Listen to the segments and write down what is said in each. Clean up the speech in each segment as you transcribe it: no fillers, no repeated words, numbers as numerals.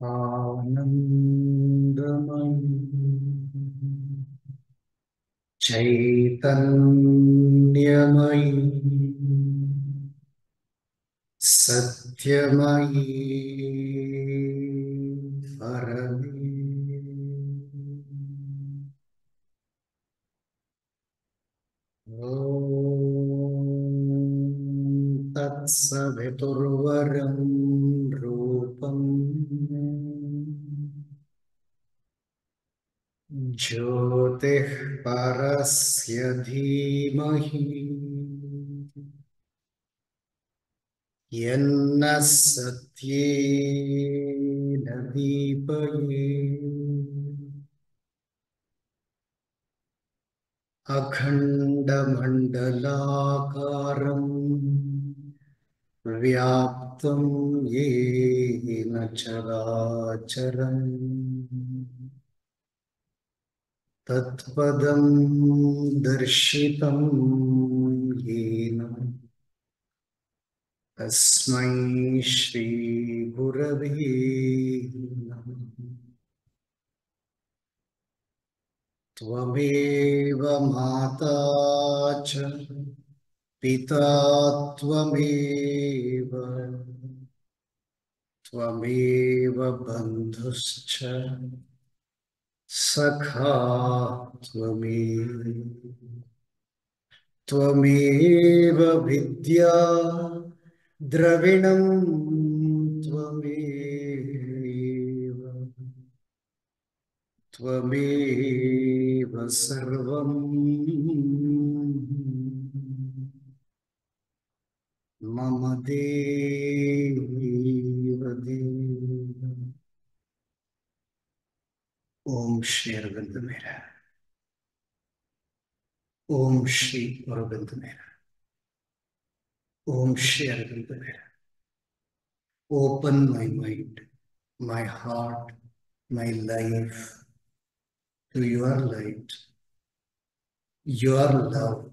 आनन्दमयी चैतन्यमयी सत्यमयी परमे ॐ तत्सवितुर्वरं रूपम् ज्योतिः परस्य धीमहि यन्नः सत्येन दीपयेत् अखण्डमण्डलाकारम् व्याप्तं येन चराचरम् तत्पदं दर्शितं येन तस्मै श्रीगुरवे नमः। त्वमेव माता च पिता त्वमेव त्वमेव बन्धुश्च सखा त्वमेव त्वमेव विद्या द्रविणं त्वमेव त्वमेव सर्वं मम देव देव। ओम श्री अरविंद मेहरा। ओम श्री अरविंद मेहरा। ओम Shri Arvind Mehra. Open my mind, my heart, my life to your light, your love,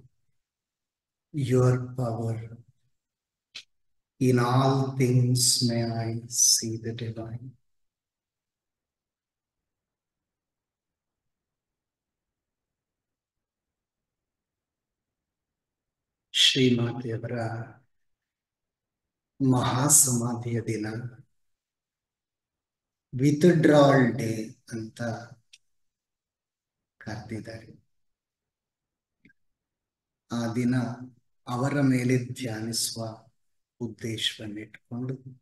your power. In all things may I see the divine. ಶ್ರೀಮಾತೆಯವರ ಮಹಾಸಮಾಧಿಯ ದಿನ ವಿತ್ಡ್ರಾಲ್ ಡೇ ಅಂತ ಕರೆದಿದ್ದಾರೆ. ಆ ದಿನ ಅವರ ಮೇಲೆ ಧ್ಯಾನಿಸುವ ಉದ್ದೇಶವನ್ನಿಟ್ಟುಕೊಂಡು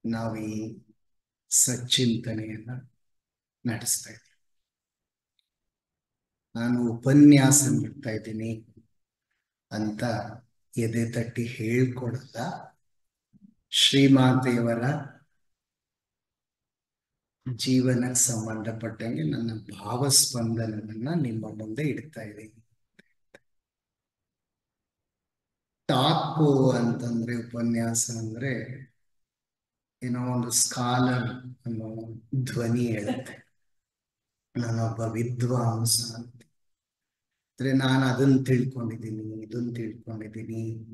ನಾವು ಈ ಸಚ್ಚಿಂತನೆಯನ್ನ ನಡೆಸ್ತಾ ಇದ್ದೀವಿ. ನಾನು ಉಪನ್ಯಾಸ ಮಾಡ್ತಾ ಇದ್ದೀನಿ ಅಂತ ಎದೆ ತಟ್ಟಿ ಹೇಳ್ಕೊಡಲ್ಲ. ಶ್ರೀಮಾತೆಯವರ ಜೀವನಕ್ಕೆ ಸಂಬಂಧಪಟ್ಟಂಗೆ ನನ್ನ ಭಾವಸ್ಪಂದನವನ್ನ ನಿಮ್ಮ ಮುಂದೆ ಇಡ್ತಾ ಇದ್ದೀನಿ. ಟಾಕು ಅಂತಂದ್ರೆ, ಉಪನ್ಯಾಸ ಅಂದ್ರೆ ಏನೋ ಒಂದು ಸ್ಕಾಲರ್ ಅನ್ನೋ ಧ್ವನಿ ಹೇಳುತ್ತೆ, ನಾನೊಬ್ಬ ವಿದ್ವಾಂಸ ಅಂತ. ಅಂದ್ರೆ ನಾನು ಅದನ್ನ ತಿಳ್ಕೊಂಡಿದ್ದೀನಿ, ಇದನ್ನ ತಿಳ್ಕೊಂಡಿದ್ದೀನಿ,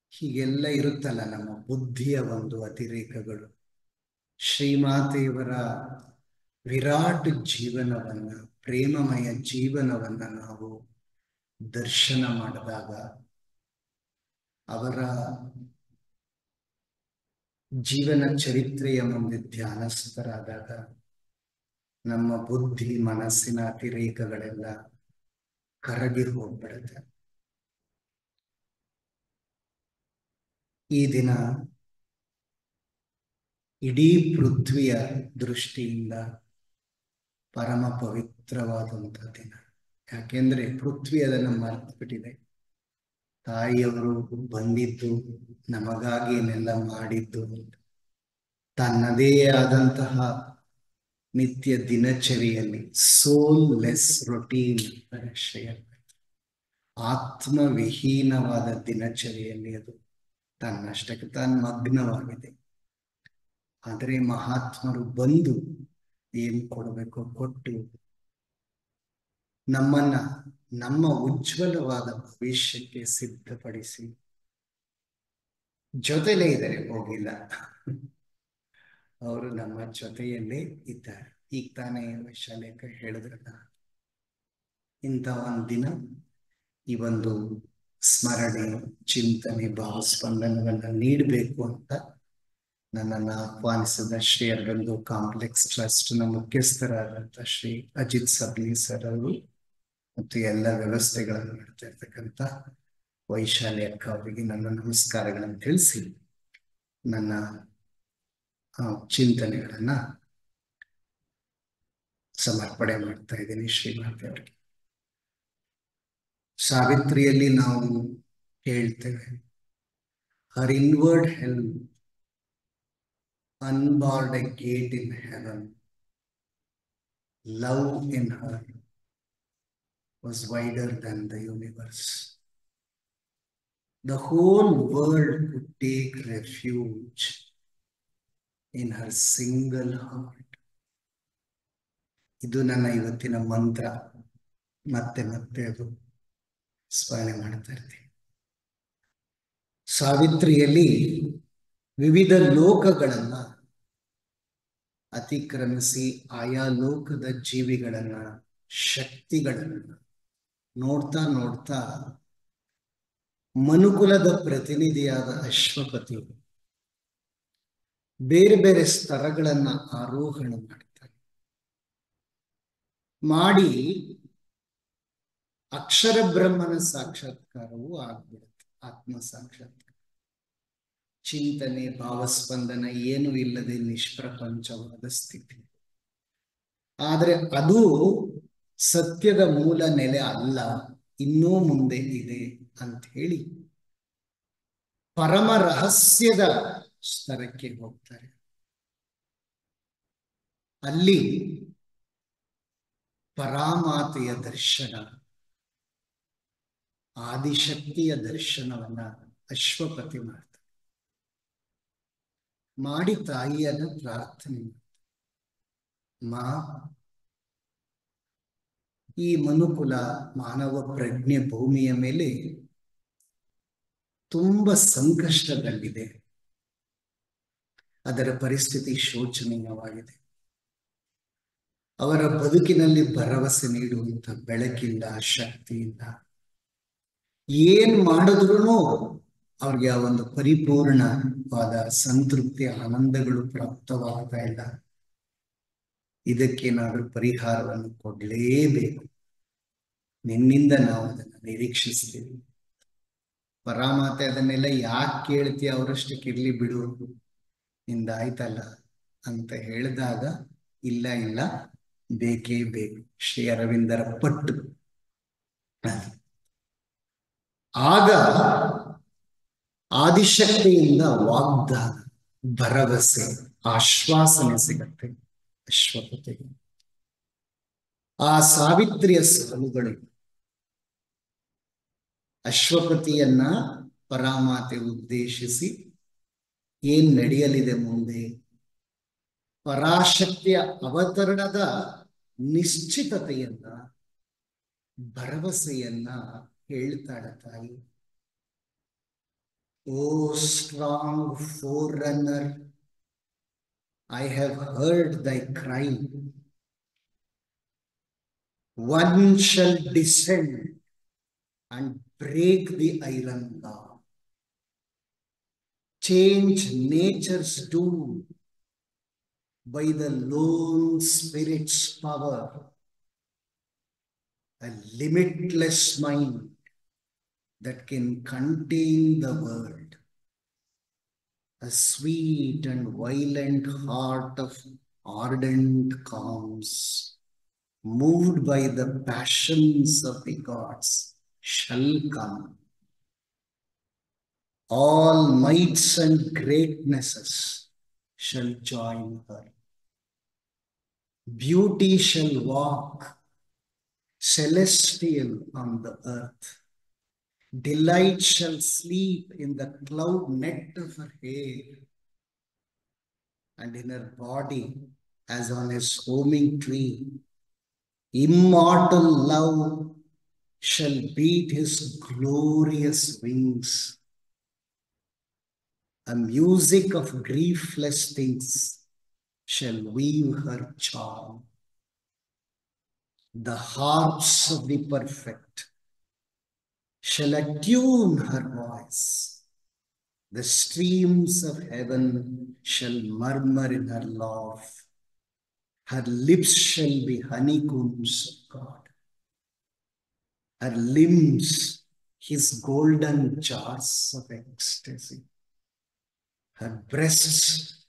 ಹೀಗೆಲ್ಲ ಇರುತ್ತಲ್ಲ ನಮ್ಮ ಬುದ್ಧಿಯ ಒಂದು ಅತಿರೇಕಗಳು. ಶ್ರೀಮಾತೆಯವರ ವಿರಾಟ್ ಜೀವನವನ್ನ, ಪ್ರೇಮಮಯ ಜೀವನವನ್ನ ನಾವು ದರ್ಶನ ಮಾಡಿದಾಗ, ಅವರ ಜೀವನ ಚರಿತ್ರೆಯ ಮುಂದೆ ಧ್ಯಾನಸ್ಥರಾದಾಗ ನಮ್ಮ ಬುದ್ಧಿ ಮನಸ್ಸಿನ ಅತಿರೇಕಗಳೆಲ್ಲ ಕರಗಿ ಹೋಗ್ಬಿಡುತ್ತೆ. ಈ ದಿನ ಇಡೀ ಪೃಥ್ವಿಯ ದೃಷ್ಟಿಯಿಂದ ಪರಮ ಪವಿತ್ರವಾದಂತಹ ದಿನ. ಯಾಕೆಂದ್ರೆ ಪೃಥ್ವಿ ಅದನ್ನು ಮರೆತು ಬಿಟ್ಟಿದೆ. ತಾಯಿಯವರು ಬಂದಿದ್ದು ನಮಗಾಗಿ ಏನೆಲ್ಲ ಮಾಡಿದ್ದು, ತನ್ನದೇ ಆದಂತಹ ನಿತ್ಯ ದಿನಚರಿಯಲ್ಲಿ ಸೋಲ್ಲೆಸ್ ರೊಟೀನ್ ಪರೀಕ್ಷೆಯ ಆತ್ಮವಿಹೀನವಾದ ದಿನಚರಿಯಲ್ಲಿ ಅದು ತನ್ನಷ್ಟಕ್ಕೆ ತಾನು ಮಗ್ನವಾಗಿದೆ. ಆದರೆ ಮಹಾತ್ಮರು ಬಂದು ಏನು ಕೊಡಬೇಕು ಕೊಟ್ಟು ನಮ್ಮನ್ನ ನಮ್ಮ ಉಜ್ವಲವಾದ ಭವಿಷ್ಯಕ್ಕೆ ಸಿದ್ಧಪಡಿಸಿ ಜೊತೆಲೇ ಇದ್ದಾರೆ, ಹೋಗಿಲ್ಲ. ಅವರು ನಮ್ಮ ಜೊತೆಯಲ್ಲೇ ಇದ್ದಾರೆ. ಈಗ ತಾನೇ ವೈಶಾಲ್ಯಕ ಹೇಳಿದ್ರಲ್ಲ, ಇಂಥ ಒಂದು ದಿನ, ಈ ಒಂದು ಸ್ಮರಣೆ, ಚಿಂತನೆ, ಭಾವಸ್ಪಂದನವನ್ನು ನೀಡಬೇಕು ಅಂತ ನನ್ನನ್ನು ಆಹ್ವಾನಿಸಿದ ಶ್ರೀ ಅರವಿಂದೋ ಕಾಂಪ್ಲೆಕ್ಸ್ ಟ್ರಸ್ಟ್ನ ಮುಖ್ಯಸ್ಥರಾದಂಥ ಶ್ರೀ ಅಜಿತ್ ಸಬ್ನಿ ಸರ್ ಅವರು ಮತ್ತು ಎಲ್ಲ ವ್ಯವಸ್ಥೆಗಳನ್ನು ಮಾಡ್ತಾ ಇರ್ತಕ್ಕಂಥ ವೈಶಾಲಿ ಅಕ್ಕ ಅವರಿಗೆ ನನ್ನ ನಮಸ್ಕಾರಗಳನ್ನು ತಿಳಿಸಿ ನನ್ನ ಚಿಂತನೆಗಳನ್ನ ಸಮರ್ಪಣೆ ಮಾಡ್ತಾ ಇದ್ದೀನಿ ಶ್ರೀಮಾತೆ ಅವರಿಗೆ. ಸಾವಿತ್ರಿಯಲ್ಲಿ ನಾವು ಹೇಳ್ತೇವೆ, her inward help unbarred a gate in heaven. Love in her was wider than the universe. The whole world could take refuge in her single heart. ಇದು ನನ್ನ ಇವತ್ತಿನ ಮಂತ್ರ. ಮತ್ತೆ ಮತ್ತೆ ಅದು ಸ್ಮರಣೆ ಮಾಡ್ತಾ ಇರ್ತೀನಿ. ಸಾವಿತ್ರಿಯಲ್ಲಿ ವಿವಿಧ ಲೋಕಗಳನ್ನ ಅತಿಕ್ರಮಿಸಿ ಆಯಾ ಲೋಕದ ಜೀವಿಗಳನ್ನ, ಶಕ್ತಿಗಳನ್ನ ನೋಡ್ತಾ ನೋಡ್ತಾ ಮನುಕುಲದ ಪ್ರತಿನಿಧಿಯಾದ ಅಶ್ವಪತಿ ಬೇರೆ ಬೇರೆ ಸ್ತರಗಳನ್ನ ಆರೋಹಣ ಮಾಡ್ತಾರೆ. ಮಾಡಿ ಅಕ್ಷರ ಬ್ರಹ್ಮನ ಸಾಕ್ಷಾತ್ಕಾರವೂ ಆಗ್ಬಿಡುತ್ತೆ. ಆತ್ಮ ಸಾಕ್ಷಾತ್ಕಾರ, ಚಿಂತನೆ, ಭಾವಸ್ಪಂದನ ಏನೂ ಇಲ್ಲದೆ ನಿಷ್ಪ್ರಪಂಚವಾದ ಸ್ಥಿತಿ. ಆದರೆ ಅದು ಸತ್ಯದ ಮೂಲ ನೆಲೆ ಅಲ್ಲ, ಇನ್ನೂ ಮುಂದೆ ಇದೆ ಅಂತ ಹೇಳಿ ಪರಮ ರಹಸ್ಯದ ಸ್ತರಕ್ಕೆ ಹೋಗ್ತಾರೆ. ಅಲ್ಲಿ ಪರಾಮಾತೆಯ ದರ್ಶನ, ಆದಿಶಕ್ತಿಯ ದರ್ಶನವನ್ನ ಅಶ್ವಪತಿ ಮಾಡ್ತಾರೆ. ಮಾಡಿ ತಾಯಿಯನ್ನ ಪ್ರಾರ್ಥನೆ, ಮಾ, ಈ ಮನುಕುಲ ಮಾನವ ಪ್ರಜ್ಞೆ ಭೂಮಿಯ ಮೇಲೆ ತುಂಬ ಸಂಕಷ್ಟದಲ್ಲಿದೆ. ಅದರ ಪರಿಸ್ಥಿತಿ ಶೋಚನೀಯವಾಗಿದೆ. ಅವರ ಬದುಕಿನಲ್ಲಿ ಭರವಸೆ ನೀಡುವಂತ ಬೆಳಕಿಲ್ಲ, ಶಕ್ತಿ ಇಲ್ಲ. ಏನ್ ಮಾಡಿದ್ರೂ ಅವ್ರಿಗೆ ಆ ಒಂದು ಪರಿಪೂರ್ಣವಾದ ಸಂತೃಪ್ತಿ, ಆನಂದಗಳು ಪ್ರಾಪ್ತವಾಗ್ತಾ ಇಲ್ಲ. ಇದಕ್ಕೇನಾದ್ರೂ ಪರಿಹಾರವನ್ನು ಕೊಡಲೇಬೇಕು. ನಿನ್ನಿಂದ ನಾವು ಅದನ್ನು ನಿರೀಕ್ಷಿಸ್ತೀವಿ. ಪರಾಮಾತೆ ಅದನ್ನೆಲ್ಲ ಯಾಕೆ ಕೇಳ್ತೀಯ, ಅವರಷ್ಟಕ್ಕೆ ಇರ್ಲಿ ಬಿಡು, ನಿಂದಾಯ್ತಲ್ಲ ಅಂತ ಹೇಳಿದಾಗ, ಇಲ್ಲ ಇಲ್ಲ, ಬೇಕೇ ಬೇಕು. ಶ್ರೀ ಅರವಿಂದರ ಪಟ್ಟು. ಆಗ ಆದಿಶಕ್ತಿಯಿಂದ ವಾಗ್ದಾನ, ಭರವಸೆ, ಆಶ್ವಾಸನೆ ಸಿಗತ್ತೆ ಅಶ್ವಪತಿಗೆ. ಆ ಸಾವಿತ್ರಿಯ ಸಾಲುಗಳು ಅಶ್ವಪತಿಯನ್ನ ಪರಾಮಾತೆ ಉದ್ದೇಶಿಸಿ ಏನ್ ನಡೆಯಲಿದೆ ಮುಂದೆ, ಪರಾಶಕ್ತಿಯ ಅವತರಣದ ನಿಶ್ಚಿತತೆಯನ್ನ, ಭರವಸೆಯನ್ನ ಹೇಳ್ತಾಳೆ ತಾಯಿ. ಓ strong ಫೋರ್ರನ್ನರ್, I have heard thy cry. One shall descend and break the iron law, change nature's doom by the lone spirit's power, a limitless mind that can contain the world. A sweet and violent heart of ardent calms, moved by the passions of the gods, shall come. All mights and greatnesses shall join her. Beauty shall walk celestial on the earth. Delight shall sleep in the cloud net of her hair, and in her body as on a homing tree Immortal love shall beat his glorious wings. A music of griefless things shall weave her charm. The harps of the perfect shall attune her voice. The streams of heaven shall murmur in her laugh. Her lips shall be honeycombs of God. Her limbs, his golden jars of ecstasy. Her breasts,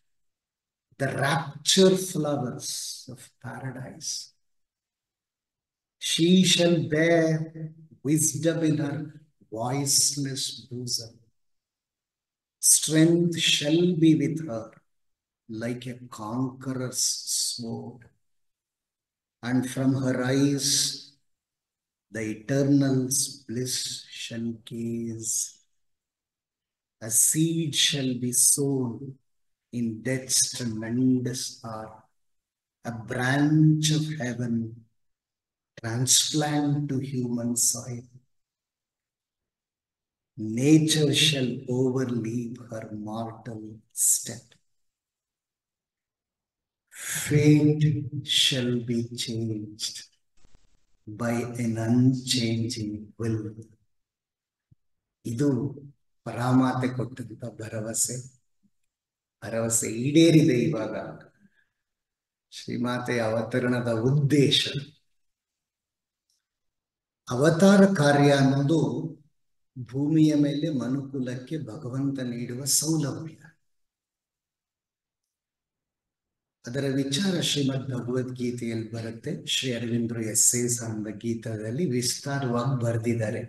the rapture flowers of paradise. She shall bear wisdom in her voiceless bosom. Strength shall be with her like a conqueror's sword. And from her eyes, the eternal's bliss shall gaze. A seed shall be sown in death's tremendous hour. A branch of heaven transplant to human soil. Nature shall overleap her mortal step. Fate shall be changed by an unchanging will. ಇದು ಪರಾಮಾತೆ ಕೊಟ್ಟಂತ ಭರವಸೆ ಈಡೇರಿದೆ ಇವಾಗ. ಶ್ರೀಮಾತೆಯ ಅವತರಣದ ಉದ್ದೇಶ, ಅವತಾರ ಕಾರ್ಯ ಅನ್ನೋದು ಭೂಮಿಯ ಮೇಲೆ ಮನುಕುಲಕ್ಕೆ ಭಗವಂತ ನೀಡುವ ಸೌಲಭ್ಯ. ಅದರ ವಿಚಾರ ಶ್ರೀಮದ್ ಭಗವದ್ಗೀತೆಯಲ್ಲಿ ಬರುತ್ತೆ. ಶ್ರೀ ಅರವಿಂದರು ಎಸ್ಸೇಸ್ ಅನ್ನೋ ಗೀತದಲ್ಲಿ ವಿಸ್ತಾರವಾಗಿ ಬರೆದಿದ್ದಾರೆ.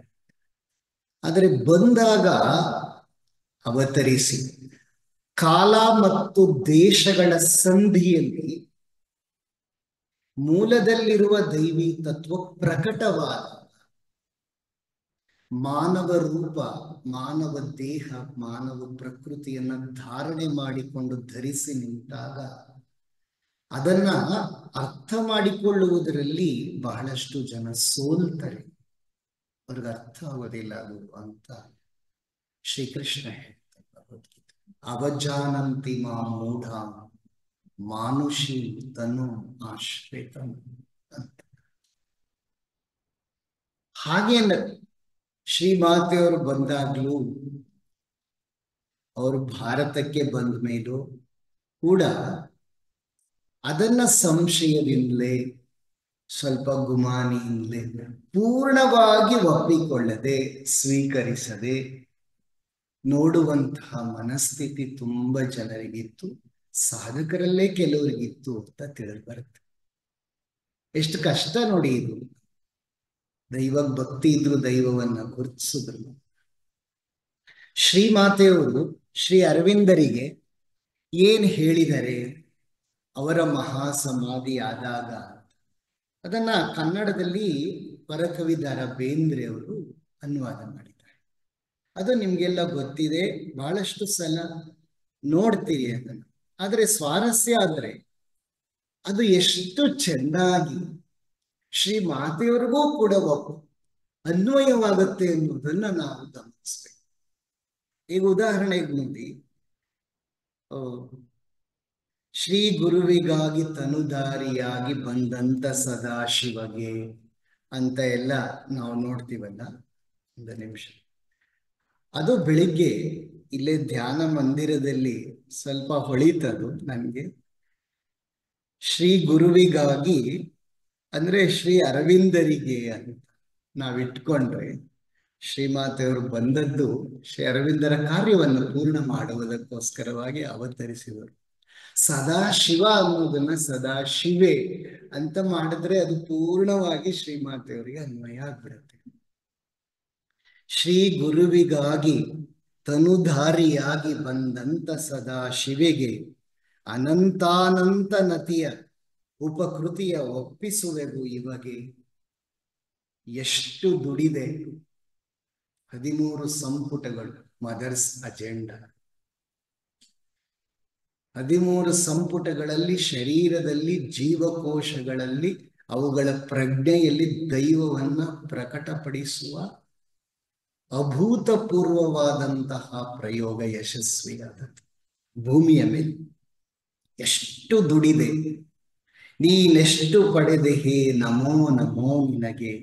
ಆದರೆ ಬಂದಾಗ ಅವತರಿಸಿ ಕಾಲ ಮತ್ತು ದೇಶಗಳ ಸಂಧಿಯಲ್ಲಿ ಮೂಲದಲ್ಲಿರುವ ದೈವಿ ತತ್ವ ಪ್ರಕಟವಾದ ಮಾನವ ರೂಪ, ಮಾನವ ದೇಹ, ಮಾನವ ಪ್ರಕೃತಿಯನ್ನ ಧಾರಣೆ ಮಾಡಿಕೊಂಡು ಧರಿಸಿ ನಿಂತಾಗ ಅದನ್ನ ಅರ್ಥ ಮಾಡಿಕೊಳ್ಳುವುದರಲ್ಲಿ ಬಹಳಷ್ಟು ಜನ ಸೋಲ್ತಾರೆ. ಅವ್ರಿಗೆ ಅರ್ಥ ಆಗೋದಿಲ್ಲ ಅದು ಅಂತ ಶ್ರೀಕೃಷ್ಣ ಹೇಳ್ತಾರೆ ಭಗವದ್ಗೀತೆ. ಅವಜಾನಂತಿ ಮಾ ಮೂಢ ಮಾನುಷಿ ತನು ಆಶ್ರಿತ ಅಂತ. ಹಾಗೇನ ಶ್ರೀಮಾತೆಯವರು ಬಂದಾಗ್ಲೂ, ಅವರು ಭಾರತಕ್ಕೆ ಬಂದ ಮೇಲೂ ಕೂಡ ಅದನ್ನ ಸಂಶಯದಿಂದಲೇ, ಸ್ವಲ್ಪ ಗುಮಾನಿಯಿಂದಲೇ, ಪೂರ್ಣವಾಗಿ ಒಪ್ಪಿಕೊಳ್ಳದೆ, ಸ್ವೀಕರಿಸದೆ ನೋಡುವಂತಹ ಮನಸ್ಥಿತಿ ತುಂಬಾ ಜನರಿಗಿತ್ತು. ಸಾಧಕರಲ್ಲೇ ಕೆಲವರಿಗಿತ್ತು ಅಂತ ತಿಳಿದು ಬರುತ್ತೆ. ಎಷ್ಟು ಕಷ್ಟ ನೋಡಿ ಇದು. ದೈವ ಭಕ್ತಿ ಇದ್ರು ದೈವವನ್ನ ಗುರುತಿಸಿದ್ರು. ಶ್ರೀಮಾತೆಯವರು ಶ್ರೀ ಅರವಿಂದರಿಗೆ ಏನ್ ಹೇಳಿದರೆ ಅವರ ಮಹಾ ಸಮಾಧಿ ಆದಾಗ, ಅದನ್ನ ಕನ್ನಡದಲ್ಲಿ ಪರಕವಿದಾರ ಬೇಂದ್ರೆ ಅವರು ಅನುವಾದ ಮಾಡಿದ್ದಾರೆ. ಅದು ನಿಮ್ಗೆಲ್ಲ ಗೊತ್ತಿದೆ, ಬಹಳಷ್ಟು ಸಲ ನೋಡ್ತೀರಿ ಅದನ್ನು. ಆದ್ರೆ ಸ್ವಾರಸ್ಯ ಆದ್ರೆ ಅದು ಎಷ್ಟು ಚೆನ್ನಾಗಿ ಶ್ರೀ ಮಾತೆಯವರಿಗೂ ಕೂಡ ಅನ್ವಯವಾಗುತ್ತೆ ಎನ್ನುವುದನ್ನ ನಾವು ಗಮನಿಸ್ಬೇಕು. ಈಗ ಉದಾಹರಣೆಗೆ ನೋಡಿ, ಶ್ರೀ ಗುರುವಿಗಾಗಿ ತನುಧಾರಿಯಾಗಿ ಬಂದಂತ ಸದಾಶಿವಗೆ ಅಂತ ಎಲ್ಲ ನಾವು ನೋಡ್ತೀವಲ್ಲ. ಒಂದು ನಿಮಿಷ, ಅದು ಬೆಳಿಗ್ಗೆ ಇಲ್ಲೇ ಧ್ಯಾನ ಮಂದಿರದಲ್ಲಿ ಸ್ವಲ್ಪ ಹೊಳಿತದು ನನಗೆ. ಶ್ರೀ ಗುರುವಿಗಾಗಿ ಅಂದ್ರೆ ಶ್ರೀ ಅರವಿಂದರಿಗೆ ಅಂತ ನಾವಿಟ್ಕೊಂಡ್ರೆ, ಶ್ರೀಮಾತೆಯವರು ಬಂದದ್ದು ಶ್ರೀ ಅರವಿಂದರ ಕಾರ್ಯವನ್ನು ಪೂರ್ಣ ಮಾಡುವುದಕ್ಕೋಸ್ಕರವಾಗಿ ಅವತರಿಸಿದರು. ಸದಾಶಿವ ಅನ್ನೋದನ್ನ ಸದಾಶಿವೆ ಅಂತ ಮಾಡಿದ್ರೆ ಅದು ಪೂರ್ಣವಾಗಿ ಶ್ರೀಮಾತೆಯವರಿಗೆ ಅನ್ವಯ ಆಗ್ಬಿಡುತ್ತೆ. ಶ್ರೀ ಗುರುವಿಗಾಗಿ ತನುಧಾರಿಯಾಗಿ ಬಂದಂತ ಸದಾಶಿವೆಗೆ ಅನಂತಾನಂತ ನತಿಯ ಉಪಕೃತಿಯ ಒಪ್ಪಿಸುವೆವು ಇಮಗೆ. ಎಷ್ಟು ದುಡಿದೆ, 13 ಸಂಪುಟಗಳು ಮದರ್ಸ್ ಅಜೆಂಡಾ. 13 ಸಂಪುಟಗಳಲ್ಲಿ ಶರೀರದಲ್ಲಿ ಜೀವಕೋಶಗಳಲ್ಲಿ ಅವುಗಳ ಪ್ರಜ್ಞೆಯಲ್ಲಿ ದೈವವನ್ನ ಪ್ರಕಟಪಡಿಸುವ ಅಭೂತಪೂರ್ವವಾದಂತಹ ಪ್ರಯೋಗ ಯಶಸ್ವಿಯಾದದ್ದು. ಭೂಮಿಯ ಮೇಲೆ ಎಷ್ಟು ದುಡಿದೆ, ನೀನೆಷ್ಟು ಪಡೆದೆ ಹೇ ನಮೋ ನಮೋ ನಿನಗೆ.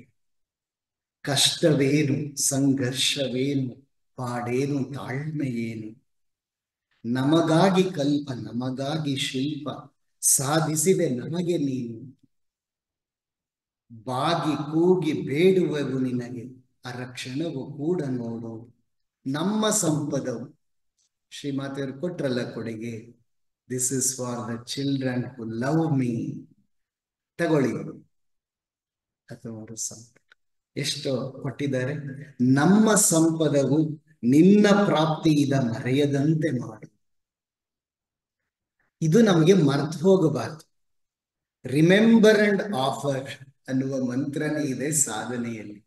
ಕಷ್ಟವೇನು, ಸಂಘರ್ಷವೇನು, ಪಾಡೇನು, ತಾಳ್ಮೆಯೇನು. ನಮಗಾಗಿ ಕಲ್ಪ, ನಮಗಾಗಿ ಶಿಲ್ಪ, ಸಾಧಿಸಿದೆ ನಮಗೆ ನೀನು. ಬಾಗಿ ಕೂಗಿ ಬೇಡುವೆವು ನಿನಗೆ, ಅರಕ್ಷಣವು ಕೂಡ ನೋಡು. ನಮ್ಮ ಸಂಪದವು ಶ್ರೀಮಾತೆಯವರು ಕೊಟ್ರಲ್ಲ ಕೊಡುಗೆ. This is for the children ಹು ಲವ್ ಮೀ. ತಗೊಳ್ಳಿ, ಅಥವಾ ಸಂಪದ ಎಷ್ಟು ಕೊಟ್ಟಿದ್ದಾರೆ. ನಮ್ಮ ಸಂಪದವು ನಿನ್ನ ಪ್ರಾಪ್ತಿಯಿಂದ ಮರೆಯದಂತೆ ಮಾಡು. ಇದು ನಮಗೆ ಮರ್ತು ಹೋಗಬಾರದು. ರಿಮೆಂಬರ್ ಅಂಡ್ ಆಫರ್ ಅನ್ನುವ ಮಂತ್ರನೇ ಇದೆ ಸಾಧನೆಯಲ್ಲಿ.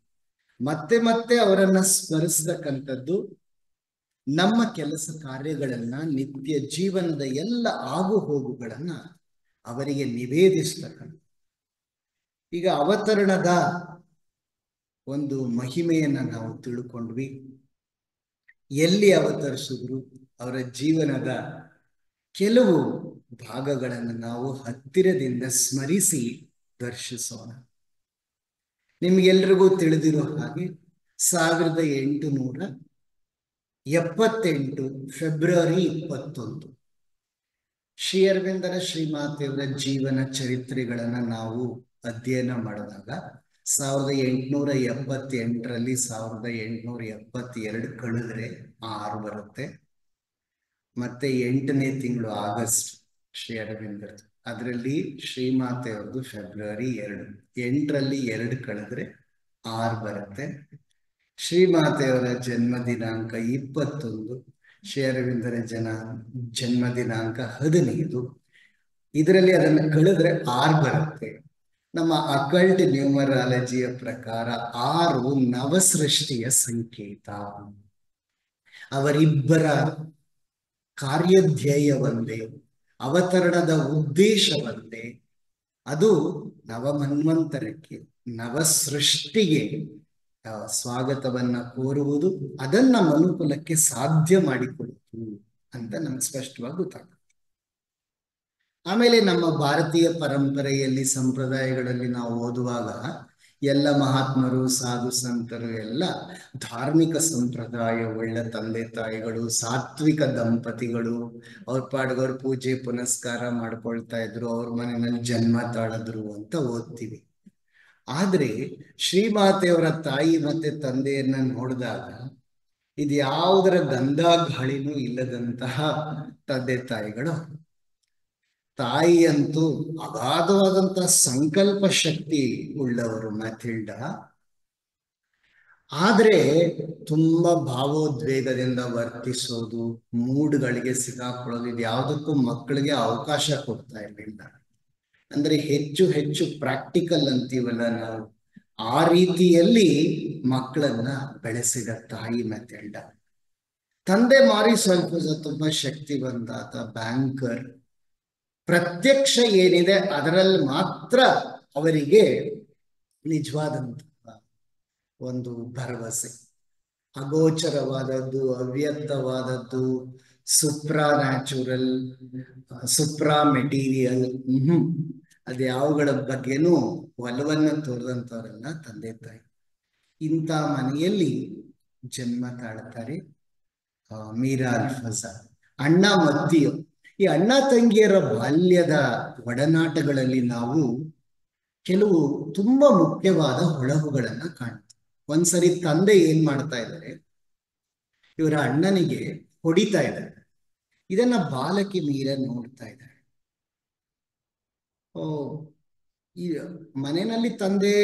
ಮತ್ತೆ ಮತ್ತೆ ಅವರನ್ನ ಸ್ಮರಿಸತಕ್ಕಂಥದ್ದು, ನಮ್ಮ ಕೆಲಸ ಕಾರ್ಯಗಳನ್ನ, ನಿತ್ಯ ಜೀವನದ ಎಲ್ಲ ಆಗು ಹೋಗುಗಳನ್ನ ಅವರಿಗೆ ನಿವೇದಿಸ್ತಕ್ಕಂಥ. ಈಗ ಅವತರಣದ ಒಂದು ಮಹಿಮೆಯನ್ನ ನಾವು ತಿಳ್ಕೊಂಡ್ವಿ. ಎಲ್ಲಿ ಅವತರಿಸಿದ್ರು, ಅವರ ಜೀವನದ ಕೆಲವು ಭಾಗಗಳನ್ನು ನಾವು ಹತ್ತಿರದಿಂದ ಸ್ಮರಿಸಿ ದರ್ಶಿಸೋಣ. ನಿಮ್ಗೆಲ್ರಿಗೂ ತಿಳಿದಿರೋ ಹಾಗೆ 1878 ಫೆಬ್ರವರಿ 21 ಶ್ರೀ ಅರವಿಂದರ ಶ್ರೀಮಾತೆಯವರ ಜೀವನ ಚರಿತ್ರೆಗಳನ್ನ ನಾವು ಅಧ್ಯಯನ ಮಾಡಿದಾಗ 1878ರಲ್ಲಿ 1872 ಕಳೆದ್ರೆ 6 ಬರುತ್ತೆ. ಮತ್ತೆ 8ನೇ ತಿಂಗಳು ಆಗಸ್ಟ್ ಶ್ರೀ ಅರವಿಂದರ್, ಅದರಲ್ಲಿ ಶ್ರೀಮಾತೆಯವ್ರದ್ದು ಫೆಬ್ರವರಿ 2. 8ರಲ್ಲಿ 2 ಕಳೆದ್ರೆ 6 ಬರುತ್ತೆ. ಶ್ರೀಮಾತೆಯವರ ಜನ್ಮ ದಿನಾಂಕ 21, ಶ್ರೀ ಅರವಿಂದರ ಜನ್ಮ ದಿನಾಂಕ 15. ಇದರಲ್ಲಿ ಅದನ್ನು ಕಳೆದ್ರೆ 6 ಬರುತ್ತೆ. ನಮ್ಮ ಅಕಲ್ಟ್ ನ್ಯೂಮರಾಲಜಿಯ ಪ್ರಕಾರ 6 ನವಸೃಷ್ಟಿಯ ಸಂಕೇತ. ಅವರಿಬ್ಬರ ಕಾರ್ಯಧ್ಯೇಯವೊಂದೇ, ಅವತರಣದ ಉದ್ದೇಶವಂದೇ. ಅದು ನವಮನ್ವಂತರಕ್ಕೆ, ನವಸೃಷ್ಟಿಗೆ ಸ್ವಾಗತವನ್ನ ಕೋರುವುದು, ಅದನ್ನ ಮನುಕುಲಕ್ಕೆ ಸಾಧ್ಯ ಮಾಡಿಕೊಡುವುದು ಅಂತ ನಮ್ಗೆ ಸ್ಪಷ್ಟವಾಗಿ ಗೊತ್ತಾಗುತ್ತೆ. ಆಮೇಲೆ ನಮ್ಮ ಭಾರತೀಯ ಪರಂಪರೆಯಲ್ಲಿ, ಸಂಪ್ರದಾಯಗಳಲ್ಲಿ ನಾವು ಓದುವಾಗ ಎಲ್ಲ ಮಹಾತ್ಮರು, ಸಾಧು ಸಂತರು ಎಲ್ಲ ಧಾರ್ಮಿಕ ಸಂಪ್ರದಾಯ ಉಳ್ಳ ತಂದೆ ತಾಯಿಗಳು, ಸಾತ್ವಿಕ ದಂಪತಿಗಳು, ಅವ್ರ ಪಾಡ್ಗವ್ರ ಪೂಜೆ ಪುನಸ್ಕಾರ ಮಾಡ್ಕೊಳ್ತಾ ಇದ್ರು, ಅವ್ರ ಮನೆಯಲ್ಲಿ ಜನ್ಮ ತಾಳಿದ್ರು ಅಂತ ಓದ್ತೀವಿ. ಆದ್ರೆ ಶ್ರೀಮಾತೆಯವರ ತಾಯಿ ಮತ್ತೆ ತಂದೆಯನ್ನ ನೋಡಿದಾಗ ಇದು ಯಾವುದರ ಗಂಧ ಗಾಳಿನೂ ಇಲ್ಲದಂತಹ ತಂದೆ ತಾಯಿಗಳು. ತಾಯಿಯಂತೂ ಅಗಾಧವಾದಂತಹ ಸಂಕಲ್ಪ ಶಕ್ತಿ ಉಳ್ಳವರು ಮ್ಯಾಥಿಲ್ಡಾ. ಆದ್ರೆ ತುಂಬಾ ಭಾವೋದ್ವೇಗದಿಂದ ವರ್ತಿಸೋದು, ಮೂಡ್ಗಳಿಗೆ ಸಿಗಾಕೊಳ್ಳೋದು, ಇದು ಯಾವುದಕ್ಕೂ ಮಕ್ಕಳಿಗೆ ಅವಕಾಶ ಕೊಡ್ತಾ ಇರಲಿಲ್ಲ. ಅಂದ್ರೆ ಹೆಚ್ಚು ಹೆಚ್ಚು ಪ್ರಾಕ್ಟಿಕಲ್ ಅಂತೀವಲ್ಲ ನಾವು, ಆ ರೀತಿಯಲ್ಲಿ ಮಕ್ಕಳನ್ನ ಬೆಳೆಸಿದ ತಾಯಿ ಮ್ಯಾಥಿಲ್ಡಾ. ತಂದೆ ಮಾರಿಸ್ ಅಲ್ಫೋನ್ಸಾ ತುಂಬಾ ಶಕ್ತಿವಂತ, ಆತ ಬ್ಯಾಂಕರ್. ಪ್ರತ್ಯಕ್ಷ ಏನಿದೆ ಅದರಲ್ಲಿ ಮಾತ್ರ ಅವರಿಗೆ ನಿಜವಾದಂತಹ ಒಂದು ಭರವಸೆ. ಅಗೋಚರವಾದದ್ದು, ಅವ್ಯಕ್ತವಾದದ್ದು, ಸುಪ್ರಾ ನ್ಯಾಚುರಲ್, ಸುಪ್ರಾ ಮೆಟೀರಿಯಲ್, ಅದ್ಯಾವುಗಳ ಬಗ್ಗೆನೂ ಒಲವನ್ನ ತೋರಿದಂಥವರೆಲ್ಲ ತಂದೆ ತಾಯಿ. ಇಂಥ ಮನೆಯಲ್ಲಿ ಜನ್ಮ ತಾಳ್ತಾರೆ ಮೀರಾ ಅಲ್ಫೋನ್ಸಾ. ಅಣ್ಣ ಮತ್ತಿಯು, ಈ ಅಣ್ಣ ತಂಗಿಯರ ಬಾಲ್ಯದ ಒಡನಾಟಗಳಲ್ಲಿ ನಾವು ಕೆಲವು ತುಂಬಾ ಮುಖ್ಯವಾದ ಹೊಳಹುಗಳನ್ನ ಕಾಣ್ತೀವಿ. ಒಂದ್ಸರಿ ತಂದೆ ಏನ್ ಮಾಡ್ತಾ ಇದ್ದಾರೆ, ಇವರ ಅಣ್ಣನಿಗೆ ಹೊಡಿತಾ ಇದ್ದಾರೆ. ಇದನ್ನ ಬಾಲಕಿ ಮೀರಾ ನೋಡ್ತಾ ಇದ್ದಾರೆ. ಈ ಮನೆಯಲ್ಲಿ ತಂದೆ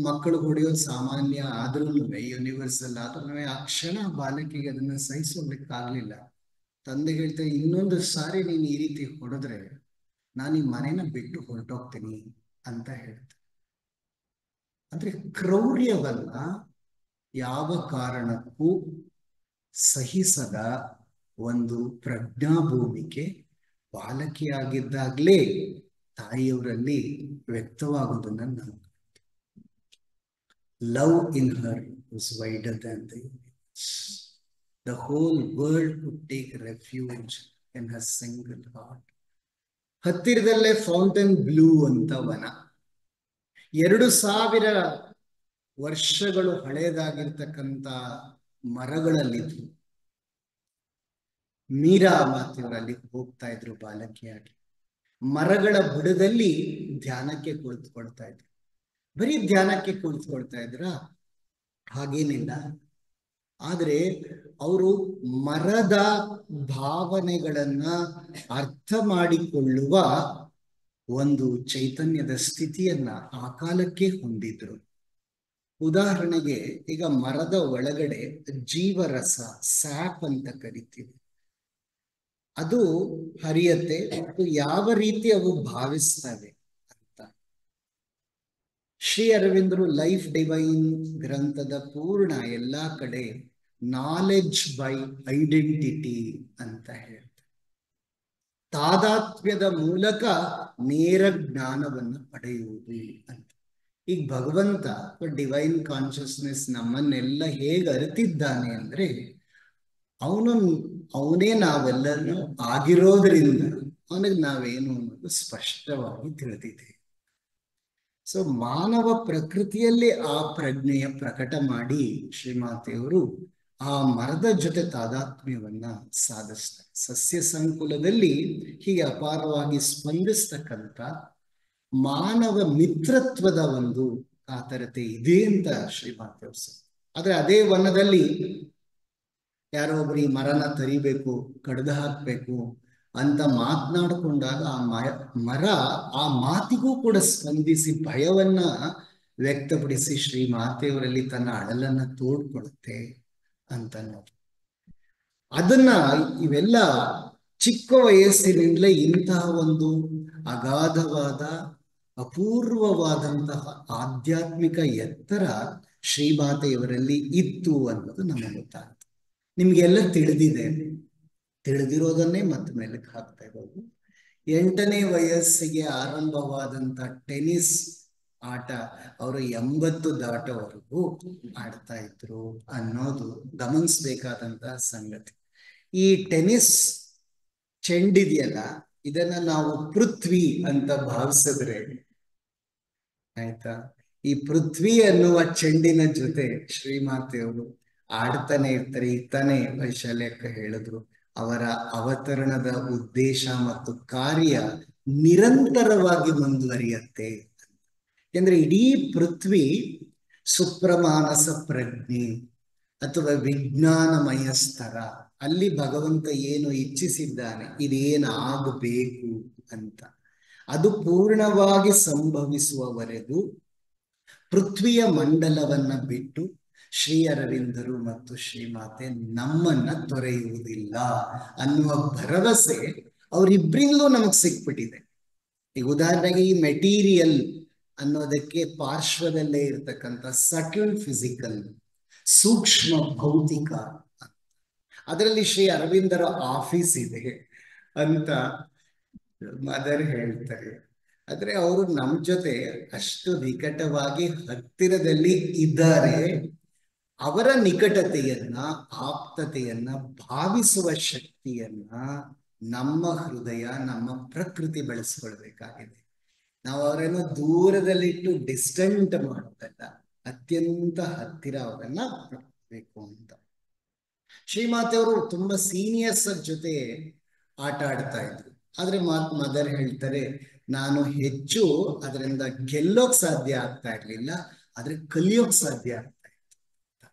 ಮಕ್ಕಳು ಹೊಡೆಯೋದು ಸಾಮಾನ್ಯ ಆದ್ರೂ, ಯೂನಿವರ್ಸಲ್ ಆದ್ರೂ ಆ ಕ್ಷಣ ಬಾಲಕಿಗೆ ಅದನ್ನ ಸಹಿಸೋಗ್ಲಿಕ್ಕಾಗ್ಲಿಲ್ಲ. ತಂದೆ ಹೇಳ್ತಾರೆ, ಇನ್ನೊಂದು ಸಾರಿ ನೀನು ಈ ರೀತಿ ಹೊಡೆದ್ರೆ ನಾನು ಈ ಮನೆನ ಬಿಟ್ಟು ಹೊರಟೋಗ್ತೀನಿ ಅಂತ ಹೇಳ್ತಾರೆ. ಅಂದ್ರೆ ಕ್ರೌರ್ಯವನ್ನ ಯಾವ ಕಾರಣಕ್ಕೂ ಸಹಿಸದ ಒಂದು ಪ್ರಜ್ಞಾಭೂಮಿಕೆ ಬಾಲಕಿಯಾಗಿದ್ದಾಗ್ಲೇ ತಾಯಿಯವರಲ್ಲಿ ವ್ಯಕ್ತವಾಗುವುದನ್ನು ನಾವು love in Har was wider than the universe. The whole world could take refuge in Har single heart. ಹತ್ತಿರದಲ್ಲೇ ಫೌಂಟೇನ್ ಬ್ಲೂ ಅಂತ ವನ, 2000 ವರ್ಷಗಳು ಹಳೇದಾಗಿರ್ತಕ್ಕಂಥ ಮರಗಳಲ್ಲಿದ್ರು. ಮೀರಾ ಮಾತಿಯವರಲ್ಲಿ ಹೋಗ್ತಾ ಇದ್ರು ಬಾಲಕಿಯಾಗಿ. ಮರಗಳ ಬುಡದಲ್ಲಿ ಧ್ಯಾನಕ್ಕೆ ಕುಳಿತುಕೊಳ್ತಾ ಇದ್ರು. ಬರೀ ಧ್ಯಾನಕ್ಕೆ ಕುಳಿತುಕೊಳ್ತಾ ಇದ್ರ? ಹಾಗೇನಿಲ್ಲ. ಆದ್ರೆ ಅವರು ಮರದ ಭಾವನೆಗಳನ್ನ ಅರ್ಥ ಮಾಡಿಕೊಳ್ಳುವ ಒಂದು ಚೈತನ್ಯದ ಸ್ಥಿತಿಯನ್ನ ಆ ಕಾಲಕ್ಕೆ ಹೊಂದಿದ್ರು. ಉದಾಹರಣೆಗೆ, ಈಗ ಮರದ ಒಳಗಡೆ ಜೀವರಸ, ಸ್ಯಾಪ್ ಅಂತ ಕರಿತೀವಿ, ಅದು ಹರಿಯತ್ತೆ ಮತ್ತು ಯಾವ ರೀತಿ ಅವು ಭಾವಿಸ್ತವೆ ಅಂತ ಶ್ರೀ ಅರವಿಂದರು ಲೈಫ್ ಡಿವೈನ್ ಗ್ರಂಥದ ಪೂರ್ಣ ಎಲ್ಲಾ ಕಡೆ ನಾಲೆಡ್ಜ್ ಬೈ ಐಡೆಂಟಿಟಿ ಅಂತ ಹೇಳ್ತಾರೆ. ತಾದಾತ್ಮ್ಯದ ಮೂಲಕ ನೇರ ಜ್ಞಾನವನ್ನು ಪಡೆಯುವುದು ಅಂತ. ಈಗ ಭಗವಂತ ಡಿವೈನ್ ಕಾನ್ಷಿಯಸ್ನೆಸ್ ನಮ್ಮನ್ನೆಲ್ಲ ಹೇಗೆ ಅರಿತಿದ್ದಾನೆ ಅಂದ್ರೆ, ಅವನೇ ನಾವೆಲ್ಲರೂ ಆಗಿರೋದ್ರಿಂದ ಅವನಿಗೆ ನಾವೇನು ಅನ್ನೋದು ಸ್ಪಷ್ಟವಾಗಿ ತಿಳಿದಿದೆ. ಸೊ ಮಾನವ ಪ್ರಕೃತಿಯಲ್ಲಿ ಆ ಪ್ರಜ್ಞೆಯ ಪ್ರಕಟ ಮಾಡಿ ಶ್ರೀಮಾತೆಯವರು ಆ ಮರದ ಜೊತೆ ತಾದಾತ್ಮ್ಯವನ್ನ ಸಾಧಿಸ್ತಾರೆ. ಸಸ್ಯ ಸಂಕುಲದಲ್ಲಿ ಹೀಗೆ ಅಪಾರವಾಗಿ ಸ್ಪಂದಿಸ್ತಕ್ಕಂಥ ಮಾನವ ಮಿತ್ರತ್ವದ ಒಂದು ಕಾತರತೆ ಇದೆ ಅಂತ ಶ್ರೀಮಾತೆಯವರು. ಆದ್ರೆ ಅದೇ ವನದಲ್ಲಿ ಯಾರೋ ಒಬ್ರು ಈ ಮರನ ತರಿಬೇಕು, ಕಡ್ದು ಹಾಕ್ಬೇಕು ಅಂತ ಮಾತನಾಡಿಕೊಂಡಾಗ ಆ ಮರ ಆ ಮಾತಿಗೂ ಕೂಡ ಸ್ಪಂದಿಸಿ ಭಯವನ್ನ ವ್ಯಕ್ತಪಡಿಸಿ ಶ್ರೀಮಾತೆಯವರಲ್ಲಿ ತನ್ನ ಅಳಲನ್ನ ತೋಡ್ಕೊಡುತ್ತೆ ಅಂತ ನೋಡಿ. ಅದನ್ನ ಇವೆಲ್ಲ ಚಿಕ್ಕ ವಯಸ್ಸಿನಿಂದಲೇ ಇಂತಹ ಒಂದು ಅಗಾಧವಾದ ಅಪೂರ್ವವಾದಂತಹ ಆಧ್ಯಾತ್ಮಿಕ ಎತ್ತರ ಶ್ರೀಮಾತೆಯವರಲ್ಲಿ ಇತ್ತು ಅನ್ನೋದು ನಮಗೆ ಗೊತ್ತಾಗುತ್ತೆ. ನಿಮ್ಗೆಲ್ಲ ತಿಳಿದಿರೋದನ್ನೇ ಮತ್ತೆ ಮೇಲಕ್ಕೆ ಹಾಕ್ತಾ ಇರೋದು. 8ನೇ ವಯಸ್ಸಿಗೆ ಆರಂಭವಾದಂತ ಟೆನಿಸ್ ಆಟ ಅವರು 80 ದಾಟೋವರೆಗೂ ಆಡ್ತಾ ಇದ್ರು ಅನ್ನೋದು ಗಮನಿಸ್ಬೇಕಾದಂತಹ ಸಂಗತಿ. ಈ ಟೆನಿಸ್ ಚೆಂಡಿದೆಯಲ್ಲ, ಇದನ್ನ ನಾವು ಪೃಥ್ವಿ ಅಂತ ಭಾವಿಸಿದ್ರೆ ಆಯ್ತಾ, ಈ ಪೃಥ್ವಿ ಅನ್ನುವ ಚೆಂಡಿನ ಜೊತೆ ಶ್ರೀಮಾತೆಯವರು ಆಡ್ತಾನೆ ಇರ್ತಾರೆ. ಇತ್ತಾನೆ ವೈಶಾಲ್ಯಕ್ಕ ಹೇಳಿದ್ರು, ಅವರ ಅವತರಣದ ಉದ್ದೇಶ ಮತ್ತು ಕಾರ್ಯ ನಿರಂತರವಾಗಿ ಮುಂದುವರಿಯತ್ತೆ. ಯಾಕಂದ್ರೆ ಇಡೀ ಪೃಥ್ವಿ ಸುಪ್ರಮಾನಸ ಪ್ರಜ್ಞೆ ಅಥವಾ ವಿಜ್ಞಾನಮಯ ಸ್ತರ, ಅಲ್ಲಿ ಭಗವಂತ ಏನು ಇಚ್ಛಿಸಿದ್ದಾನೆ, ಇದೇನಾಗಬೇಕು ಅಂತ, ಅದು ಪೂರ್ಣವಾಗಿ ಸಂಭವಿಸುವವರೆಗೂ ಪೃಥ್ವಿಯ ಮಂಡಲವನ್ನ ಬಿಟ್ಟು ಶ್ರೀ ಅರವಿಂದರು ಮತ್ತು ಶ್ರೀಮಾತೆ ನಮ್ಮನ್ನ ತೊರೆಯುವುದಿಲ್ಲ ಅನ್ನುವ ಭರವಸೆ ಅವರಿಬ್ಬರಿಂದಲೂ ನಮಗ್ ಸಿಕ್ಬಿಟ್ಟಿದೆ. ಈಗ ಉದಾಹರಣೆಗೆ ಈ ಮೆಟೀರಿಯಲ್ ಅನ್ನೋದಕ್ಕೆ ಪಾರ್ಶ್ವದಲ್ಲೇ ಇರ್ತಕ್ಕಂಥ ಸಟಲ್ ಫಿಸಿಕಲ್, ಸೂಕ್ಷ್ಮ ಭೌತಿಕ, ಅದರಲ್ಲಿ ಶ್ರೀ ಅರವಿಂದರ ಆಫೀಸ್ ಇದೆ ಅಂತ ಮದರ್ ಹೇಳ್ತಾರೆ. ಆದ್ರೆ ಅವರು ನಮ್ಮ ಜೊತೆ ಅಷ್ಟು ನಿಕಟವಾಗಿ ಹತ್ತಿರದಲ್ಲಿ ಇದ್ದಾರೆ. ಅವರ ನಿಕಟತೆಯನ್ನ, ಆಪ್ತತೆಯನ್ನ ಭಾವಿಸುವ ಶಕ್ತಿಯನ್ನ ನಮ್ಮ ಹೃದಯ, ನಮ್ಮ ಪ್ರಕೃತಿ ಬೆಳೆಸ್ಕೊಳ್ಬೇಕಾಗಿದೆ. ನಾವು ಅವರನ್ನು ದೂರದಲ್ಲಿಟ್ಟು ಡಿಸ್ಟೆಂಟ್ ಮಾಡೋದಲ್ಲ, ಅತ್ಯಂತ ಹತ್ತಿರ ಅವರನ್ನ ಬೇಕು ಅಂತ. ಶ್ರೀಮಾತೆಯವರು ತುಂಬಾ ಸೀನಿಯರ್ಸ್ ಜೊತೆ ಆಟ ಆಡ್ತಾ ಇದ್ರು. ಆದ್ರೆ ಮದರ್ ಹೇಳ್ತಾರೆ, ನಾನು ಹೆಚ್ಚು ಅದರಿಂದ ಗೆಲ್ಲೋಕ್ ಸಾಧ್ಯ ಆಗ್ತಾ ಇರ್ಲಿಲ್ಲ, ಆದ್ರೆ ಕಲಿಯೋಕ್ ಸಾಧ್ಯ ಆಗ್ತಾ ಇತ್ತು.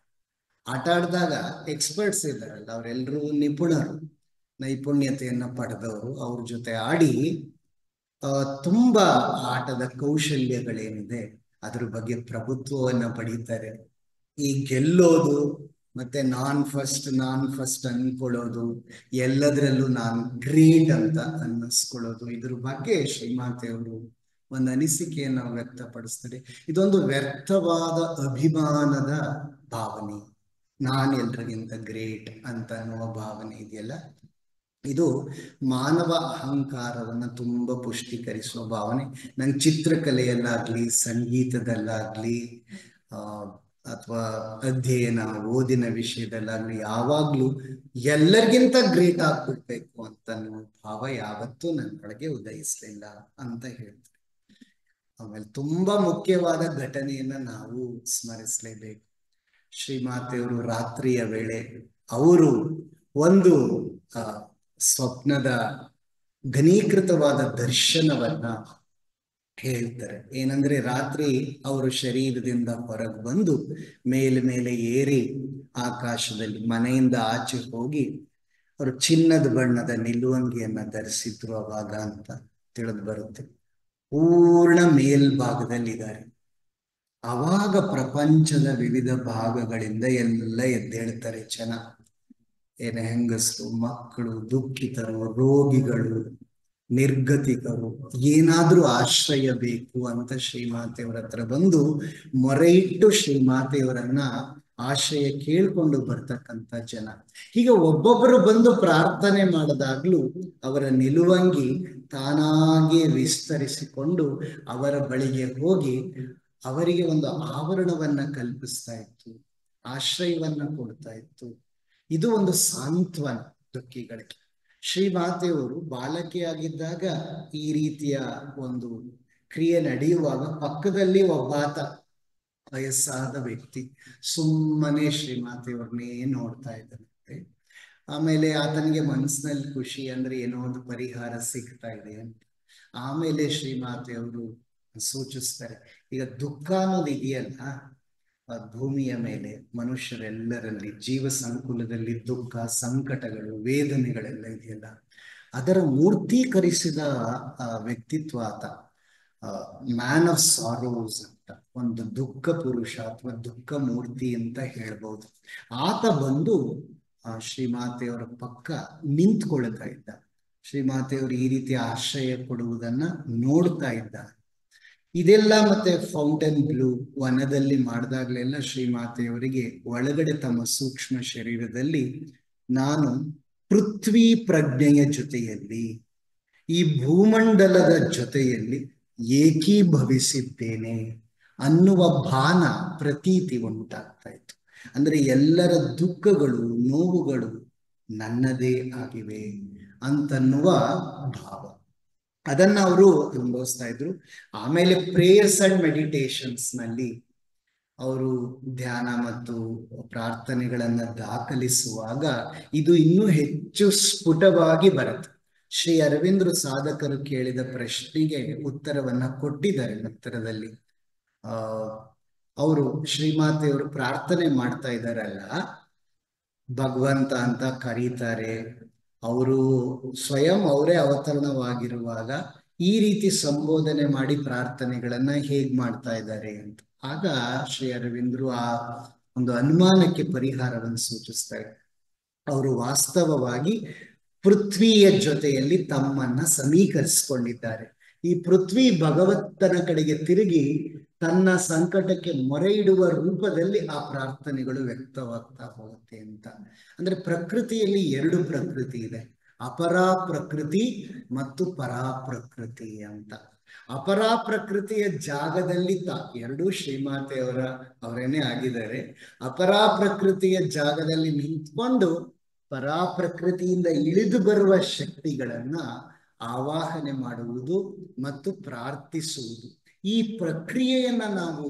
ಆಟ ಆಡಿದಾಗ ಎಕ್ಸ್ಪರ್ಟ್ಸ್ ಇದ್ದಾರಲ್ಲ, ಅವರೆಲ್ಲರೂ ನಿಪುಣರು, ನೈಪುಣ್ಯತೆಯನ್ನ ಪಡೆದವರು. ಅವ್ರ ಜೊತೆ ಆಡಿ ತುಂಬಾ ಆಟದ ಕೌಶಲ್ಯಗಳೇನಿದೆ ಅದ್ರ ಬಗ್ಗೆ ಪ್ರಭುತ್ವವನ್ನ ಪಡೀತಾರೆ. ಈ ಗೆಲ್ಲೋದು ಮತ್ತೆ ನಾನ್ ಫಸ್ಟ್ ಅನ್ಕೊಳ್ಳೋದು, ಎಲ್ಲದರಲ್ಲೂ ನಾನು ಗ್ರೇಟ್ ಅಂತ ಅನ್ನಿಸ್ಕೊಳ್ಳೋದು, ಇದ್ರ ಬಗ್ಗೆ ಶ್ರೀಮಾತೆಯವರು ಒಂದು ಅನಿಸಿಕೆಯನ್ನು ವ್ಯಕ್ತಪಡಿಸ್ತಾರೆ. ಇದೊಂದು ವ್ಯರ್ಥವಾದ ಅಭಿಮಾನದ ಭಾವನೆ, ನಾನು ಎಲ್ರಿಗಿಂತ ಗ್ರೇಟ್ ಅಂತ ಅನ್ನುವ ಭಾವನೆ ಇದೆಯಲ್ಲ, ಇದು ಮಾನವ ಅಹಂಕಾರವನ್ನ ತುಂಬಾ ಪುಷ್ಟೀಕರಿಸುವ ಭಾವನೆ. ನಂಗೆ ಚಿತ್ರಕಲೆಯಲ್ಲಾಗ್ಲಿ, ಸಂಗೀತದಲ್ಲಾಗ್ಲಿ, ಆ ಅಥವಾ ಅಧ್ಯಯನ ಓದಿನ ವಿಷಯದಲ್ಲಾಗ್ಲಿ ಯಾವಾಗ್ಲೂ ಎಲ್ಲರಿಗಿಂತ ಗ್ರೇಟ್ ಆಗ್ಬಿಡ್ಬೇಕು ಅಂತ ಅನ್ನೋ ಭಾವ ಯಾವತ್ತೂ ನನ್ನೊಳಗೆ ಉದಯಿಸ್ಲಿಲ್ಲ ಅಂತ ಹೇಳ್ತಾರೆ. ಆಮೇಲೆ ತುಂಬಾ ಮುಖ್ಯವಾದ ಘಟನೆಯನ್ನ ನಾವು ಸ್ಮರಿಸಲೇಬೇಕು. ಶ್ರೀಮಾತೆಯವರು ರಾತ್ರಿಯ ವೇಳೆ ಅವರು ಒಂದು ಸ್ವಪ್ನದ ಘನೀಕೃತವಾದ ದರ್ಶನವನ್ನ ಹೇಳ್ತಾರೆ. ಏನಂದ್ರೆ ರಾತ್ರಿ ಅವರು ಶರೀರದಿಂದ ಹೊರಗೆ ಬಂದು ಮೇಲೆ ಏರಿ ಆಕಾಶದಲ್ಲಿ ಮನೆಯಿಂದ ಆಚೆ ಹೋಗಿ ಅವರು ಚಿನ್ನದ ಬಣ್ಣದ ನಿಲುವಂಗಿಯನ್ನ ಧರಿಸಿದ್ರು ಅವಾಗ ಅಂತ ತಿಳಿದು ಬರುತ್ತೆ. ಪೂರ್ಣ ಮೇಲ್ಭಾಗದಲ್ಲಿದ್ದಾರೆ. ಆವಾಗ ಪ್ರಪಂಚದ ವಿವಿಧ ಭಾಗಗಳಿಂದ ಎಲ್ಲ ಎದ್ದೇಳ್ತಾರೆ ಜನ. ಹೆಂಗಸರು, ಮಕ್ಕಳು, ದುಃಖಿತರು, ರೋಗಿಗಳು, ನಿರ್ಗತಿಕರು, ಏನಾದ್ರೂ ಆಶ್ರಯ ಬೇಕು ಅಂತ ಶ್ರೀಮಾತೆಯವರ ಹತ್ರ ಬಂದು ಮೊರೆ ಇಟ್ಟು ಶ್ರೀಮಾತೆಯವರನ್ನ ಆಶ್ರಯ ಕೇಳ್ಕೊಂಡು ಬರ್ತಕ್ಕಂಥ ಜನ. ಹೀಗೆ ಒಬ್ಬೊಬ್ಬರು ಬಂದು ಪ್ರಾರ್ಥನೆ ಮಾಡಿದಾಗ್ಲೂ ಅವರ ನಿಲುವಂಗಿ ತಾನಾಗೆ ವಿಸ್ತರಿಸಿಕೊಂಡು ಅವರ ಬಳಿಗೆ ಹೋಗಿ ಅವರಿಗೆ ಒಂದು ಆವರಣವನ್ನ ಕಲ್ಪಿಸ್ತಾ ಇತ್ತು, ಆಶ್ರಯವನ್ನ ಕೊಡ್ತಾ ಇತ್ತು. ಇದು ಒಂದು ಸಾಂತ್ವನ ದುಃಖಿಗಳಿಗೆ. ಶ್ರೀಮಾತೆಯವರು ಬಾಲಕಿಯಾಗಿದ್ದಾಗ ಈ ರೀತಿಯ ಒಂದು ಕ್ರಿಯೆ ನಡೆಯುವಾಗ ಪಕ್ಕದಲ್ಲಿ ಒಬ್ಬಾತ ವಯಸ್ಸಾದ ವ್ಯಕ್ತಿ ಸುಮ್ಮನೆ ಶ್ರೀಮಾತೆಯವ್ರನ್ನೇ ನೋಡ್ತಾ ಇದ್ದಂತೆ. ಆಮೇಲೆ ಆತನಿಗೆ ಮನಸ್ಸಿನಲ್ಲಿ ಖುಷಿ, ಅಂದ್ರೆ ಏನೋ ಒಂದು ಪರಿಹಾರ ಸಿಗ್ತಾ ಇದೆ ಅಂತ. ಆಮೇಲೆ ಶ್ರೀಮಾತೆಯವರು ಸೂಚಿಸ್ತಾರೆ, ಈಗ ದುಃಖ ಅನ್ನೋದು ಇದೆಯಲ್ಲ ಭೂಮಿಯ ಮೇಲೆ ಮನುಷ್ಯರೆಲ್ಲರಲ್ಲಿ ಜೀವ ಸಂಕುಲದಲ್ಲಿ ದುಃಖ, ಸಂಕಟಗಳು, ವೇದನೆಗಳೆಲ್ಲ ಇದೆಯಲ್ಲ, ಅದರ ಮೂರ್ತೀಕರಿಸಿದ ವ್ಯಕ್ತಿತ್ವ ಆತ. ಮ್ಯಾನ್ ಆಫ್ ಸಾರೋಸ್ ಅಂತ, ಒಂದು ದುಃಖ ಪುರುಷ ಅಥವಾ ದುಃಖ ಮೂರ್ತಿ ಅಂತ ಹೇಳ್ಬೋದು. ಆತ ಬಂದು ಶ್ರೀಮಾತೆಯವರ ಪಕ್ಕ ನಿಂತ್ಕೊಳ್ತಾ ಇದ್ದ. ಶ್ರೀಮಾತೆಯವರು ಈ ರೀತಿ ಆಶ್ರಯ ಕೊಡುವುದನ್ನ ನೋಡ್ತಾ ಇದ್ದ. ಇದೆಲ್ಲ ಮತ್ತೆ ಫೌಂಟೇನ್ ಬ್ಲೂ ವನದಲ್ಲಿ ಮಾಡಿದಾಗ್ಲೆಲ್ಲ ಶ್ರೀಮಾತೆಯವರಿಗೆ ಒಳಗಡೆ ತಮ್ಮ ಸೂಕ್ಷ್ಮ ಶರೀರದಲ್ಲಿ ನಾನು ಪೃಥ್ವಿ ಪ್ರಜ್ಞೆಯ ಜೊತೆಯಲ್ಲಿ, ಈ ಭೂಮಂಡಲದ ಜೊತೆಯಲ್ಲಿ ಏಕೀಭವಿಸಿದ್ದೇನೆ ಅನ್ನುವ ಭಾನ, ಪ್ರತೀತಿ ಉಂಟಾಗ್ತಾ ಇತ್ತು. ಅಂದ್ರೆ ಎಲ್ಲರ ದುಃಖಗಳು, ನೋವುಗಳು ನನ್ನದೇ ಆಗಿವೆ ಅಂತನ್ನುವ ಭಾವ, ಅದನ್ನ ಅವರು ಅನುಭವಿಸ್ತಾ ಇದ್ರು. ಆಮೇಲೆ ಪ್ರೇಯರ್ಸ್ ಅಂಡ್ ಮೆಡಿಟೇಷನ್ಸ್ ನಲ್ಲಿ ಅವರು ಧ್ಯಾನ ಮತ್ತು ಪ್ರಾರ್ಥನೆಗಳನ್ನ ದಾಖಲಿಸುವಾಗ ಇದು ಇನ್ನೂ ಹೆಚ್ಚು ಸ್ಫುಟವಾಗಿ ಬರುತ್ತೆ. ಶ್ರೀ ಅರವಿಂದರು ಸಾಧಕರು ಕೇಳಿದ ಪ್ರಶ್ನೆಗೆ ಉತ್ತರವನ್ನ ಕೊಟ್ಟಿದ್ದಾರೆ. ನಂತರದಲ್ಲಿ ಅವರು ಶ್ರೀಮಾತೆಯವರು ಪ್ರಾರ್ಥನೆ ಮಾಡ್ತಾ ಇದ್ದಾರಲ್ಲ, ಭಗವಂತ ಅಂತ ಕರೀತಾರೆ. ಅವರು ಸ್ವಯಂ ಅವರೇ ಅವತರಣವಾಗಿರುವಾಗ ಈ ರೀತಿ ಸಂಬೋಧನೆ ಮಾಡಿ ಪ್ರಾರ್ಥನೆಗಳನ್ನ ಹೇಗ್ ಮಾಡ್ತಾ ಇದ್ದಾರೆ ಅಂತ. ಆಗ ಶ್ರೀ ಅರವಿಂದರು ಆ ಒಂದು ಅನುಮಾನಕ್ಕೆ ಪರಿಹಾರವನ್ನು ಸೂಚಿಸ್ತಾರೆ. ಅವರು ವಾಸ್ತವವಾಗಿ ಪೃಥ್ವಿಯ ಜೊತೆಯಲ್ಲಿ ತಮ್ಮನ್ನ ಸಮೀಕರಿಸಿಕೊಂಡಿದ್ದಾರೆ. ಈ ಪೃಥ್ವಿ ಭಗವಂತನ ಕಡೆಗೆ ತಿರುಗಿ ತನ್ನ ಸಂಕಟಕ್ಕೆ ಮೊರೆ ಇಡುವ ರೂಪದಲ್ಲಿ ಆ ಪ್ರಾರ್ಥನೆಗಳು ವ್ಯಕ್ತವಾಗ್ತಾ ಹೋಗುತ್ತೆ ಅಂತ. ಅಂದ್ರೆ ಪ್ರಕೃತಿಯಲ್ಲಿ ಎರಡು ಪ್ರಕೃತಿ ಇದೆ, ಅಪರಾ ಪ್ರಕೃತಿ ಮತ್ತು ಪರಾ ಪ್ರಕೃತಿ ಅಂತ. ಅಪರಾ ಪ್ರಕೃತಿಯ ಜಾಗದಲ್ಲಿ ಎರಡೂ ಅವರೇನೆ ಆಗಿದ್ದಾರೆ. ಅಪರಾ ಪ್ರಕೃತಿಯ ಜಾಗದಲ್ಲಿ ನಿಂತ್ಕೊಂಡು ಪರಾ ಪ್ರಕೃತಿಯಿಂದ ಇಳಿದು ಬರುವ ಶಕ್ತಿಗಳನ್ನ ಆವಾಹನೆ ಮಾಡುವುದು ಮತ್ತು ಪ್ರಾರ್ಥಿಸುವುದು, ಈ ಪ್ರಕ್ರಿಯೆಯನ್ನ ನಾವು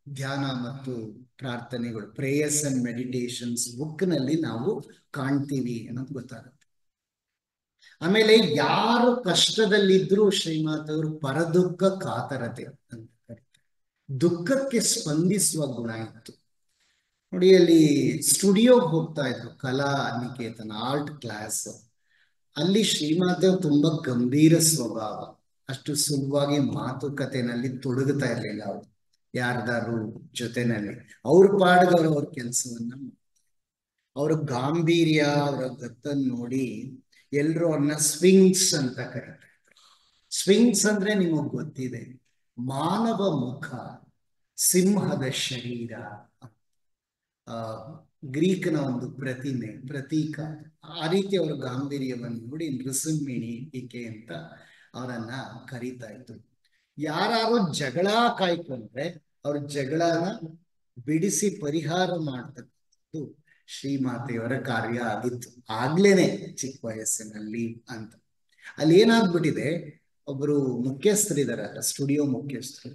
ಧ್ಯಾನ ಮತ್ತು ಪ್ರಾರ್ಥನೆಗಳು, ಪ್ರೇಯರ್ಸ್ ಅಂಡ್ ಮೆಡಿಟೇಷನ್ಸ್ ಬುಕ್ ನಲ್ಲಿ ನಾವು ಕಾಣ್ತೀವಿ ಅನ್ನೋದು ಗೊತ್ತಾಗುತ್ತೆ. ಆಮೇಲೆ ಯಾರು ಕಷ್ಟದಲ್ಲಿದ್ರು ಶ್ರೀಮಾತೆಯವರು ಪರದುಃಖ ಕಾತರತೆ ಅಂತ ಕರೀತಾರೆ. ದುಃಖಕ್ಕೆ ಸ್ಪಂದಿಸುವ ಗುಣ ಇತ್ತು. ನೋಡಿ, ಅಲ್ಲಿ ಸ್ಟುಡಿಯೋಗೆ ಹೋಗ್ತಾ ಇದ್ರು, ಕಲಾ ನಿಕೇತನ ಆರ್ಟ್ ಕ್ಲಾಸ್. ಅಲ್ಲಿ ಶ್ರೀಮಾತೆಯವರು ತುಂಬಾ ಗಂಭೀರ ಸ್ವಭಾವ, ಅಷ್ಟು ಸುಲಭವಾಗಿ ಮಾತುಕತೆನಲ್ಲಿ ತೊಡಗುತ್ತಾ ಇರ್ಲಿಲ್ಲ ಅವರು ಯಾರ್ದಾರು ಜೊತೆನಲ್ಲಿ. ಅವ್ರ ಪಾಡ್ಗವರು ಅವ್ರ ಕೆಲಸವನ್ನ, ಅವ್ರ ಗಾಂಭೀರ್ಯ, ಅವರ ಗತ್ತನ್ನು ನೋಡಿ ಎಲ್ರು ಅವ್ರನ್ನ ಸ್ವಿಂಗ್ಸ್ ಅಂತ ಕರೀತಾರೆ. ಸ್ವಿಂಗ್ಸ್ ಅಂದ್ರೆ ನಿಮಗ್ ಗೊತ್ತಿದೆ, ಮಾನವ ಮುಖ, ಸಿಂಹದ ಶರೀರ, ಗ್ರೀಕ್ನ ಒಂದು ಪ್ರತಿಮೆ, ಪ್ರತೀಕ. ಆ ರೀತಿ ಅವರ ಗಾಂಭೀರ್ಯವನ್ನು ನೋಡಿ ನೃಸಿಂಹಿಣಿ ಈಕೆ ಅಂತ ಅವರನ್ನ ಕರೀತಾ ಇದ್ರು. ಯಾರು ಜಗಳ ಕಾಯ್ಕೊಂಡ್ರೆ ಅವ್ರ ಜಗಳನ ಬಿಡಿಸಿ ಪರಿಹಾರ ಮಾಡ್ತಕ್ಕಂಥದ್ದು ಶ್ರೀಮಾತೆಯವರ ಕಾರ್ಯ ಆಗಿತ್ತು, ಆಗ್ಲೇನೆ ಚಿಕ್ಕ ವಯಸ್ಸಿನಲ್ಲಿ ಅಂತ. ಅಲ್ಲಿ ಏನಾಗ್ಬಿಟ್ಟಿದೆ, ಒಬ್ರು ಮುಖ್ಯಸ್ಥರಿದಾರಲ್ಲ, ಸ್ಟುಡಿಯೋ ಮುಖ್ಯಸ್ಥರು,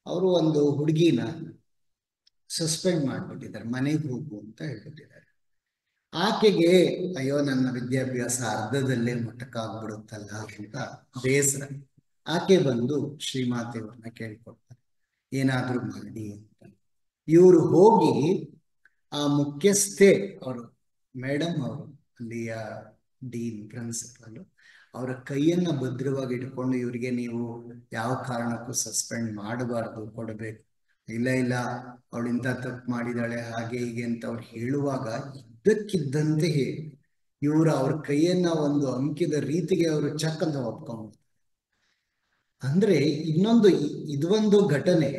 ಅವರು ಒಂದು ಹುಡುಗಿನ ಸಸ್ಪೆಂಡ್ ಮಾಡ್ಬಿಟ್ಟಿದ್ದಾರೆ, ಮನೆಗೆ ಹೋಗು ಅಂತ ಹೇಳ್ಬಿಟ್ಟಿದ್ದಾರೆ. ಆಕೆಗೆ ಅಯ್ಯೋ ನನ್ನ ವಿದ್ಯಾಭ್ಯಾಸ ಅರ್ಧದಲ್ಲೇ ಮೊಟಕಾಗ್ಬಿಡುತ್ತಲ್ಲ ಅಂತ ಬೇಸರ. ಆಕೆ ಬಂದು ಶ್ರೀಮಾತೆಯವ್ರನ್ನ ಕೇಳ್ಕೊಡ್ತಾರೆ, ಏನಾದ್ರೂ ಮಾಡಿ ಅಂತ. ಇವರು ಹೋಗಿ ಆ ಮುಖ್ಯಸ್ಥೆ ಅವರು, ಮೇಡಮ್ ಅವರು, ಅಲ್ಲಿಯ ಡೀನ್ ಪ್ರಿನ್ಸಿಪಲ್, ಅವರ ಕೈಯನ್ನ ಭದ್ರವಾಗಿ ಇಟ್ಕೊಂಡು ಇವರಿಗೆ ನೀವು ಯಾವ ಕಾರಣಕ್ಕೂ ಸಸ್ಪೆಂಡ್ ಮಾಡಬಾರ್ದು, ಕೊಡಬೇಕು. ಇಲ್ಲ ಇಲ್ಲ ಅವಳಿಂತ ತಪ್ಪು ಮಾಡಿದಾಳೆ ಹಾಗೆ ಹೀಗೆ ಅಂತ ಅವ್ರು ಹೇಳುವಾಗ ಇದ್ದಕ್ಕಿದ್ದಂತೆ ಇವರು ಅವ್ರ ಕೈಯನ್ನ ಒಂದು ಅಂಕಿದ ರೀತಿಗೆ ಅವರು ಚಕ್ ಅಂತ ಒಪ್ಕೊಂಡು. ಅಂದ್ರೆ ಇನ್ನೊಂದು ಇದೊಂದು ಘಟನೆ.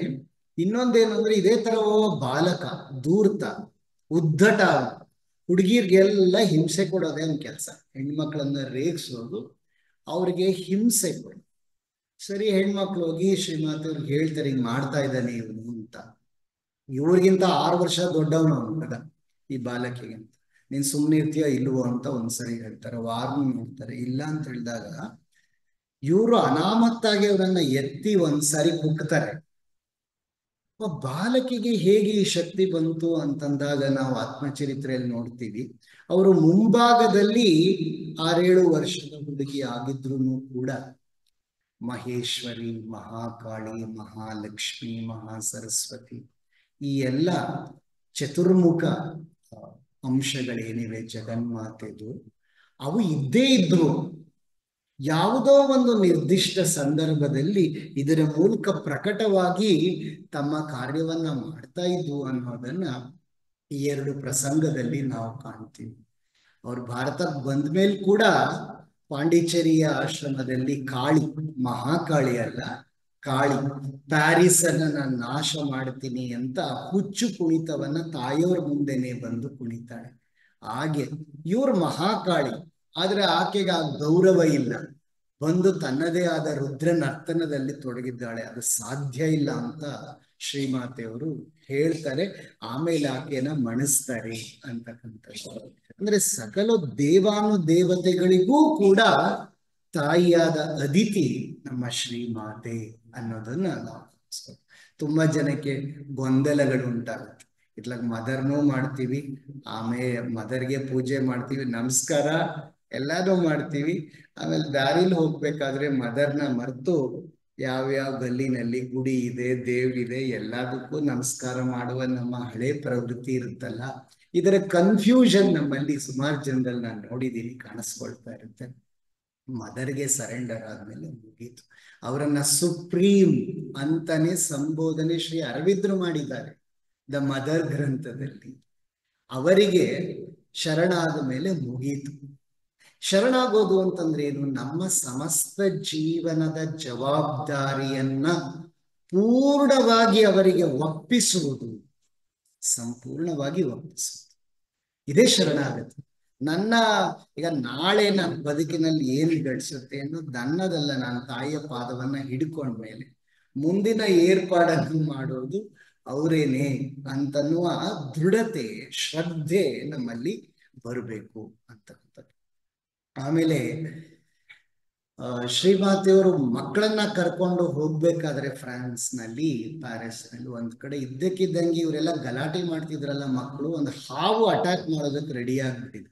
ಇನ್ನೊಂದೇನಂದ್ರೆ ಇದೇ ತರ ಬಾಲಕ ಧೂರ್ತ ಉದ್ದಟ ಹುಡುಗಿರ್ಗೆಲ್ಲ ಹಿಂಸೆ ಕೊಡೋದೇ ಒಂದು ಕೆಲಸ, ಹೆಣ್ಮಕ್ಳನ್ನ ರೇಗಿಸೋದು, ಅವ್ರಿಗೆ ಹಿಂಸೆ ಕೊಡೋದು. ಸರಿ, ಹೆಣ್ಮಕ್ಳು ಹೋಗಿ ಶ್ರೀಮಾತೆಯವ್ರಿಗೆ ಹೇಳ್ತಾರೆ ಹಿಂಗ್ ಮಾಡ್ತಾ ಇದ್ದಾನೆ ಇವನು ಅಂತ. ಇವ್ರಿಗಿಂತ 6 ವರ್ಷ ದೊಡ್ಡವನು ಹುಡುಗ ಈ ಬಾಲಕಿಗೆ ಅಂತ. ನೀನ್ ಸುಮ್ನೆ ಇರ್ತೀಯ ಇಲ್ವೋ ಅಂತ ಒಂದ್ಸರಿ ಹೇಳ್ತಾರೆ, ವಾರ್ನಿಂಗ್ ಮಾಡ್ತಾರೆ. ಇಲ್ಲ ಅಂತ ಹೇಳಿದಾಗ ಇವರು ಅನಾಮತ್ತಾಗಿ ಅವರನ್ನ ಎತ್ತಿ ಒಂದ್ಸರಿ ಕುಕ್ತಾರೆ. ಬಾಲಕಿಗೆ ಹೇಗೆ ಈ ಶಕ್ತಿ ಬಂತು ಅಂತಂದಾಗ ನಾವು ಆತ್ಮಚರಿತ್ರೆಯಲ್ಲಿ ನೋಡ್ತೀವಿ, ಅವರು ಮುಂಭಾಗದಲ್ಲಿ 6-7 ವರ್ಷದ ಹುಡುಗಿ ಆಗಿದ್ರು ಕೂಡ ಮಹೇಶ್ವರಿ, ಮಹಾಕಾಳಿ, ಮಹಾಲಕ್ಷ್ಮಿ, ಮಹಾಸರಸ್ವತಿ ಈ ಎಲ್ಲ ಚತುರ್ಮುಖ ಅಂಶಗಳೇನಿವೆ ಜಗನ್ಮಾತೆದು, ಅವು ಇದ್ದೇ ಇದ್ವು. ಯಾವುದೋ ಒಂದು ನಿರ್ದಿಷ್ಟ ಸಂದರ್ಭದಲ್ಲಿ ಇದರ ಮೂಲಕ ಪ್ರಕಟವಾಗಿ ತಮ್ಮ ಕಾರ್ಯವನ್ನ ಮಾಡ್ತಾ ಇದ್ವು ಅನ್ನೋದನ್ನ ಈ 2 ಪ್ರಸಂಗದಲ್ಲಿ ನಾವು ಕಾಣ್ತೀವಿ. ಅವ್ರು ಭಾರತಕ್ಕೆ ಬಂದ ಮೇಲೆ ಕೂಡ ಪಾಂಡಿಚೇರಿಯ ಆಶ್ರಮದಲ್ಲಿ ಕಾಳಿ, ಮಹಾಕಾಳಿ ಅಲ್ಲ ಕಾಳಿ, ಪ್ಯಾರಿಸ್ ಅನ್ನ ನಾನು ನಾಶ ಮಾಡ್ತೀನಿ ಅಂತ ಹುಚ್ಚು ಕುಣಿತವನ್ನ ತಾಯಿಯವ್ರ ಮುಂದೆನೆ ಬಂದು ಕುಣಿತಾಳೆ. ಹಾಗೆ ಇವ್ರು ಮಹಾಕಾಳಿ, ಆದ್ರೆ ಆಕೆಗೆ ಆ ಗೌರವ ಇಲ್ಲ, ಬಂದು ತನ್ನದೇ ಆದ ರುದ್ರ ನರ್ತನದಲ್ಲಿ ತೊಡಗಿದ್ದಾಳೆ, ಅದು ಸಾಧ್ಯ ಇಲ್ಲ ಅಂತ ಶ್ರೀಮಾತೆಯವರು ಹೇಳ್ತಾರೆ. ಆಮೇಲೆ ಆಕೆಯನ್ನ ಮಣಿಸ್ತಾರೆ ಅಂತಕ್ಕಂಥದ್ದು. ಅಂದ್ರೆ ಸಕಲ ದೇವಾನು ದೇವತೆಗಳಿಗೂ ಕೂಡ ತಾಯಿಯಾದ ಅದಿತಿ ನಮ್ಮ ಶ್ರೀಮಾತೆ ಅನ್ನೋದನ್ನ ನಾವು ತುಂಬಾ ಜನಕ್ಕೆ ಗೊಂದಲಗಳು ಉಂಟಾಗುತ್ತೆ. ಇತ್ಲಾಗ ಮದರ್ನೂ ಮಾಡ್ತೀವಿ, ಆಮೇಲೆ ಮದರ್ಗೆ ಪೂಜೆ ಮಾಡ್ತೀವಿ, ನಮಸ್ಕಾರ ಎಲ್ಲಾನು ಮಾಡ್ತೀವಿ, ಆಮೇಲೆ ದಾರಿಲಿ ಹೋಗ್ಬೇಕಾದ್ರೆ ಮದರ್ನ ಮರೆತು ಯಾವ್ಯಾವ ಗಲ್ಲಿನಲ್ಲಿ ಗುಡಿ ಇದೆ, ದೇವ್ರಿದೆ, ಎಲ್ಲದಕ್ಕೂ ನಮಸ್ಕಾರ ಮಾಡುವ ನಮ್ಮ ಹಳೆ ಪ್ರವೃತ್ತಿ ಇರುತ್ತಲ್ಲ, ಇದರ ಕನ್ಫ್ಯೂಷನ್ ನಮ್ಮಲ್ಲಿ ಸುಮಾರು ಜನರಲ್ಲಿ ನಾನು ನೋಡಿದ್ದೀನಿ, ಕಾಣಿಸ್ಕೊಳ್ತಾ ಇರುತ್ತೆ. ಮದರ್ಗೆ ಸರೆಂಡರ್ ಆದ್ಮೇಲೆ ಮುಗೀತು. ಅವರನ್ನ ಸುಪ್ರೀಂ ಅಂತಾನೆ ಸಂಬೋಧನೆ ಶ್ರೀ ಅರವಿಂದ್ರು ಮಾಡಿದ್ದಾರೆ ದ ಮದರ್ ಗ್ರಂಥದಲ್ಲಿ. ಅವರಿಗೆ ಶರಣಾದ ಮೇಲೆ ಮುಗೀತು. ಶರಣಾಗೋದು ಅಂತಂದ್ರೆ ಏನು? ನಮ್ಮ ಸಮಸ್ತ ಜೀವನದ ಜವಾಬ್ದಾರಿಯನ್ನ ಪೂರ್ಣವಾಗಿ ಅವರಿಗೆ ಒಪ್ಪಿಸುವುದು, ಸಂಪೂರ್ಣವಾಗಿ ಒಪ್ಪಿಸುವುದು, ಇದೇ ಶರಣಾಗತಿ. ನನ್ನ ಈಗ ನಾಳೆ ನನ್ನ ಬದುಕಿನಲ್ಲಿ ಏನು ಗಳಿಸುತ್ತೆ ಅನ್ನೋದು ನನ್ನದಲ್ಲ, ನಾನು ತಾಯಿಯ ಪಾದವನ್ನ ಹಿಡ್ಕೊಂಡ್ಮೇಲೆ ಮುಂದಿನ ಏರ್ಪಾಡನ್ನು ಮಾಡೋದು ಅವರೇನೆ ಅಂತನ್ನುವ ದೃಢತೆ, ಶ್ರದ್ಧೆ ನಮ್ಮಲ್ಲಿ ಬರಬೇಕು ಅಂತಕ್ಕಂಥದ್ದು. ಆಮೇಲೆ ಶ್ರೀಮಾತೆಯವರು ಮಕ್ಕಳನ್ನ ಕರ್ಕೊಂಡು ಹೋಗ್ಬೇಕಾದ್ರೆ ಫ್ರಾನ್ಸ್ ನಲ್ಲಿ, ಪ್ಯಾರಿಸ್ ನಲ್ಲಿ ಒಂದ್ ಕಡೆ ಇದ್ದಕ್ಕಿದ್ದಂಗೆ ಇವರೆಲ್ಲ ಗಲಾಟೆ ಮಾಡ್ತಿದ್ರಲ್ಲ ಮಕ್ಕಳು, ಒಂದು ಹಾವು ಅಟ್ಯಾಕ್ ಮಾಡೋದಕ್ಕೆ ರೆಡಿ ಆಗ್ಬಿಟ್ಟಿದೆ.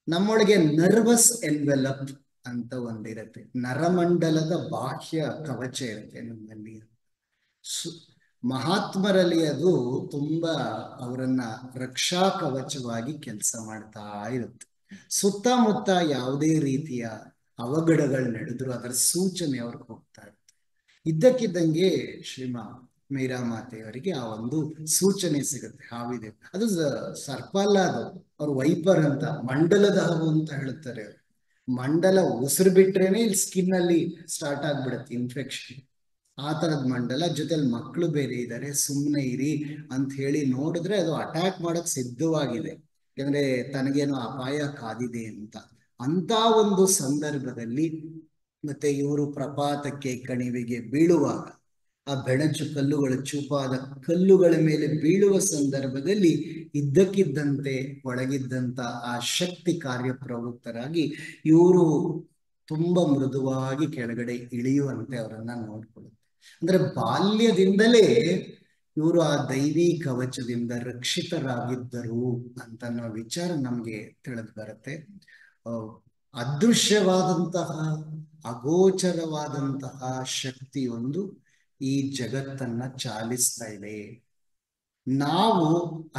ನಮ್ಮೊಳಗೆ ನರ್ವಸ್ ಎನ್ವೆಲಪ್ ಅಂತ ಒಂದಿರುತ್ತೆ, ನರಮಂಡಲದ ಬಾಹ್ಯ ಕವಚ ಇರುತ್ತೆ ನಮ್ಮಲ್ಲಿ. ಮಹಾತ್ಮರಲ್ಲಿ ಅದು ತುಂಬಾ ಅವರನ್ನ ರಕ್ಷಾ ಕವಚವಾಗಿ ಕೆಲಸ ಮಾಡ್ತಾ ಇರುತ್ತೆ. ಸುತ್ತಮುತ್ತ ಯಾವುದೇ ರೀತಿಯ ಅವಘಡಗಳು ನಡೆದ್ರು ಅದರ ಸೂಚನೆ ಅವ್ರಿಗೆ ಹೋಗ್ತಾ ಇರುತ್ತೆ. ಇದ್ದಕ್ಕಿದ್ದಂಗೆ ಮೀರಾ ಮಾತೆಯವರಿಗೆ ಆ ಒಂದು ಸೂಚನೆ ಸಿಗುತ್ತೆ, ಹಾವಿದೆ. ಅದು ಸರ್ಪ ಅಲ್ಲ, ಅದು ಅವ್ರು ವೈಪರ್ ಅಂತ, ಮಂಡಲದ ಹಾವು ಅಂತ ಹೇಳ್ತಾರೆ ಅವರು. ಮಂಡಲ ಉಸಿರು ಬಿಟ್ರೇನೆ ಇಲ್ಲಿ ಸ್ಕಿನ್ ಅಲ್ಲಿ ಸ್ಟಾರ್ಟ್ ಆಗ್ಬಿಡುತ್ತೆ ಇನ್ಫೆಕ್ಷನ್. ಆ ತರದ ಮಂಡಲ, ಜೊತೆಲಿ ಮಕ್ಕಳು ಬೇರೆ ಇದ್ದಾರೆ, ಸುಮ್ಮನೆ ಇರಿ ಅಂತ ಹೇಳಿ ನೋಡಿದ್ರೆ ಅದು ಅಟ್ಯಾಕ್ ಮಾಡಕ್ ಸಿದ್ಧವಾಗಿದೆ. ಯಾಕಂದ್ರೆ ತನಗೇನೋ ಅಪಾಯ ಕಾದಿದೆ ಅಂತ ಒಂದು ಸಂದರ್ಭದಲ್ಲಿ ಮತ್ತೆ ಇವರು ಪ್ರಪಾತಕ್ಕೆ ಕಣಿವೆಗೆ ಬೀಳುವಾಗ ಆ ಬೆಣಚು ಕಲ್ಲುಗಳು, ಚೂಪಾದ ಕಲ್ಲುಗಳ ಮೇಲೆ ಬೀಳುವ ಸಂದರ್ಭದಲ್ಲಿ ಇದ್ದಕ್ಕಿದ್ದಂತೆ ಒಳಗಿದ್ದಂತ ಆ ಶಕ್ತಿ ಕಾರ್ಯಪ್ರವೃತ್ತರಾಗಿ ಇವರು ತುಂಬಾ ಮೃದುವಾಗಿ ಕೆಳಗಡೆ ಇಳಿಯುವಂತೆ ಅವರನ್ನ ನೋಡ್ಕೊಳ್ಳುತ್ತೆ. ಅಂದ್ರೆ ಬಾಲ್ಯದಿಂದಲೇ ಇವರು ಆ ದೈವಿ ಕವಚದಿಂದ ರಕ್ಷಿತರಾಗಿದ್ದರು ಅಂತ ವಿಚಾರ ನಮ್ಗೆ ತಿಳಿದು ಬರುತ್ತೆ. ಅದೃಶ್ಯವಾದಂತಹ ಅಗೋಚರವಾದಂತಹ ಶಕ್ತಿಯೊಂದು ಈ ಜಗತ್ತನ್ನ ಚಾಲಿಸ್ತಾ ಇದೆ. ನಾವು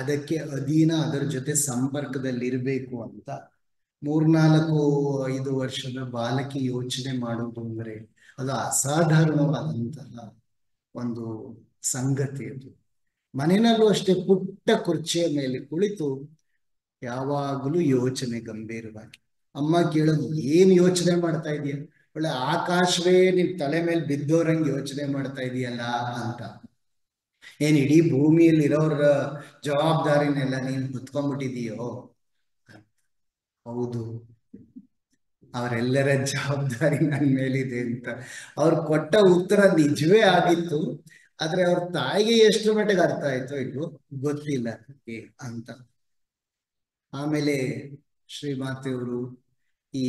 ಅದಕ್ಕೆ ಅಧೀನ, ಅದರ ಜೊತೆ ಸಂಪರ್ಕದಲ್ಲಿರ್ಬೇಕು ಅಂತ 3-4-5 ವರ್ಷದ ಬಾಲಕಿ ಯೋಚನೆ ಮಾಡುವುದು ಅಂದ್ರೆ ಅದು ಅಸಾಧಾರಣವಾದಂತಹ ಒಂದು ಸಂಗತಿ. ಅದು ಮನೆಯಲ್ಲೂ ಅಷ್ಟೇ ಪುಟ್ಟ ಕುರ್ಚಿಯ ಮೇಲೆ ಕುಳಿತು ಯಾವಾಗಲೂ ಯೋಚನೆ ಗಂಭೀರವಾಗಿ. ಅಮ್ಮ ಕೇಳೋದು, ಏನ್ ಯೋಚನೆ ಮಾಡ್ತಾ ಇದೀಯ? ಒಳ್ಳೆ ಆಕಾಶವೇ ನಿನ್ ತಲೆ ಮೇಲೆ ಬಿದ್ದೋರಂಗ್ ಯೋಚನೆ ಮಾಡ್ತಾ ಇದೀಯಲ್ಲ ಅಂತ. ಏನ್ ಇಡೀ ಭೂಮಿಯಲ್ಲಿ ಇರೋರ ಜವಾಬ್ದಾರಿನೆಲ್ಲ ನೀನ್ ಹೊತ್ಕೊಂಡ್ಬಿಟ್ಟಿದೀಯೋ? ಹೌದು, ಅವರೆಲ್ಲರ ಜವಾಬ್ದಾರಿ ನನ್ನ ಮೇಲಿದೆ ಅಂತ ಅವ್ರು ಕೊಟ್ಟ ಉತ್ತರ ನಿಜವೇ ಆಗಿತ್ತು. ಆದ್ರೆ ಅವ್ರ ತಾಯಿಗೆ ಎಷ್ಟು ಮಟ್ಟಿಗೆ ಅರ್ಥ ಆಯ್ತೋ ಇಲ್ವೋ ಗೊತ್ತಿಲ್ಲ ಅಂತ. ಆಮೇಲೆ ಶ್ರೀಮಾತೆಯವರು ಈ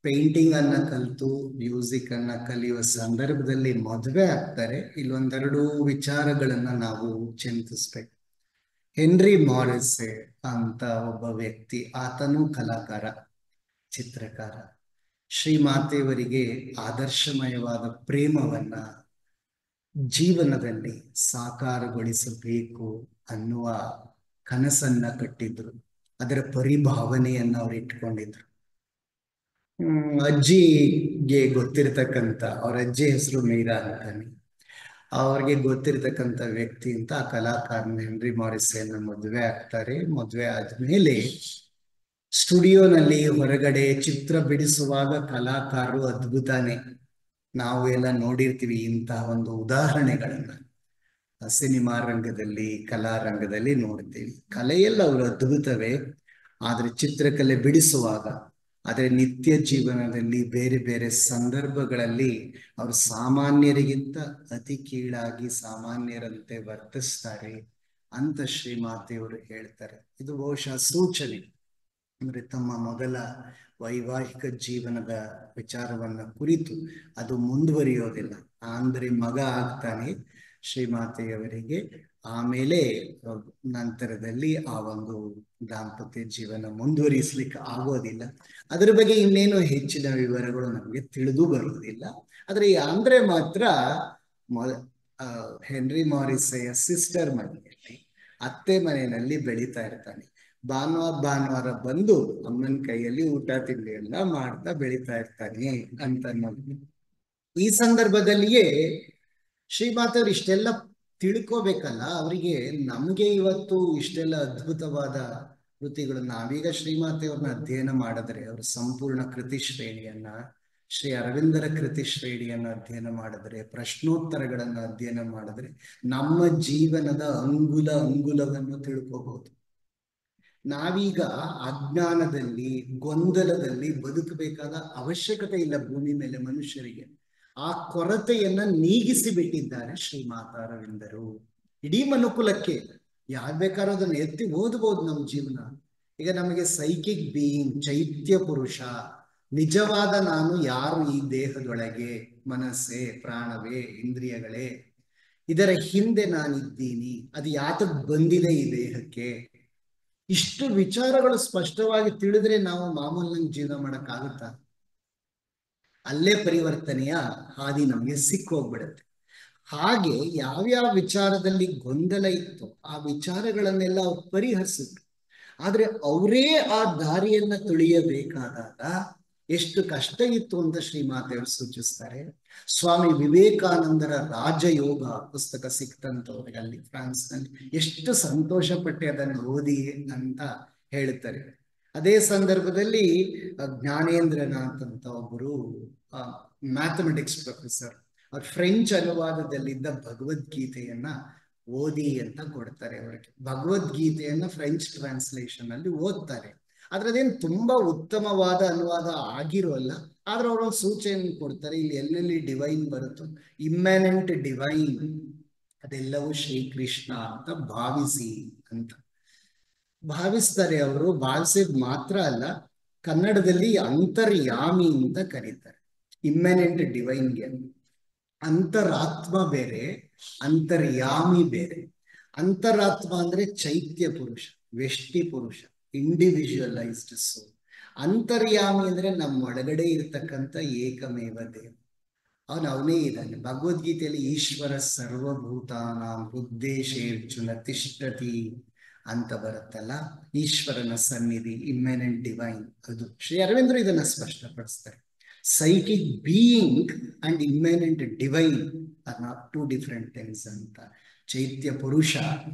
ಪೇಂಟಿಂಗ್ ಅನ್ನ ಕಲಿತು ಮ್ಯೂಸಿಕ್ ಅನ್ನ ಕಲಿಯುವ ಸಂದರ್ಭದಲ್ಲಿ ಮದುವೆ ಆಗ್ತಾರೆ. ಇಲ್ಲೊಂದೆರಡು ವಿಚಾರಗಳನ್ನ ನಾವು ಚಿಂತಿಸ್ಬೇಕು. ಹೆನ್ರಿ ಮಾರಿಸೆ ಅಂತ ಒಬ್ಬ ವ್ಯಕ್ತಿ, ಆತನೂ ಕಲಾಕಾರ, ಚಿತ್ರಕಾರ. ಶ್ರೀಮಾತೆಯವರಿಗೆ ಆದರ್ಶಮಯವಾದ ಪ್ರೇಮವನ್ನ ಜೀವನದಲ್ಲಿ ಸಾಕಾರಗೊಳಿಸಬೇಕು ಅನ್ನುವ ಕನಸನ್ನ ಕಟ್ಟಿದ್ರು. ಅದರ ಪರಿಭಾವನೆಯನ್ನ ಅವ್ರು ಇಟ್ಕೊಂಡಿದ್ರು. ಅಜ್ಜಿಗೆ ಗೊತ್ತಿರ್ತಕ್ಕಂಥ, ಅವ್ರ ಅಜ್ಜಿ ಹೆಸರು ಮೀರಾ ಅಂತಾನೆ, ಅವ್ರಿಗೆ ಗೊತ್ತಿರ್ತಕ್ಕಂಥ ವ್ಯಕ್ತಿ ಅಂತ ಆ ಕಲಾಕಾರನ ಹೆನ್ರಿ ಮಾರಿಸೆಯನ್ನ ಮದುವೆ ಆಗ್ತಾರೆ. ಮದುವೆ ಆದ್ಮೇಲೆ ಸ್ಟುಡಿಯೋನಲ್ಲಿ ಹೊರಗಡೆ ಚಿತ್ರ ಬಿಡಿಸುವಾಗ ಕಲಾಕಾರರು ಅದ್ಭುತನೇ. ನಾವು ಎಲ್ಲ ನೋಡಿರ್ತೀವಿ ಇಂತಹ ಒಂದು ಉದಾಹರಣೆಗಳನ್ನ ಸಿನಿಮಾ ರಂಗದಲ್ಲಿ, ಕಲಾ ರಂಗದಲ್ಲಿ ನೋಡ್ತೀವಿ. ಕಲೆಯೆಲ್ಲ ಅವರು ಅದ್ಭುತವೇ, ಆದ್ರೆ ಚಿತ್ರಕಲೆ ಬಿಡಿಸುವಾಗ, ಆದ್ರೆ ನಿತ್ಯ ಜೀವನದಲ್ಲಿ ಬೇರೆ ಬೇರೆ ಸಂದರ್ಭಗಳಲ್ಲಿ ಅವರು ಸಾಮಾನ್ಯರಿಗಿಂತ ಅತಿ ಕೀಳಾಗಿ ಸಾಮಾನ್ಯರಂತೆ ವರ್ತಿಸ್ತಾರೆ ಅಂತ ಶ್ರೀಮಾತೆಯವರು ಹೇಳ್ತಾರೆ. ಇದು ಬಹುಶಃ ಸೂಚನೆ. ಅಂದ್ರೆ ತಮ್ಮ ಮೊದಲ ವೈವಾಹಿಕ ಜೀವನದ ವಿಚಾರವನ್ನ ಕುರಿತು ಅದು ಮುಂದುವರಿಯೋದಿಲ್ಲ. ಅಂದ್ರೆ ಮಗ ಆಗ್ತಾನೆ ಶ್ರೀಮಾತೆಯವರಿಗೆ, ಆಮೇಲೆ ನಂತರದಲ್ಲಿ ಆ ಒಂದು ದಾಂಪತ್ಯ ಜೀವನ ಮುಂದುವರಿಸಲಿಕ್ಕೆ ಆಗೋದಿಲ್ಲ. ಅದರ ಬಗ್ಗೆ ಇನ್ನೇನು ಹೆಚ್ಚಿನ ವಿವರಗಳು ನಮಗೆ ತಿಳಿದು ಬರುವುದಿಲ್ಲ. ಆದ್ರೆ ಅಂದ್ರೆ ಮಾತ್ರ ಹೆನ್ರಿ ಮಾರಿಸೆಯ ಸಿಸ್ಟರ್ ಮನೆಯಲ್ಲಿ, ಅತ್ತೆ ಮನೆಯಲ್ಲಿ ಬೆಳೀತಾ ಇರ್ತಾನೆ. ಭಾನುವಾರ ಬಂದು ಅಮ್ಮನ ಕೈಯಲ್ಲಿ ಊಟ ತಿಂಡಿ ಎಲ್ಲ ಮಾಡ್ತಾ ಬೆಳೀತಾ ಇರ್ತಾನೆ ಅಂತ ನೋಡಿ. ಈ ಸಂದರ್ಭದಲ್ಲಿಯೇ ಶ್ರೀಮಾತೆಯವರು ಇಷ್ಟೆಲ್ಲ ತಿಳ್ಕೋಬೇಕಲ್ಲ, ಅವರಿಗೆ ನಮ್ಗೆ ಇವತ್ತು ಇಷ್ಟೆಲ್ಲ ಅದ್ಭುತವಾದ ಕೃತಿಗಳು, ನಾವೀಗ ಶ್ರೀಮಾತೆಯವ್ರನ್ನ ಅಧ್ಯಯನ ಮಾಡಿದ್ರೆ, ಅವ್ರ ಸಂಪೂರ್ಣ ಕೃತಿ ಶ್ರೇಣಿಯನ್ನ, ಶ್ರೀ ಅರವಿಂದರ ಕೃತಿ ಶ್ರೇಣಿಯನ್ನ ಅಧ್ಯಯನ ಮಾಡಿದ್ರೆ, ಪ್ರಶ್ನೋತ್ತರಗಳನ್ನ ಅಧ್ಯಯನ ಮಾಡಿದ್ರೆ ನಮ್ಮ ಜೀವನದ ಅಂಗುಲವನ್ನು ತಿಳ್ಕೋಬಹುದು. ನಾವೀಗ ಅಜ್ಞಾನದಲ್ಲಿ, ಗೊಂದಲದಲ್ಲಿ ಬದುಕಬೇಕಾದ ಅವಶ್ಯಕತೆ ಇಲ್ಲ ಭೂಮಿ ಮೇಲೆ ಮನುಷ್ಯರಿಗೆ. ಆ ಕೊರತೆಯನ್ನ ನೀಗಿಸಿ ಬಿಟ್ಟಿದ್ದಾರೆ ಶ್ರೀಮಾತಾರವಿಂದರು. ಇಡೀ ಮನುಕುಲಕ್ಕೆ ಯಾರು ಬೇಕಾದ್ರೂ ಅದನ್ನ ಎತ್ತಿ ಓದಬಹುದು ನಮ್ಮ ಜೀವನ. ಈಗ ನಮಗೆ ಸೈಕಿಕ್ ಬೀಯಿಂಗ್, ಚೈತ್ಯ ಪುರುಷ, ನಿಜವಾದ ನಾನು ಯಾರು ಈ ದೇಹದೊಳಗೆ, ಮನಸ್ಸೇ, ಪ್ರಾಣವೇ, ಇಂದ್ರಿಯಗಳೇ, ಇದರ ಹಿಂದೆ ನಾನಿದ್ದೀನಿ, ಅದು ಯಾತಕ್ ಬಂದಿದೆ ಈ ದೇಹಕ್ಕೆ, ಇಷ್ಟು ವಿಚಾರಗಳು ಸ್ಪಷ್ಟವಾಗಿ ತಿಳಿದ್ರೆ ನಾವು ಮಾಮೂಲಿನ ಜೀವನ ಮಾಡಕ್ಕಾಗುತ್ತಾ? ಅಲ್ಲೇ ಪರಿವರ್ತನೆಯ ಹಾದಿ ನಮಗೆ ಸಿಕ್ಕೋಗ್ಬಿಡುತ್ತೆ. ಹಾಗೆ ಯಾವ್ಯಾವ ವಿಚಾರದಲ್ಲಿ ಗೊಂದಲ ಇತ್ತು ಆ ವಿಚಾರಗಳನ್ನೆಲ್ಲ ಅವ್ರು ಪರಿಹರಿಸಿದ್ರು. ಆದ್ರೆ ಅವರೇ ಆ ದಾರಿಯನ್ನ ತುಳಿಯಬೇಕಾದಾಗ ಎಷ್ಟು ಕಷ್ಟ ಇತ್ತು ಅಂತ ಶ್ರೀಮಾತೆಯವರು ಸೂಚಿಸ್ತಾರೆ. ಸ್ವಾಮಿ ವಿವೇಕಾನಂದರ ರಾಜಯೋಗ ಪುಸ್ತಕ ಸಿಕ್ತಂತವ್ರಿಗೆ ಅಲ್ಲಿ ಫ್ರಾನ್ಸ್ ನಲ್ಲಿ, ಎಷ್ಟು ಸಂತೋಷ ಪಟ್ಟೆ ಅದನ್ನು ಓದಿ ಅಂತ ಹೇಳ್ತಾರೆ. ಅದೇ ಸಂದರ್ಭದಲ್ಲಿ ಜ್ಞಾನೇಂದ್ರನಾಥ್ ಅಂತ ಒಬ್ಬರು ಮ್ಯಾಥಮೆಟಿಕ್ಸ್ ಪ್ರೊಫೆಸರ್, ಅವ್ರ ಫ್ರೆಂಚ್ ಅನುವಾದದಲ್ಲಿದ್ದ ಭಗವದ್ಗೀತೆಯನ್ನ ಓದಿ ಅಂತ ಕೊಡ್ತಾರೆ ಅವರಿಗೆ. ಭಗವದ್ಗೀತೆಯನ್ನ ಫ್ರೆಂಚ್ ಟ್ರಾನ್ಸ್ಲೇಷನ್ ಅಲ್ಲಿ ಓದ್ತಾರೆ. ಆದ್ರೆ ಅದೇನು ತುಂಬಾ ಉತ್ತಮವಾದ ಅನುವಾದ ಆಗಿರೋಲ್ಲ. ಆದ್ರೆ ಅವರೊಂದು ಸೂಚನೆ ಕೊಡ್ತಾರೆ, ಇಲ್ಲಿ ಎಲ್ಲೆಲ್ಲಿ ಡಿವೈನ್ ಬರುತ್ತೋ ಇಮ್ಯಾನೆಂಟ್ ಡಿವೈನ್ ಅದೆಲ್ಲವೂ ಶ್ರೀಕೃಷ್ಣ ಅಂತ ಭಾವಿಸಿ ಅಂತ ಭಾವಿಸ್ತಾರೆ. ಅವರು ಭಾವಿಸಿದ್ ಮಾತ್ರ ಅಲ್ಲ, ಕನ್ನಡದಲ್ಲಿ ಅಂತರ್ಯಾಮಿ ಅಂತ ಕರೀತಾರೆ ಇಮ್ಯಾನೆಂಟ್ ಡಿವೈನ್ಗೆ. ಅಂತರಾತ್ಮ ಬೇರೆ, ಅಂತರ್ಯಾಮಿ ಬೇರೆ. ಅಂತರಾತ್ಮ ಅಂದ್ರೆ ಚೈತ್ಯ ಪುರುಷ, ವ್ಯಷ್ಟಿ ಪುರುಷ, ಇಂಡಿವಿಜುವಲೈಸ್ಡ್ ಸೋಲ್. ಅಂತರ್ಯಾಮಿ ಅಂದ್ರೆ ನಮ್ಮ ಒಳಗಡೆ ಇರ್ತಕ್ಕಂಥ ಏಕಮೇವ ದೇವ, ಅವನೇ ಇದ್ದಾನೆ. ಭಗವದ್ಗೀತೆಯಲ್ಲಿ ಈಶ್ವರ ಸರ್ವಭೂತಾನಾಂ ಹೃದ್ದೇಶೇರ್ಜುನ ತಿಷ್ಠತಿ ಅಂತ ಬರುತ್ತಲ್ಲ, ಈಶ್ವರನ ಸನ್ನಿಧಿ, ಇಮ್ಯಾನೆಂಟ್ ಡಿವೈನ್. ಅದು ಶ್ರೀ ಅರವಿಂದರು ಇದನ್ನ ಸ್ಪಷ್ಟಪಡಿಸ್ತಾರೆ. Psychic being and immanent divine are not two different things ಅಂತ. ಚೈತ್ಯ ಪುರುಷ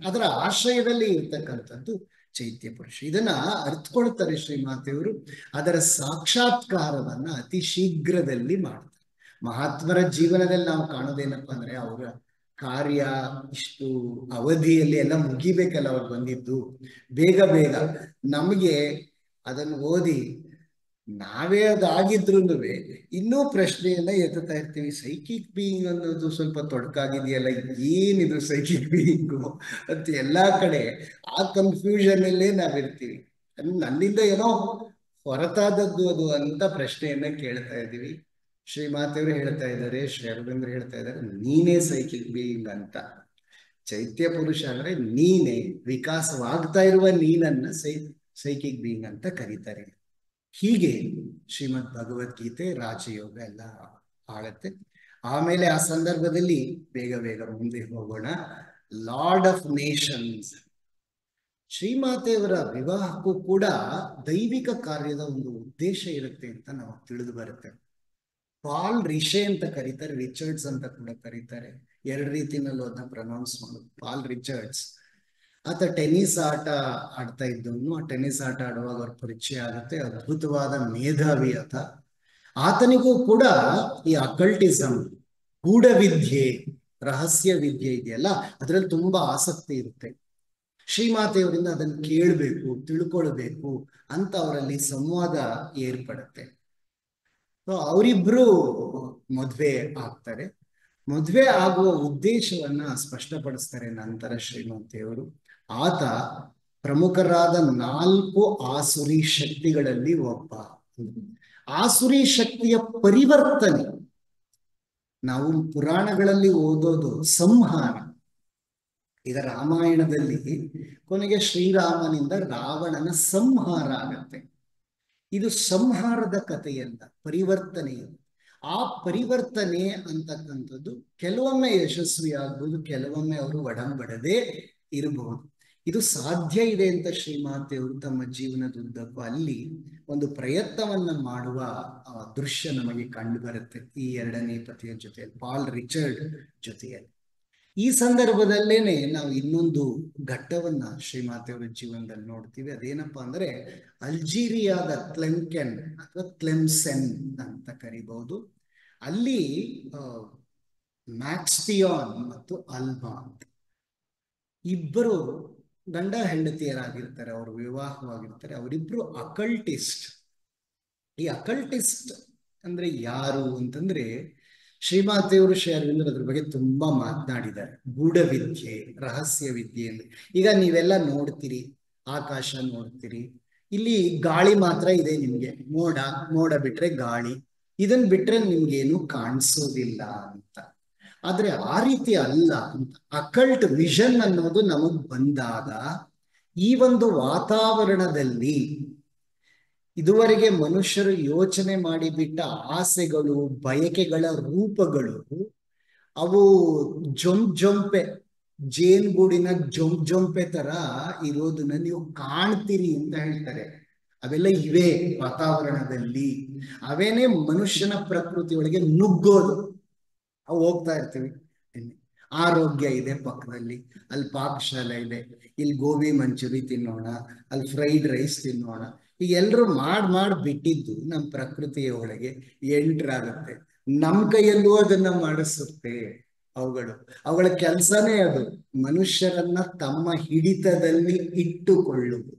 ಅದರ ಆಶ್ರಯದಲ್ಲಿ ಇರ್ತಕ್ಕಂಥದ್ದು ಚೈತ್ಯ ಪುರುಷ. ಇದನ್ನ ಅರ್ಥಕೊಳ್ತಾರೆ ಶ್ರೀಮಾತೆಯವರು. ಅದರ ಸಾಕ್ಷಾತ್ಕಾರವನ್ನ ಅತಿ ಶೀಘ್ರದಲ್ಲಿ ಮಾಡ್ತಾರೆ. ಮಹಾತ್ಮರ ಜೀವನದಲ್ಲಿ ನಾವು ಕಾಣೋದೇನಪ್ಪ ಅಂದ್ರೆ, ಅವರ ಕಾರ್ಯ ಇಷ್ಟು ಅವಧಿಯಲ್ಲಿ ಎಲ್ಲ ಮುಗಿಬೇಕಲ್ಲ ಅವ್ರು ಬಂದಿದ್ದು ಬೇಗ ಬೇಗ. ನಮಗೆ ಅದನ್ನು ಓದಿ ನಾವೇ ಅದಾಗಿದ್ರು ಇನ್ನೂ ಪ್ರಶ್ನೆಯನ್ನ ಎತ್ತುತ್ತಾ ಇರ್ತೀವಿ. ಸೈಕಿಕ್ ಬೀಯಿಂಗ್ ಅನ್ನೋದು ಸ್ವಲ್ಪ ತೊಡಕಾಗಿದೆಯಲ್ಲ, ಏನಿದು ಸೈಕಿಕ್ ಬೀಯಿಂಗು ಅಂತ ಎಲ್ಲಾ ಕಡೆ ಆ ಕನ್ಫ್ಯೂಷನ್ ಅಲ್ಲೇ ನಾವಿರ್ತೀವಿ. ನನ್ನಿಂದ ಏನೋ ಹೊರತಾದದ್ದು ಅದು ಅಂತ ಪ್ರಶ್ನೆಯನ್ನ ಕೇಳ್ತಾ ಇದ್ದೀವಿ. ಶ್ರೀಮಾತೆಯವರು ಹೇಳ್ತಾ ಇದ್ದಾರೆ, ಶ್ರೀ ಅರವಿಂದರು ಹೇಳ್ತಾ ಇದ್ದಾರೆ, ನೀನೇ ಸೈಕಿಕ್ ಬೀಯಿಂಗ್ ಅಂತ. ಚೈತ್ಯ ಪುರುಷ ಅಂದ್ರೆ ನೀನೇ, ವಿಕಾಸವಾಗ್ತಾ ಇರುವ ನೀನನ್ನ ಸೈಕಿಕ್ ಬೀಯಿಂಗ್ ಅಂತ ಕರೀತಾರೆ. ಹೀಗೆ ಶ್ರೀಮದ್ ಭಗವದ್ಗೀತೆ ರಾಜಯೋಗ ಎಲ್ಲ ಆಗುತ್ತೆ. ಆಮೇಲೆ ಆ ಸಂದರ್ಭದಲ್ಲಿ ಬೇಗ ಬೇಗ ಮುಂದೆ ಹೋಗೋಣ. Lord of Nations. ಶ್ರೀಮಾತೆಯವರ ವಿವಾಹಕ್ಕೂ ಕೂಡ ದೈವಿಕ ಕಾರ್ಯದ ಒಂದು ಉದ್ದೇಶ ಇರುತ್ತೆ ಅಂತ ನಾವು ತಿಳಿದು ಬರುತ್ತೆ. ಪಾಲ್ ರಿಷೆ ಅಂತ ಕರೀತಾರೆ, ರಿಚರ್ಡ್ಸ್ ಅಂತ ಕೂಡ ಕರೀತಾರೆ. ಎರಡು ರೀತಿನಲ್ಲೂ ಅದನ್ನ ಪ್ರೊನೌನ್ಸ್ ಮಾಡೋದು. ಪಾಲ್ ರಿಚರ್ಡ್ಸ್ ಆತ ಟೆನ್ನಿಸ್ ಆಟ ಆಡ್ತಾ ಇದ್ದವನು. ಆ ಟೆನ್ನಿಸ್ ಆಟ ಆಡುವಾಗ ಅವ್ರ ಪರಿಚಯ ಆಗುತ್ತೆ. ಅದ್ಭುತವಾದ ಮೇಧಾವಿ ಆತ. ಆತನಿಗೂ ಕೂಡ ಈ ಅಕಲ್ಟಿಸಮ್, ಗೂಢವಿದ್ಯೆ, ರಹಸ್ಯ ವಿದ್ಯೆ ಇದೆಯಲ್ಲ, ಅದರಲ್ಲಿ ತುಂಬಾ ಆಸಕ್ತಿ ಇರುತ್ತೆ. ಶ್ರೀಮಾತೆಯವರಿಂದ ಅದನ್ನು ಕೇಳಬೇಕು, ತಿಳ್ಕೊಳ್ಬೇಕು ಅಂತ ಅವರಲ್ಲಿ ಸಂವಾದ ಏರ್ಪಡುತ್ತೆ. ಅವರಿಬ್ರು ಮದ್ವೆ ಆಗ್ತಾರೆ. ಮದ್ವೆ ಆಗುವ ಉದ್ದೇಶವನ್ನ ಸ್ಪಷ್ಟಪಡಿಸ್ತಾರೆ ನಂತರ ಶ್ರೀಮಾತೆಯವರು. ಆತ ಪ್ರಮುಖರಾದ 4 ಆಸುರಿ ಶಕ್ತಿಗಳಲ್ಲಿ ಒಬ್ಬ. ಆಸುರಿ ಶಕ್ತಿಯ ಪರಿವರ್ತನೆ ನಾವು ಪುರಾಣಗಳಲ್ಲಿ ಓದೋದು ಸಂಹಾರ. ಈಗ ರಾಮಾಯಣದಲ್ಲಿ ಕೊನೆಗೆ ಶ್ರೀರಾಮನಿಂದ ರಾವಣನ ಸಂಹಾರ ಆಗತ್ತೆ. ಇದು ಸಂಹಾರದ ಕಥೆಯಲ್ಲ, ಪರಿವರ್ತನೆಯಲ್ಲ. ಆ ಪರಿವರ್ತನೆ ಅಂತಕ್ಕಂಥದ್ದು ಕೆಲವೊಮ್ಮೆ ಯಶಸ್ವಿ ಆಗ್ಬೋದು, ಕೆಲವೊಮ್ಮೆ ಅವರು ಒಡಂಬಡದೆ ಇರಬಹುದು. ಇದು ಸಾಧ್ಯ ಇದೆ ಅಂತ ಶ್ರೀಮಾತೆಯವರು ತಮ್ಮ ಜೀವನದುದ್ದಕ್ಕೂ ಅಲ್ಲಿ ಒಂದು ಪ್ರಯತ್ನವನ್ನ ಮಾಡುವ ದೃಶ್ಯ ನಮಗೆ ಕಂಡು ಬರುತ್ತೆ ಈ ಎರಡನೇ ಪತಿಯ ಜೊತೆಯಲ್ಲಿ, ಪಾಲ್ ರಿಚರ್ಡ್ ಜೊತೆಯಲ್ಲಿ. ಈ ಸಂದರ್ಭದಲ್ಲೇನೆ ನಾವು ಇನ್ನೊಂದು ಘಟ್ಟವನ್ನ ಶ್ರೀಮಾತೆಯವರ ಜೀವನದಲ್ಲಿ ನೋಡ್ತೀವಿ. ಅದೇನಪ್ಪಾ ಅಂದ್ರೆ, ಅಲ್ಜೀರಿಯಾದ ಕ್ಲೆಮ್ಕೆನ್ ಅಥವಾ ಕ್ಲೆಮ್ಸೆನ್ ಅಂತ ಕರಿಬಹುದು. ಅಲ್ಲಿ ಮ್ಯಾಕ್ಸ್ಟಿಯಾನ್ ಮತ್ತು ಅಲ್ಬಾ ಇಬ್ಬರು ಗಂಡ ಹೆಂಡತಿಯರಾಗಿರ್ತಾರೆ. ಅವರು ವಿವಾಹವಾಗಿರ್ತಾರೆ. ಅವರಿಬ್ರು ಅಕಲ್ಟಿಸ್ಟ್. ಈ ಅಕಲ್ಟಿಸ್ಟ್ ಅಂದ್ರೆ ಯಾರು ಅಂತಂದ್ರೆ, ಶ್ರೀಮಾತೆಯವರು ಶ್ರೀ ಅರವಿಂದರು ಅದ್ರ ಬಗ್ಗೆ ತುಂಬಾ ಮಾತನಾಡಿದ್ದಾರೆ. ಗೂಢವಿದ್ಯೆ, ರಹಸ್ಯ ವಿದ್ಯೆ ಅಂದ್ರೆ, ಈಗ ನೀವೆಲ್ಲ ನೋಡ್ತೀರಿ, ಆಕಾಶ ನೋಡ್ತೀರಿ, ಇಲ್ಲಿ ಗಾಳಿ ಮಾತ್ರ ಇದೆ ನಿಮ್ಗೆ. ಮೋಡ ಬಿಟ್ರೆ ಗಾಳಿ, ಇದನ್ ಬಿಟ್ರೆ ನಿಮ್ಗೇನು ಕಾಣಿಸೋದಿಲ್ಲ ಅಂತ. ಆದ್ರೆ ಆ ರೀತಿ ಅಲ್ಲ ಅಂತ. ಅಕಲ್ಟ್ ವಿಷನ್ ಅನ್ನೋದು ನಮಗ್ ಬಂದಾಗ ಈ ಒಂದು ವಾತಾವರಣದಲ್ಲಿ ಇದುವರೆಗೆ ಮನುಷ್ಯರು ಯೋಚನೆ ಮಾಡಿಬಿಟ್ಟ ಆಸೆಗಳು, ಬಯಕೆಗಳ ರೂಪಗಳು, ಅವು ಜೊಂಪೆ, ಜೇನುಗೂಡಿನ ಜೊಂಪೆ ತರ ಇರೋದನ್ನ ನೀವು ಕಾಣ್ತೀರಿ ಅಂತ ಹೇಳ್ತಾರೆ. ಅವೆಲ್ಲ ಇವೆ ವಾತಾವರಣದಲ್ಲಿ. ಅವೇನೇ ಮನುಷ್ಯನ ಪ್ರಕೃತಿಯೊಳಗೆ ನುಗ್ಗೋದು. ಅವು ಹೋಗ್ತಾ ಇರ್ತೀವಿ. ಆರೋಗ್ಯ ಇದೆ ಪಕ್ಕದಲ್ಲಿ, ಅಲ್ಲಿ ಪಾಕಶಾಲೆ ಇದೆ, ಇಲ್ಲಿ ಗೋಬಿ ಮಂಚೂರಿ ತಿನ್ನೋಣ, ಅಲ್ಲಿ ಫ್ರೈಡ್ ರೈಸ್ ತಿನ್ನೋಣ. ಈಗ ಎಲ್ರು ಮಾಡಿ ಬಿಟ್ಟಿದ್ದು ನಮ್ಮ ಪ್ರಕೃತಿಯ ಒಳಗೆ ಎಂಟ್ರಾಗುತ್ತೆ. ನಮ್ ಕೈಯಲ್ಲೂ ಅದನ್ನ ಮಾಡಿಸುತ್ತೆ. ಅವುಗಳ ಕೆಲಸನೇ ಅದು, ಮನುಷ್ಯರನ್ನ ತಮ್ಮ ಹಿಡಿತದಲ್ಲಿ ಇಟ್ಟುಕೊಳ್ಳುವುದು.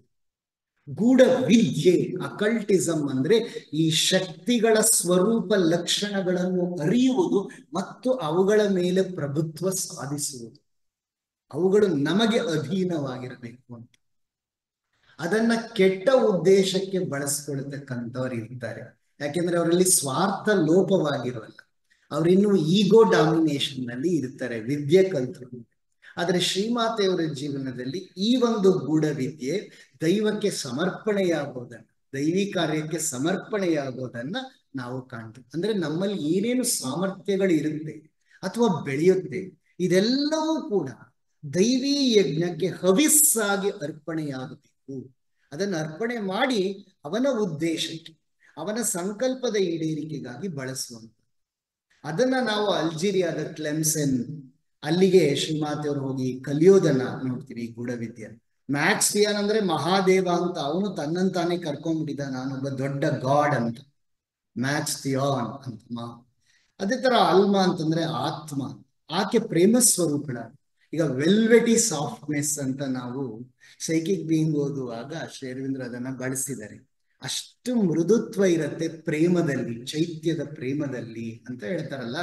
ಗೂಢ ವಿದ್ಯೆ, ಅಕಲ್ಟಿಸಂ ಅಂದ್ರೆ ಈ ಶಕ್ತಿಗಳ ಸ್ವರೂಪ ಲಕ್ಷಣಗಳನ್ನು ಅರಿಯುವುದು ಮತ್ತು ಅವುಗಳ ಮೇಲೆ ಪ್ರಭುತ್ವ ಸಾಧಿಸುವುದು. ಅವುಗಳು ನಮಗೆ ಅಧೀನವಾಗಿರಬೇಕು ಅಂತ. ಅದನ್ನ ಕೆಟ್ಟ ಉದ್ದೇಶಕ್ಕೆ ಬಳಸ್ಕೊಳ್ತಕ್ಕಂಥವ್ರು ಇರ್ತಾರೆ. ಯಾಕೆಂದ್ರೆ ಅವರಲ್ಲಿ ಸ್ವಾರ್ಥ ಲೋಪವಾಗಿರೋಲ್ಲ, ಅವರಿನ್ನೂ ಈಗೋ ಡಾಮಿನೇಷನ್ ನಲ್ಲಿ ಇರ್ತಾರೆ ವಿದ್ಯೆ ಕಲ್ತರು. ಆದ್ರೆ ಶ್ರೀಮಾತೆಯವರ ಜೀವನದಲ್ಲಿ ಈ ಒಂದು ಗೂಢ ವಿದ್ಯೆ ದೈವಕ್ಕೆ ಸಮರ್ಪಣೆಯಾಗೋದನ್ನ, ದೈವಿ ಕಾರ್ಯಕ್ಕೆ ಸಮರ್ಪಣೆಯಾಗೋದನ್ನ ನಾವು ಕಾಣ್ತೀವಿ. ಅಂದ್ರೆ ನಮ್ಮಲ್ಲಿ ಏನೇನು ಸಾಮರ್ಥ್ಯಗಳು ಇರುತ್ತೆ ಅಥವಾ ಬೆಳೆಯುತ್ತೆ, ಇದೆಲ್ಲವೂ ಕೂಡ ದೈವಿ ಯಜ್ಞಕ್ಕೆ ಹವಿಸ್ಸಾಗಿ ಅರ್ಪಣೆಯಾಗಬೇಕು. ಅದನ್ನು ಅರ್ಪಣೆ ಮಾಡಿ ಅವನ ಉದ್ದೇಶಕ್ಕೆ, ಅವನ ಸಂಕಲ್ಪದ ಈಡೇರಿಕೆಗಾಗಿ ಬಳಸುವಂತ. ಅದನ್ನ ನಾವು ಅಲ್ಜೀರಿಯಾದ ಕ್ಲೆಮ್ಸೆನ್, ಅಲ್ಲಿಗೆ ಶ್ರೀಮಾತೆಯವರು ಹೋಗಿ ಕಲಿಯೋದನ್ನ ನೋಡ್ತೀವಿ ಈ ಗೂಢವಿದ್ಯೆ. ಮ್ಯಾಕ್ಸ್ ಥಿಯಾನ್ ಅಂದ್ರೆ ಮಹಾದೇವ ಅಂತ, ಅವನು ತನ್ನಂತಾನೆ ಕರ್ಕೊಂಡ್ಬಿಟ್ಟಿದ್ದ, ನಾನೊಬ್ಬ ದೊಡ್ಡ ಗಾಡ್ ಅಂತ, ಮ್ಯಾಕ್ಸ್ ಥಿಯಾನ್ ಅಂತ. ಅದೇ ತರ ಆಲ್ಮಾ ಅಂತಂದ್ರೆ ಆತ್ಮ, ಆಕೆ ಪ್ರೇಮ ಸ್ವರೂಪಳ. ಈಗ ವೆಲ್ವೆಟಿ ಸಾಫ್ಟ್ನೆಸ್ ಅಂತ ನಾವು ಸೈಕಿಕ್ ಬೀಯಿಂಗ್ ಓದುವಾಗ ಶ್ರೀ ಅರವಿಂದ್ರ ಅದನ್ನ ಬಳಸಿದ್ದಾರೆ. ಅಷ್ಟು ಮೃದುತ್ವ ಇರತ್ತೆ ಪ್ರೇಮದಲ್ಲಿ, ಚೈತ್ಯದ ಪ್ರೇಮದಲ್ಲಿ ಅಂತ ಹೇಳ್ತಾರಲ್ಲ.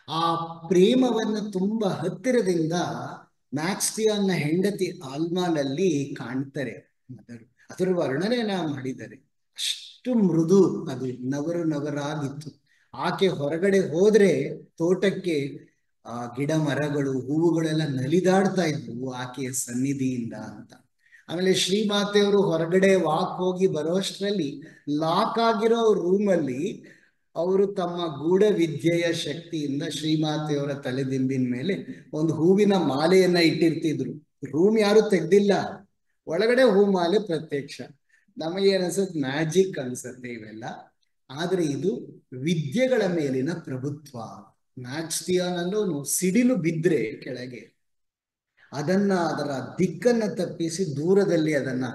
ಆ ಪ್ರೇಮವನ್ನು ತುಂಬಾ ಹತ್ತಿರದಿಂದ ಮ್ಯಾಕ್ಸ್ ಥಿಯಾನ್ನ ಹೆಂಡತಿ ಆಲ್ಮಾನಲ್ಲಿ ಕಾಣ್ತಾರೆ. ಅದರ ವರ್ಣನೆಯನ್ನ ಮಾಡಿದ್ದಾರೆ. ಅಷ್ಟು ಮೃದು, ಅದು ನವರಾಗಿತ್ತು. ಆಕೆ ಹೊರಗಡೆ ಹೋದ್ರೆ ತೋಟಕ್ಕೆ ಗಿಡ ಮರಗಳು ಹೂವುಗಳೆಲ್ಲ ನಲಿದಾಡ್ತಾ ಇದ್ವು ಆಕೆಯ ಸನ್ನಿಧಿಯಿಂದ ಅಂತ. ಆಮೇಲೆ ಶ್ರೀಮಾತೆಯವರು ಹೊರಗಡೆ ವಾಕ್ ಹೋಗಿ ಬರೋಷ್ಟರಲ್ಲಿ ಲಾಕ್ ಆಗಿರೋ ರೂಮಲ್ಲಿ ಅವರು ತಮ್ಮ ಗೂಢ ವಿದ್ಯೆಯ ಶಕ್ತಿಯಿಂದ ಶ್ರೀಮಾತೆಯವರ ತಲೆದಿಂಬಿನ ಮೇಲೆ ಒಂದು ಹೂವಿನ ಮಾಲೆಯನ್ನ ಇಟ್ಟಿರ್ತಿದ್ರು. ರೂಮ್ ಯಾರು ತೆಗ್ದಿಲ್ಲ, ಒಳಗಡೆ ಹೂ ಮಾಲೆ ಪ್ರತ್ಯಕ್ಷ. ನಮಗೆ ಅನ್ಸುತ್ತೆ ಮ್ಯಾಜಿಕ್ ಅನ್ಸುತ್ತೆ ಇವೆಲ್ಲ, ಆದ್ರೆ ಇದು ವಿದ್ಯೆಗಳ ಮೇಲಿನ ಪ್ರಭುತ್ವ. ಮ್ಯಾಕ್ಸ್ ಥಿಯಾನಲ್ಲೂ ಸಿಡಿಲು ಬಿದ್ರೆ ಕೆಳಗೆ ಅದನ್ನ, ಅದರ ದಿಕ್ಕನ್ನ ತಪ್ಪಿಸಿ ದೂರದಲ್ಲಿ ಅದನ್ನ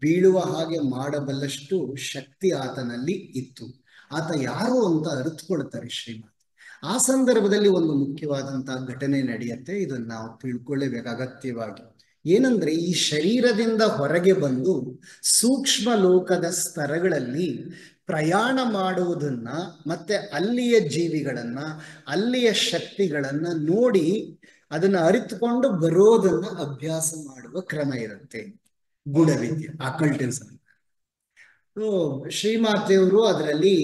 ಬೀಳುವ ಹಾಗೆ ಮಾಡಬಲ್ಲಷ್ಟು ಶಕ್ತಿ ಆತನಲ್ಲಿ ಇತ್ತು. ಆತ ಯಾರು ಅಂತ ಅರಿತುಕೊಳ್ತಾರೆ ಶ್ರೀಮಾತೆ. ಆ ಸಂದರ್ಭದಲ್ಲಿ ಒಂದು ಮುಖ್ಯವಾದಂತಹ ಘಟನೆ ನಡೆಯುತ್ತೆ, ಇದನ್ನ ನಾವು ತಿಳ್ಕೊಳ್ಳೇಬೇಕು ಅಗತ್ಯವಾಗಿ. ಏನಂದ್ರೆ ಈ ಶರೀರದಿಂದ ಹೊರಗೆ ಬಂದು ಸೂಕ್ಷ್ಮ ಲೋಕದ ಸ್ತರಗಳಲ್ಲಿ ಪ್ರಯಾಣ ಮಾಡುವುದನ್ನ ಮತ್ತೆ ಅಲ್ಲಿಯ ಜೀವಿಗಳನ್ನ, ಅಲ್ಲಿಯ ಶಕ್ತಿಗಳನ್ನ ನೋಡಿ ಅದನ್ನ ಅರಿತುಕೊಂಡು ಬರೋದನ್ನ ಅಭ್ಯಾಸ ಮಾಡುವ ಕ್ರಮ ಇರುತ್ತೆ ಗೂಢವಿದ್ಯೆ, ಅಕಲ್ಟಿಸಂ. ಶ್ರೀಮಾತೆಯವರು ಅದರಲ್ಲಿ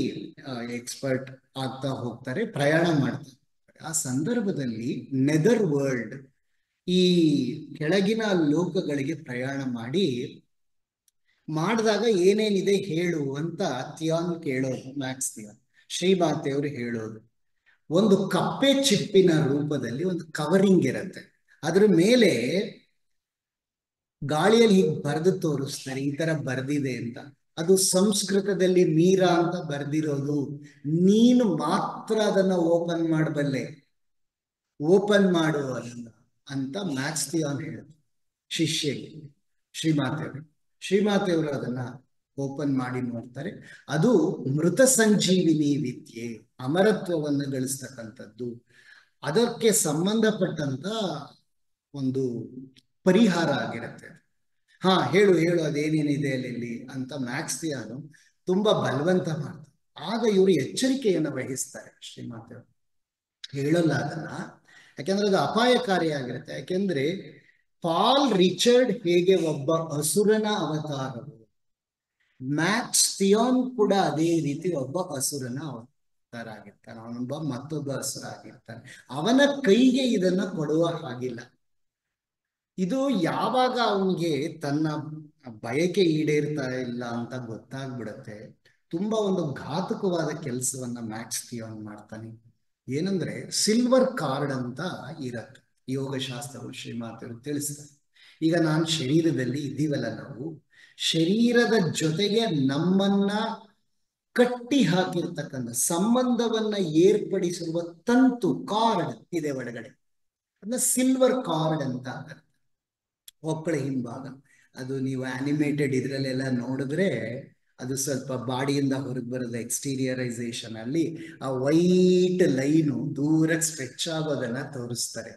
ಎಕ್ಸ್ಪರ್ಟ್ ಆಗ್ತಾ ಹೋಗ್ತಾರೆ, ಪ್ರಯಾಣ ಮಾಡ್ತಾರೆ. ಆ ಸಂದರ್ಭದಲ್ಲಿ ನೆದರ್ ವರ್ಲ್ಡ್, ಈ ಕೆಳಗಿನ ಲೋಕಗಳಿಗೆ ಪ್ರಯಾಣ ಮಾಡಿದಾಗ ಏನೇನಿದೆ ಹೇಳು ಅಂತ ಥಿಯಾನ್ ಕೇಳೋದು. ಮ್ಯಾಕ್ಸ್ ಥಿಯಾನ್ ಶ್ರೀಮಾತೆಯವರು ಹೇಳೋದು, ಒಂದು ಕಪ್ಪೆ ಚಿಪ್ಪಿನ ರೂಪದಲ್ಲಿ ಒಂದು ಕವರಿಂಗ್ ಇರುತ್ತೆ, ಅದ್ರ ಮೇಲೆ ಗಾಳಿಯಲ್ಲಿ ಹೀಗೆ ಬರೆದು ತೋರಿಸ್ತಾರೆ, ಈ ತರ ಬರ್ದಿದೆ ಅಂತ. ಅದು ಸಂಸ್ಕೃತದಲ್ಲಿ ಮೀರಾ ಅಂತ ಬರ್ದಿರೋದು, ನೀನು ಮಾತ್ರ ಅದನ್ನ ಓಪನ್ ಮಾಡಬಲ್ಲೆ, ಓಪನ್ ಮಾಡು ಅದನ್ನ ಅಂತ ಮ್ಯಾಕ್ಸ್ ಥಿಯಾನ್ ಹೇಳಿದ್ರು ಶಿಷ್ಯಗೆ, ಶ್ರೀಮಾತೆಯವರು ಅದನ್ನ ಓಪನ್ ಮಾಡಿ ನೋಡ್ತಾರೆ. ಅದು ಮೃತ ಸಂಜೀವಿನಿ ವಿದ್ಯೆ, ಅಮರತ್ವವನ್ನು ಗಳಿಸ್ತಕ್ಕಂಥದ್ದು. ಅದಕ್ಕೆ ಸಂಬಂಧಪಟ್ಟಂತ ಒಂದು ಪರಿಹಾರ ಆಗಿರುತ್ತೆ. ಹೇಳು ಅದೇನೇನಿದೆ ಅಲ್ಲಿ ಅಂತ ಮ್ಯಾಕ್ಸ್ ಥಿಯಾನ್ ತುಂಬಾ ಬಲವಂತ ಮಾಡ್ತಾರೆ. ಆಗ ಇವರು ಎಚ್ಚರಿಕೆಯನ್ನು ವಹಿಸ್ತಾರೆ ಶ್ರೀಮಾತೆಯವರು, ಹೇಳಲ್ಲ ಅದನ್ನ, ಯಾಕೆಂದ್ರೆ ಅದು ಅಪಾಯಕಾರಿಯಾಗಿರುತ್ತೆ. ಯಾಕೆಂದ್ರೆ ಪಾಲ್ ರಿಚರ್ಡ್ ಹೇಗೆ ಒಬ್ಬ ಅಸುರನ ಅವತಾರವು, ಮ್ಯಾಕ್ಸ್ ಥಿಯಾನ್ ಕೂಡ ಅದೇ ರೀತಿ ಒಬ್ಬ ಅಸುರನ ಅವತಾರ ಆಗಿರ್ತಾನೆ. ಅವನೊಬ್ಬ ಮತ್ತೊಬ್ಬ ಅಸುರ ಆಗಿರ್ತಾನೆ. ಅವನ ಕೈಗೆ ಇದನ್ನ ಕೊಡುವ ಹಾಗಿಲ್ಲ. ಇದು ಯಾವಾಗ ಅವನಿಗೆ ತನ್ನ ಬಯಕೆ ಈಡೇರ್ತಾ ಇಲ್ಲ ಅಂತ ಗೊತ್ತಾಗ್ಬಿಡತ್ತೆ, ತುಂಬಾ ಒಂದು ಘಾತಕವಾದ ಕೆಲಸವನ್ನ ಮ್ಯಾಕ್ಸ್ ಥಿಯಾನ್ ಮಾಡ್ತಾನೆ. ಏನಂದ್ರೆ ಸಿಲ್ವರ್ ಕಾರ್ಡ್ ಅಂತ ಇರತ್ತೆ, ಯೋಗಶಾಸ್ತ್ರಗಳು ಶ್ರೀಮಾತೆಯವರು ತಿಳಿಸ್ತಾರೆ. ಈಗ ನಾನು ಶರೀರದಲ್ಲಿ ಇದ್ದೀವಲ್ಲ, ನಾವು ಶರೀರದ ಜೊತೆಗೆ ನಮ್ಮನ್ನ ಕಟ್ಟಿ ಹಾಕಿರ್ತಕ್ಕಂಥ ಸಂಬಂಧವನ್ನ ಏರ್ಪಡಿಸಿರುವ ತಂತು ಕಾರ್ಡ್ ಇದೆ ಒಳಗಡೆ, ಅದನ್ನ ಸಿಲ್ವರ್ ಕಾರ್ಡ್ ಅಂತ ಹೊಕ್ಕಳ ಹಿಂಭಾಗ. ಅದು ನೀವು ಆನಿಮೇಟೆಡ್ ಇದ್ರಲ್ಲೆಲ್ಲ ನೋಡಿದ್ರೆ ಅದು ಸ್ವಲ್ಪ ಬಾಡಿಯಿಂದ ಹೊರಗೆ ಬರೋದು ಎಕ್ಸ್ಟೀರಿಯರೈಸೇಷನ್ ಅಲ್ಲಿ ಆ ವೈಟ್ ಲೈನು ದೂರಕ್ಕೆ ಸ್ಟ್ರೆಚ್ ಆಗೋದನ್ನ ತೋರಿಸ್ತಾರೆ.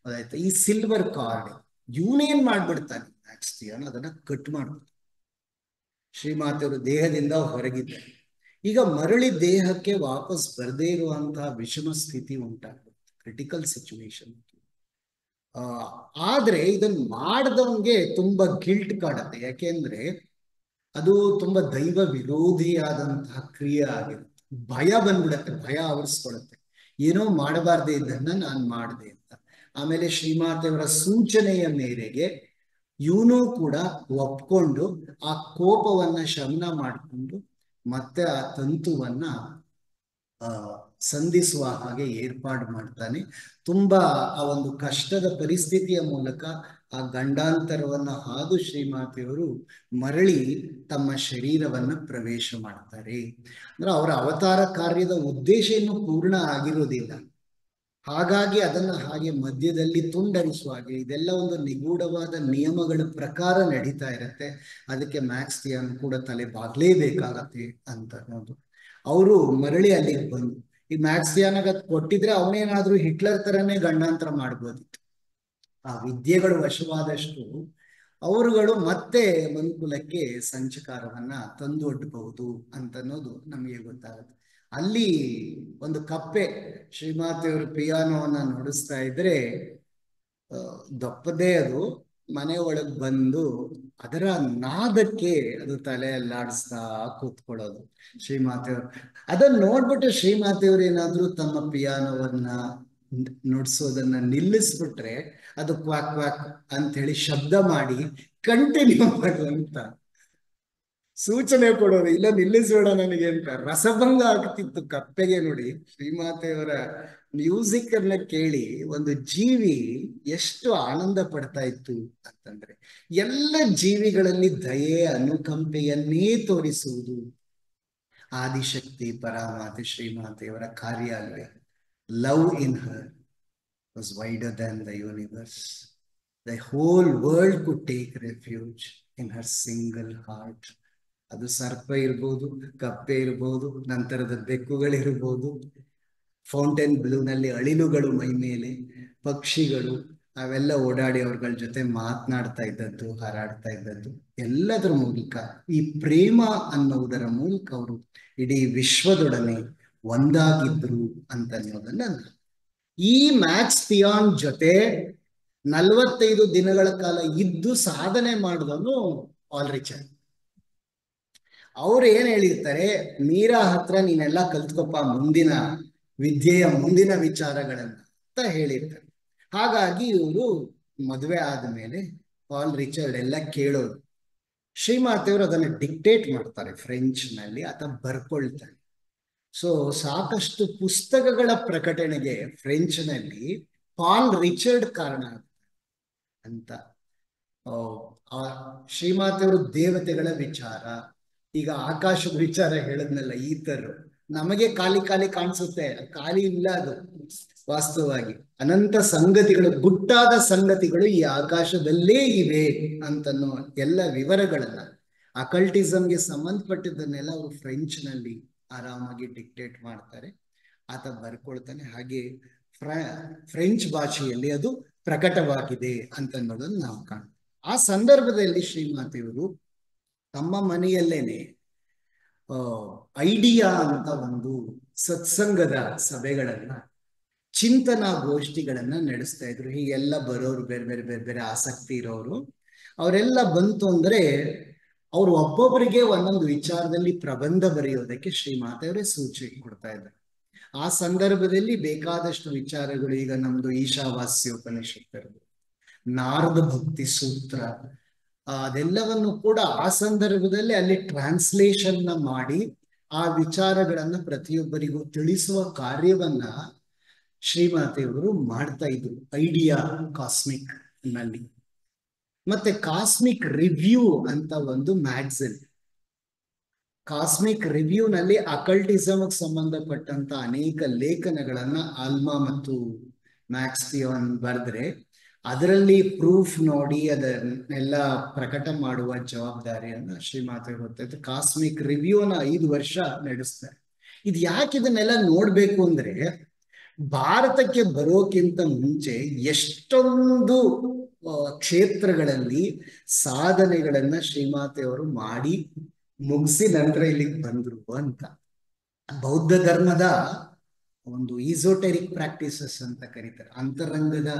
ಅದಾಯ್ತು. ಈ ಸಿಲ್ವರ್ ಕಾರ್ಡ್ ಇವನೇನ್ ಮಾಡ್ಬಿಡ್ತಾನೆ ಮ್ಯಾಕ್ಸ್ತಿಯಾನ್, ಅದನ್ನ ಕಟ್ ಮಾಡ್ಬಿಡ್ತಾನೆ. ಶ್ರೀಮಾತೆಯವರು ದೇಹದಿಂದ ಹೊರಗಿದ್ದಾರೆ. ಈಗ ಮರಳಿ ದೇಹಕ್ಕೆ ವಾಪಸ್ ಬರದೇ ಇರುವಂತಹ ವಿಷಮ ಸ್ಥಿತಿ ಉಂಟಾಗುತ್ತೆ, ಕ್ರಿಟಿಕಲ್ ಸಿಚುವೇಶನ್. ಆದ್ರೆ ಇದನ್ನ ಮಾಡ್ದವನ್ಗೆ ತುಂಬಾ ಗಿಲ್ಟ್ ಕಾಡುತ್ತೆ. ಯಾಕೆಂದ್ರೆ ಅದು ತುಂಬಾ ದೈವ ವಿರೋಧಿಯಾದಂತಹ ಕ್ರಿಯೆ ಆಗಿರುತ್ತೆ. ಭಯ ಬಂದ್ಬಿಡತ್ತೆ, ಭಯ ಆವರಿಸ್ಕೊಳತ್ತೆ, ಏನೋ ಮಾಡಬಾರ್ದೇ ಇದನ್ನ ನಾನು ಮಾಡಿದೆ ಅಂತ. ಆಮೇಲೆ ಶ್ರೀಮಾತೆಯವರ ಸೂಚನೆಯ ಮೇರೆಗೆ ಇವನು ಕೂಡ ಒಪ್ಕೊಂಡು ಆ ಕೋಪವನ್ನ ಶಮನ ಮಾಡಿಕೊಂಡು ಮತ್ತೆ ಆ ತಂತುವನ್ನ ಸಂಧಿಸುವ ಹಾಗೆ ಏರ್ಪಾಡು ಮಾಡ್ತಾನೆ. ತುಂಬಾ ಆ ಒಂದು ಕಷ್ಟದ ಪರಿಸ್ಥಿತಿಯ ಮೂಲಕ ಆ ಗಂಡಾಂತರವನ್ನ ಹಾದು ಶ್ರೀಮಾತೆಯವರು ಮರಳಿ ತಮ್ಮ ಶರೀರವನ್ನ ಪ್ರವೇಶ ಮಾಡ್ತಾರೆ. ಅಂದ್ರೆ ಅವರ ಅವತಾರ ಕಾರ್ಯದ ಉದ್ದೇಶ ಇನ್ನು ಪೂರ್ಣ ಆಗಿರೋದಿಲ್ಲ, ಹಾಗಾಗಿ ಅದನ್ನ ಹಾಗೆ ಮಧ್ಯದಲ್ಲಿ ತುಂಡರಿಸುವ ಹಾಗೆ ಇದೆಲ್ಲ ಒಂದು ನಿಗೂಢವಾದ ನಿಯಮಗಳ ಪ್ರಕಾರ ನಡೀತಾ ಇರತ್ತೆ. ಅದಕ್ಕೆ ಮ್ಯಾಕ್ಸ್ತಿಯಾನ್ ಕೂಡ ತಲೆ ಬಾಗ್ಲೇಬೇಕಾಗತ್ತೆ ಅಂತ ಅನ್ನೋದು. ಅವರು ಮರಳಿ ಅಲ್ಲಿಗೆ ಬಂದು ಈ ಮ್ಯಾಕ್ಸ್ತಿಯಾನಾಗ ಕೊಟ್ಟಿದ್ರೆ ಅವನೇನಾದ್ರೂ ಹಿಟ್ಲರ್ ತರನೇ ಗಂಡಾಂತರ ಮಾಡ್ಬೋದಿತ್ತು. ಆ ವಿದ್ಯೆಗಳು ವಶವಾದಷ್ಟು ಅವರುಗಳು ಮತ್ತೆ ಮನುಕುಲಕ್ಕೆ ಸಂಚಕಾರವನ್ನ ತಂದೊಡ್ಡಬಹುದು ಅಂತ ಅನ್ನೋದು ನಮಗೆ ಗೊತ್ತಾಗುತ್ತೆ. ಅಲ್ಲಿ ಒಂದು ಕಪ್ಪೆ ಶ್ರೀಮಾತೆಯವರು ಪಿಯಾನೋವನ್ನ ನುಡಿಸ್ತಾ ಇದ್ರೆ ದಪ್ಪದೇ ಅದು ಮನೆ ಒಳಗ್ ಬಂದು ಅದರ ನಾದಕ್ಕೆ ಅದು ತಲೆ ಅಲ್ಲಾಡಿಸ್ತಾ ಕೂತ್ಕೊಳ್ಳೋದು ಶ್ರೀಮಾತೆಯವರು. ಅದನ್ನ ನೋಡ್ಬಿಟ್ಟು ಶ್ರೀಮಾತೆಯವರು ಏನಾದ್ರು ತಮ್ಮ ಪಿಯಾನೋವನ್ನ ನುಡ್ಸೋದನ್ನ ನಿಲ್ಲಿಸ್ಬಿಟ್ರೆ ಅದು ಕ್ವಾಕ್ ಕ್ವಾಕ್ ಅಂತ ಹೇಳಿ ಶಬ್ದ ಮಾಡಿ ಕಂಟಿನ್ಯೂ ಮಾಡುವಂತ ಸೂಚನೆ ಕೊಡೋರು, ಇಲ್ಲ ನಿಲ್ಲಿಸಬೇಡ ನನಗೆ ಅಂತ. ರಸಭಂಗ ಆಗ್ತಿತ್ತು ಕಪ್ಪೆಗೆ. ನೋಡಿ, ಶ್ರೀಮಾತೆಯವರ ಮ್ಯೂಸಿಕ್ ಅನ್ನ ಕೇಳಿ ಒಂದು ಜೀವಿ ಎಷ್ಟು ಆನಂದ ಪಡ್ತಾ ಇತ್ತು ಅಂತಂದ್ರೆ, ಎಲ್ಲ ಜೀವಿಗಳಲ್ಲಿ ದಯೆ ಅನುಕಂಪೆಯನ್ನೇ ತೋರಿಸುವುದು ಆದಿಶಕ್ತಿ ಪರಾಮಾತೆ ಶ್ರೀಮಾತೆಯವರ ಕಾರ್ಯ ಅಲ್ವೇ. Love in Har was wider than the universe. The whole world could take refuge in Har single heart. ಅದು ಸರ್ಪ ಇರ್ಬೋದು, ಕಪ್ಪೆ ಇರ್ಬೋದು, ನಂತರದ ಬೆಕ್ಕುಗಳಿರ್ಬೋದು, ಫೌಂಟೇನ್ ಬ್ಲೂನಲ್ಲಿ ಅಳಿಲುಗಳು ಮೈ ಮೇಲೆ, ಪಕ್ಷಿಗಳು ಅವೆಲ್ಲ ಓಡಾಡಿ ಅವ್ರಗಳ ಜೊತೆ ಮಾತನಾಡ್ತಾ ಇದ್ದದ್ದು, ಹಾರಾಡ್ತಾ ಇದ್ದದ್ದು, ಎಲ್ಲದರ ಮೂಲಕ ಈ ಪ್ರೇಮ ಅನ್ನುವುದರ ಮೂಲಕ ಅವರು ಇಡೀ ವಿಶ್ವದೊಡನೆ ಒಂದಾಗಿದ್ರು ಅಂತ ಅನ್ನೋದನ್ನ ಈ ಮ್ಯಾಕ್ಸ್ತಿಯಾನ್ ಜೊತೆ 45 ದಿನಗಳ ಕಾಲ ಇದ್ದು ಸಾಧನೆ ಮಾಡಿದವನು ಪಾಲ್ ರಿಚರ್ಡ್. ಅವ್ರು ಏನ್ ಹೇಳಿರ್ತಾರೆ, ಮೀರಾ ಹತ್ರ ನೀನೆಲ್ಲ ಕಲ್ತ್ಕೊಪ್ಪ ಮುಂದಿನ ವಿದ್ಯೆಯ ಮುಂದಿನ ವಿಚಾರಗಳನ್ನ ಅಂತ ಹೇಳಿರ್ತಾರೆ. ಹಾಗಾಗಿ ಇವರು ಮದುವೆ ಆದ್ಮೇಲೆ ಪಾಲ್ ರಿಚರ್ಡ್ ಎಲ್ಲ ಕೇಳೋದು. ಶ್ರೀಮಾತೆಯವರು ಅದನ್ನ ಡಿಕ್ಟೇಟ್ ಮಾಡ್ತಾರೆ ಫ್ರೆಂಚ್ ನಲ್ಲಿ, ಆತ ಬರ್ಕೊಳ್ತಾನೆ. ಸೊ ಸಾಕಷ್ಟು ಪುಸ್ತಕಗಳ ಪ್ರಕಟಣೆಗೆ ಫ್ರೆಂಚ್ ನಲ್ಲಿ ಪಾಲ್ ರಿಚರ್ಡ್ ಕಾರಣ ಅಂತ. ಶ್ರೀಮಾತೆಯವರು ದೇವತೆಗಳ ವಿಚಾರ, ಈಗ ಆಕಾಶದ ವಿಚಾರ ಹೇಳದ್ನಲ್ಲ, ಈತರು ನಮಗೆ ಖಾಲಿ ಖಾಲಿ ಕಾಣಿಸುತ್ತೆ, ಖಾಲಿ ಇಲ್ಲ, ಅದು ವಾಸ್ತವವಾಗಿ ಅನಂತ ಸಂಗತಿಗಳು, ಗುಟ್ಟಾದ ಸಂಗತಿಗಳು ಈ ಆಕಾಶದಲ್ಲೇ ಇವೆ ಅಂತನೋ ಎಲ್ಲ ವಿವರಗಳನ್ನ, ಅಕಲ್ಟಿಸಮ್ಗೆ ಸಂಬಂಧಪಟ್ಟಿದ್ದನ್ನೆಲ್ಲ ಅವರು ಫ್ರೆಂಚ್ ನಲ್ಲಿ ಆರಾಮಾಗಿ ಡಿಕ್ಟೇಟ್ ಮಾಡ್ತಾರೆ. ಆತ ಬರ್ಕೊಳ್ತಾನೆ. ಹಾಗೆ ಫ್ರೆಂಚ್ ಭಾಷೆಯಲ್ಲಿ ಅದು ಪ್ರಕಟವಾಗಿದೆ ಅಂತ ಅನ್ನೋದನ್ನ ನಾವು ಕಾಣ್ತೀವಿ. ಆ ಸಂದರ್ಭದಲ್ಲಿ ಶ್ರೀಮಾತೆಯವರು ತಮ್ಮ ಮನೆಯಲ್ಲೇನೆ ಐಡಿಯಾ ಅಂತ ಒಂದು ಸತ್ಸಂಗದ ಸಭೆಗಳನ್ನ, ಚಿಂತನಾ ಗೋಷ್ಠಿಗಳನ್ನ ನಡೆಸ್ತಾ ಇದ್ರು. ಹೀಗೆಲ್ಲ ಬರೋರು, ಬೇರೆ ಬೇರೆ ಬೇರೆ ಬೇರೆ ಆಸಕ್ತಿ ಇರೋರು ಅವರೆಲ್ಲ ಬಂತು ಅಂದ್ರೆ ಅವ್ರು ಒಬ್ಬೊಬ್ಬರಿಗೆ ಒಂದೊಂದು ವಿಚಾರದಲ್ಲಿ ಪ್ರಬಂಧ ಬರೆಯೋದಕ್ಕೆ ಶ್ರೀಮಾತೆಯವರೇ ಸೂಚನೆ ಕೊಡ್ತಾ ಇದ್ದಾರೆ. ಆ ಸಂದರ್ಭದಲ್ಲಿ ಬೇಕಾದಷ್ಟು ವಿಚಾರಗಳು, ಈಗ ನಮ್ದು ಈಶಾವಾಸ್ಯೋಪನಿಷತ್, ನಾರದ ಭಕ್ತಿ ಸೂತ್ರ, ಅದೆಲ್ಲವನ್ನು ಕೂಡ ಆ ಸಂದರ್ಭದಲ್ಲಿ ಅಲ್ಲಿ ಟ್ರಾನ್ಸ್ಲೇಷನ್ ಮಾಡಿ ಆ ವಿಚಾರಗಳನ್ನ ಪ್ರತಿಯೊಬ್ಬರಿಗೂ ತಿಳಿಸುವ ಕಾರ್ಯವನ್ನ ಶ್ರೀಮಾತೆಯವರು ಮಾಡ್ತಾ ಇದ್ರು ಐಡಿಯಾ ಕಾಸ್ಮಿಕ್ ನಲ್ಲಿ. ಮತ್ತೆ ಕಾಸ್ಮಿಕ್ ರಿವ್ಯೂ ಅಂತ ಒಂದು ಮ್ಯಾಗಝಿನ್, ಕಾಸ್ಮಿಕ್ ರಿವ್ಯೂ ನಲ್ಲಿ ಅಕಲ್ಟಿಸಮ್ಗೆ ಸಂಬಂಧಪಟ್ಟಂತ ಅನೇಕ ಲೇಖನಗಳನ್ನ ಆಲ್ಮಾ ಮತ್ತು ಮ್ಯಾಕ್ಸ್ತಿಯಾನ್ ಬರೆದ್ರೆ, ಅದರಲ್ಲಿ ಪ್ರೂಫ್ ನೋಡಿ ಅದನ್ನೆಲ್ಲ ಪ್ರಕಟ ಮಾಡುವ ಜವಾಬ್ದಾರಿಯನ್ನ ಶ್ರೀಮಾತೆ ಹೊತ್ತಿತ್ತು. ಕಾಸ್ಮಿಕ್ ರಿವ್ಯೂನ 5 ವರ್ಷ ನಡೆಸ್ತಾರೆ. ಇದು ಯಾಕೆ ಇದನ್ನೆಲ್ಲ ನೋಡ್ಬೇಕು ಅಂದ್ರೆ, ಭಾರತಕ್ಕೆ ಬರೋಕ್ಕಿಂತ ಮುಂಚೆ ಎಷ್ಟೊಂದು ಕ್ಷೇತ್ರಗಳಲ್ಲಿ ಸಾಧನೆಗಳನ್ನ ಶ್ರೀಮಾತೆಯವರು ಮಾಡಿ ಮುಗಿಸಿ ನಂತರ ಇಲ್ಲಿಗೆ ಬಂದ್ರು ಅಂತ. ಬೌದ್ಧ ಧರ್ಮದ ಒಂದು ಈಸೋಟೆರಿಕ್ ಪ್ರಾಕ್ಟೀಸಸ್ ಅಂತ ಕರೀತಾರೆ. ಅಂತರಂಗದ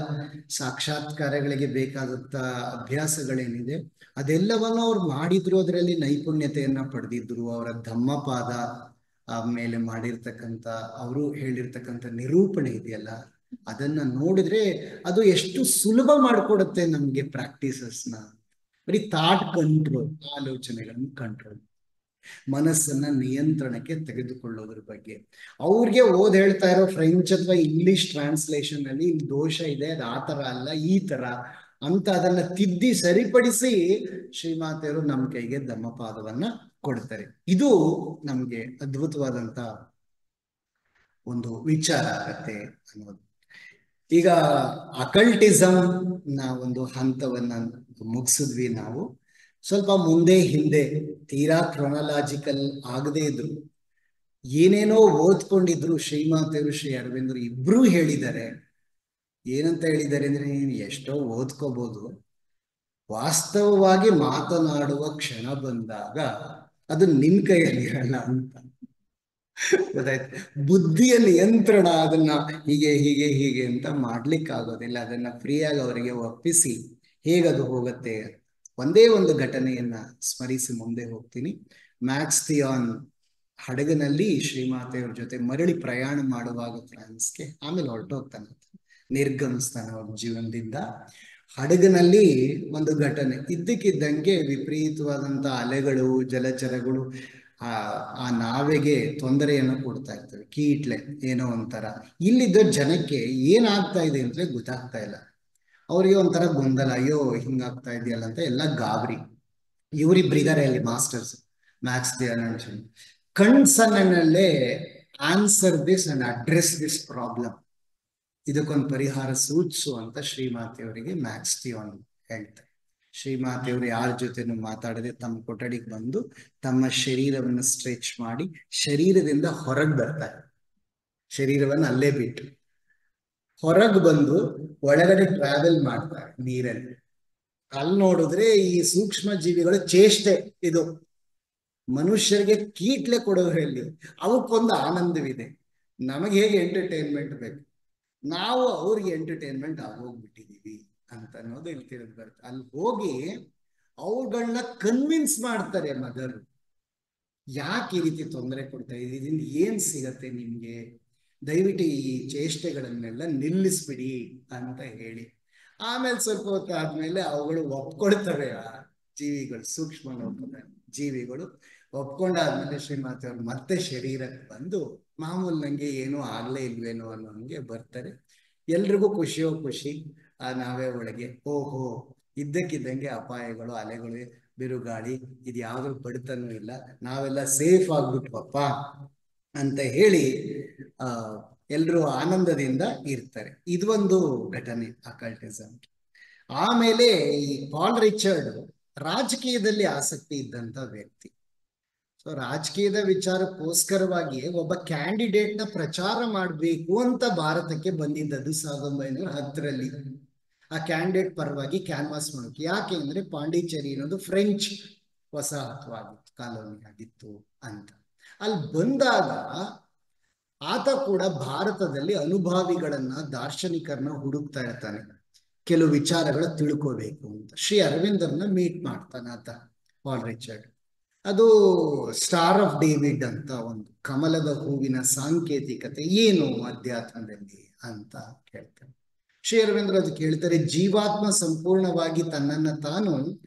ಸಾಕ್ಷಾತ್ಕಾರಗಳಿಗೆ ಬೇಕಾದಂತ ಅಭ್ಯಾಸಗಳೇನಿದೆ ಅದೆಲ್ಲವನ್ನು ಅವ್ರು ಮಾಡಿದ್ರು, ಅದರಲ್ಲಿ ನೈಪುಣ್ಯತೆಯನ್ನ ಪಡೆದಿದ್ರು. ಅವರ ಧಮ್ಮಪಾದ ಮೇಲೆ ಮಾಡಿರ್ತಕ್ಕಂಥ, ಅವರು ಹೇಳಿರ್ತಕ್ಕಂಥ ನಿರೂಪಣೆ ಇದೆಯಲ್ಲ, ಅದನ್ನ ನೋಡಿದ್ರೆ ಅದು ಎಷ್ಟು ಸುಲಭ ಮಾಡಿಕೊಡುತ್ತೆ ನಮ್ಗೆ ಪ್ರಾಕ್ಟೀಸಸ್ನ. ಬರೀ ಥಾಟ್ ಕಂಟ್ರೋಲ್, ಆಲೋಚನೆಗಳನ್ನು ಕಂಟ್ರೋಲ್, ಮನಸ್ಸನ್ನ ನಿಯಂತ್ರಣಕ್ಕೆ ತೆಗೆದುಕೊಳ್ಳೋದ್ರ ಬಗ್ಗೆ. ಅವ್ರಿಗೆ ಹೇಳ್ತಾ ಇರೋ ಫ್ರೆಂಚ್ ಅಥವಾ ಇಂಗ್ಲಿಷ್ ಟ್ರಾನ್ಸ್ಲೇಷನ್ ಅಲ್ಲಿ ಇಲ್ಲಿ ದೋಷ ಇದೆ, ಅದು ಆ ತರ ಅಲ್ಲ ಈ ತರ ಅಂತ ಅದನ್ನ ತಿದ್ದಿ ಸರಿಪಡಿಸಿ ಶ್ರೀಮಾತೆಯವರು ನಮ್ಮ ಕೈಗೆ ಧಮ್ಮಪಾದವನ್ನ ಕೊಡ್ತಾರೆ. ಇದು ನಮ್ಗೆ ಅದ್ಭುತವಾದಂತ ಒಂದು ವಿಚಾರ ಆಗತ್ತೆ ಅನ್ನೋದು. ಈಗ ಅಕಲ್ಟಿಸಮ್ ನ ಒಂದು ಹಂತವನ್ನ ಮುಗಿಸಿದ್ವಿ ನಾವು. ಸ್ವಲ್ಪ ಮುಂದೆ ಹಿಂದೆ ತೀರಾ ಕ್ರೊನಾಲಾಜಿಕಲ್ ಆಗದೆ ಇದ್ರು, ಏನೇನೋ ಓದ್ಕೊಂಡಿದ್ರು ಶ್ರೀಮಾತೆಯವರು ಶ್ರೀ ಅರವಿಂದರು ಇಬ್ರು ಹೇಳಿದ್ದಾರೆ. ಏನಂತ ಹೇಳಿದ್ದಾರೆ ಅಂದ್ರೆ, ನೀನು ಎಷ್ಟೋ ಓದ್ಕೋಬಹುದು, ವಾಸ್ತವವಾಗಿ ಮಾತನಾಡುವ ಕ್ಷಣ ಬಂದಾಗ ಅದು ನಿನ್ ಕೈಯಲ್ಲಿ ಇರಲ್ಲ ಅಂತ. ಗೊತ್ತಾಯ್ತು? ಬುದ್ಧಿಯ ನಿಯಂತ್ರಣ, ಅದನ್ನ ಹೀಗೆ ಹೀಗೆ ಹೀಗೆ ಅಂತ ಮಾಡ್ಲಿಕ್ಕಾಗೋದಿಲ್ಲ. ಅದನ್ನ ಫ್ರೀಯಾಗಿ ಅವರಿಗೆ ಒಪ್ಪಿಸಿ ಹೇಗದು ಹೋಗುತ್ತೆ. ಒಂದೇ ಒಂದು ಘಟನೆಯನ್ನ ಸ್ಮರಿಸಿ ಮುಂದೆ ಹೋಗ್ತೀನಿ. ಮ್ಯಾಕ್ಸ್ ಥಿಯಾನ್ ಹಡಗಿನಲ್ಲಿ ಶ್ರೀಮಾತೆಯವ್ರ ಜೊತೆ ಮರಳಿ ಪ್ರಯಾಣ ಮಾಡುವಾಗ ಫ್ರಾನ್ಸ್ಗೆ, ಆಮೇಲೆ ಹೊರಟೋಗ್ತಾನೆ, ನಿರ್ಗಮಿಸ್ತಾನೆ ಅವ್ರ ಜೀವನದಿಂದ. ಹಡಗಿನಲ್ಲಿ ಒಂದು ಘಟನೆ, ಇದ್ದಕ್ಕಿದ್ದಂಗೆ ವಿಪರೀತವಾದಂತ ಅಲೆಗಳು, ಜಲಚರಗಳು ಆ ನಾವೆಗೆ ತೊಂದರೆಯನ್ನು ಕೊಡ್ತಾ ಇರ್ತವೆ, ಕೀಟ್ಲೆ ಏನೋ ಒಂಥರ. ಇಲ್ಲಿದ್ದ ಜನಕ್ಕೆ ಏನಾಗ್ತಾ ಇದೆ ಅಂದ್ರೆ ಗೊತ್ತಾಗ್ತಾ ಇಲ್ಲ. ಅವ್ರಿಗೆ ಒಂಥರ ಗೊಂದಲ, ಅಯ್ಯೋ ಹಿಂಗಾಗ್ತಾ ಇದೆಯಲ್ಲ ಅಂತ ಎಲ್ಲ ಗಾಬರಿ. ಇವರಿಬ್ಬರಿದ್ದಾರೆ ಅಲ್ಲಿ ಮಾಸ್ಟರ್ಸ್, ಮ್ಯಾಕ್ಸ್ ಥಿಯಾನ್ ಅಂಡ್ ಕಣ್ಸನ್ನಲ್ಲೇ answer this and address this problem, ಇದಕ್ಕೊಂದು ಪರಿಹಾರ ಸೂಚಿಸು ಅಂತ ಶ್ರೀಮಾತೆಯವರಿಗೆ ಮ್ಯಾಕ್ಸ್ ಥಿಯಾನ್ ಹೇಳ್ತಾರೆ. ಶ್ರೀಮಾತೆಯವರು ಯಾರ ಜೊತೆನೂ ಮಾತಾಡದೆ ತಮ್ಮ ಕೊಠಡಿಗೆ ಬಂದು ತಮ್ಮ ಶರೀರವನ್ನು ಸ್ಟ್ರೆಚ್ ಮಾಡಿ ಶರೀರದಿಂದ ಹೊರಗೆ ಬರ್ತಾರೆ. ಶರೀರವನ್ನು ಅಲ್ಲೇ ಬಿಟ್ಟು ಹೊರಗೆ ಬಂದು ಒಳಗಡೆ ಟ್ರಾವೆಲ್ ಮಾಡ್ತಾರೆ ನೀರಲ್ಲಿ. ಅಲ್ಲಿ ನೋಡಿದ್ರೆ ಈ ಸೂಕ್ಷ್ಮ ಜೀವಿಗಳ ಚೇಷ್ಟೆ ಇದು. ಮನುಷ್ಯರಿಗೆ ಕೀಟ್ಲೆ ಕೊಡೋದ್ರಲ್ಲಿ ಅವಕ್ಕೊಂದು ಆನಂದವಿದೆ. ನಮಗೆ ಹೇಗೆ ಎಂಟರ್ಟೈನ್ಮೆಂಟ್ ಬೇಕು, ನಾವು ಅವ್ರಿಗೆ ಎಂಟರ್ಟೈನ್ಮೆಂಟ್ ಆಗೋಗ್ಬಿಟ್ಟಿದೀವಿ ಅಂತ ಅನ್ನೋದು ಇಲ್ಲಿ ತಿಳಿದು ಬರುತ್ತೆ. ಅಲ್ಲಿ ಹೋಗಿ ಅವುಗಳನ್ನ ಕನ್ವಿನ್ಸ್ ಮಾಡ್ತಾರೆ ಮದರು, ಯಾಕೆ ಈ ರೀತಿ ತೊಂದರೆ ಕೊಡ್ತಾ ಇದ್ದೀವಿ, ಇದರಿಂದ ಏನ್ ಸಿಗತ್ತೆ ನಿಮ್ಗೆ, ದಯವಿಟ್ಟು ಈ ಚೇಷ್ಟೆಗಳನ್ನೆಲ್ಲ ನಿಲ್ಲಿಸ್ಬಿಡಿ ಅಂತ ಹೇಳಿ. ಆಮೇಲೆ ಸ್ವಲ್ಪ ಹೊತ್ತು ಆದ್ಮೇಲೆ ಅವುಗಳು ಒಪ್ಕೊಳ್ತವೆ. ಆ ಜೀವಿಗಳು, ಸೂಕ್ಷ್ಮ ಲೋಕದ ಜೀವಿಗಳು ಒಪ್ಕೊಂಡಾದ್ಮೇಲೆ ಶ್ರೀಮಾತೆಯವ್ರು ಮತ್ತೆ ಶರೀರಕ್ಕೆ ಬಂದು ಮಾಮೂಲು ನಂಗೆ ಏನೂ ಆಗ್ಲೇ ಇಲ್ವೇನೋ ಅನ್ನೋಂಗೆ ಬರ್ತಾರೆ. ಎಲ್ರಿಗೂ ಖುಷಿಯೋ ಖುಷಿ. ಆ ನಾವೇ ಒಳಗೆ ಓಹೋ, ಇದ್ದಕ್ಕಿದ್ದಂಗೆ ಅಪಾಯಗಳು, ಅಲೆಗಳು, ಬಿರುಗಾಳಿ, ಇದು ಯಾವ್ದು ಬಡತನೂ ಇಲ್ಲ, ನಾವೆಲ್ಲ ಸೇಫ್ ಆಗ್ಬಿಟ್ವಪ್ಪ ಅಂತ ಹೇಳಿ ಎಲ್ರೂ ಆನಂದದಿಂದ ಇರ್ತಾರೆ. ಇದೊಂದು ಘಟನೆ ಅಕಲ್ಟಿಸಮ್. ಆಮೇಲೆ ಈ ಪಾಲ್ ರಿಚರ್ಡ್ ರಾಜಕೀಯದಲ್ಲಿ ಆಸಕ್ತಿ ಇದ್ದಂತ ವ್ಯಕ್ತಿ. ಸೊ ರಾಜಕೀಯದ ವಿಚಾರಕ್ಕೋಸ್ಕರವಾಗಿ ಒಬ್ಬ ಕ್ಯಾಂಡಿಡೇಟ್ ನ ಪ್ರಚಾರ ಮಾಡಬೇಕು ಅಂತ ಭಾರತಕ್ಕೆ ಬಂದಿದ್ದದು 1910ರಲ್ಲಿ. ಆ ಕ್ಯಾಂಡಿಡೇಟ್ ಪರವಾಗಿ ಕ್ಯಾನ್ವಾಸ್ ಮಾಡೋಕೆ. ಯಾಕೆ ಅಂದ್ರೆ ಪಾಂಡಿಚೇರಿ ಅನ್ನೋದು ಫ್ರೆಂಚ್ ವಸಾಹತುವಾಗಿತ್ತು, ಕಾಲೋನಿ ಆಗಿತ್ತು ಅಂತ. ಅಲ್ಲಿ ಬಂದಾಗ ಆತ ಕೂಡ ಭಾರತದಲ್ಲಿ ಅನುಭಾವಿಗಳನ್ನ, ದಾರ್ಶನಿಕರನ್ನ ಹುಡುಕ್ತಾ ಇರ್ತಾನೆ, ಕೆಲವು ವಿಚಾರಗಳ ತಿಳ್ಕೋಬೇಕು ಅಂತ. ಶ್ರೀ ಅರವಿಂದರ್ನ ಮೀಟ್ ಮಾಡ್ತಾನೆ ಆತ, ಪಾಲ್ ರಿಚರ್ಡ್. ಅದು ಸ್ಟಾರ್ ಆಫ್ ಡೇವಿಡ್ ಅಂತ ಒಂದು ಕಮಲದ ಹೂವಿನ ಸಾಂಕೇತಿಕತೆ ಏನು ಅಧ್ಯಾತ್ಮದಲ್ಲಿ ಅಂತ ಕೇಳ್ತಾರೆ. ಶ್ರೀ ಅರವಿಂದ್ರ ಅದಕ್ಕೆ ಹೇಳ್ತಾರೆ, ಜೀವಾತ್ಮ ಸಂಪೂರ್ಣವಾಗಿ ತನ್ನನ್ನ ತಾನು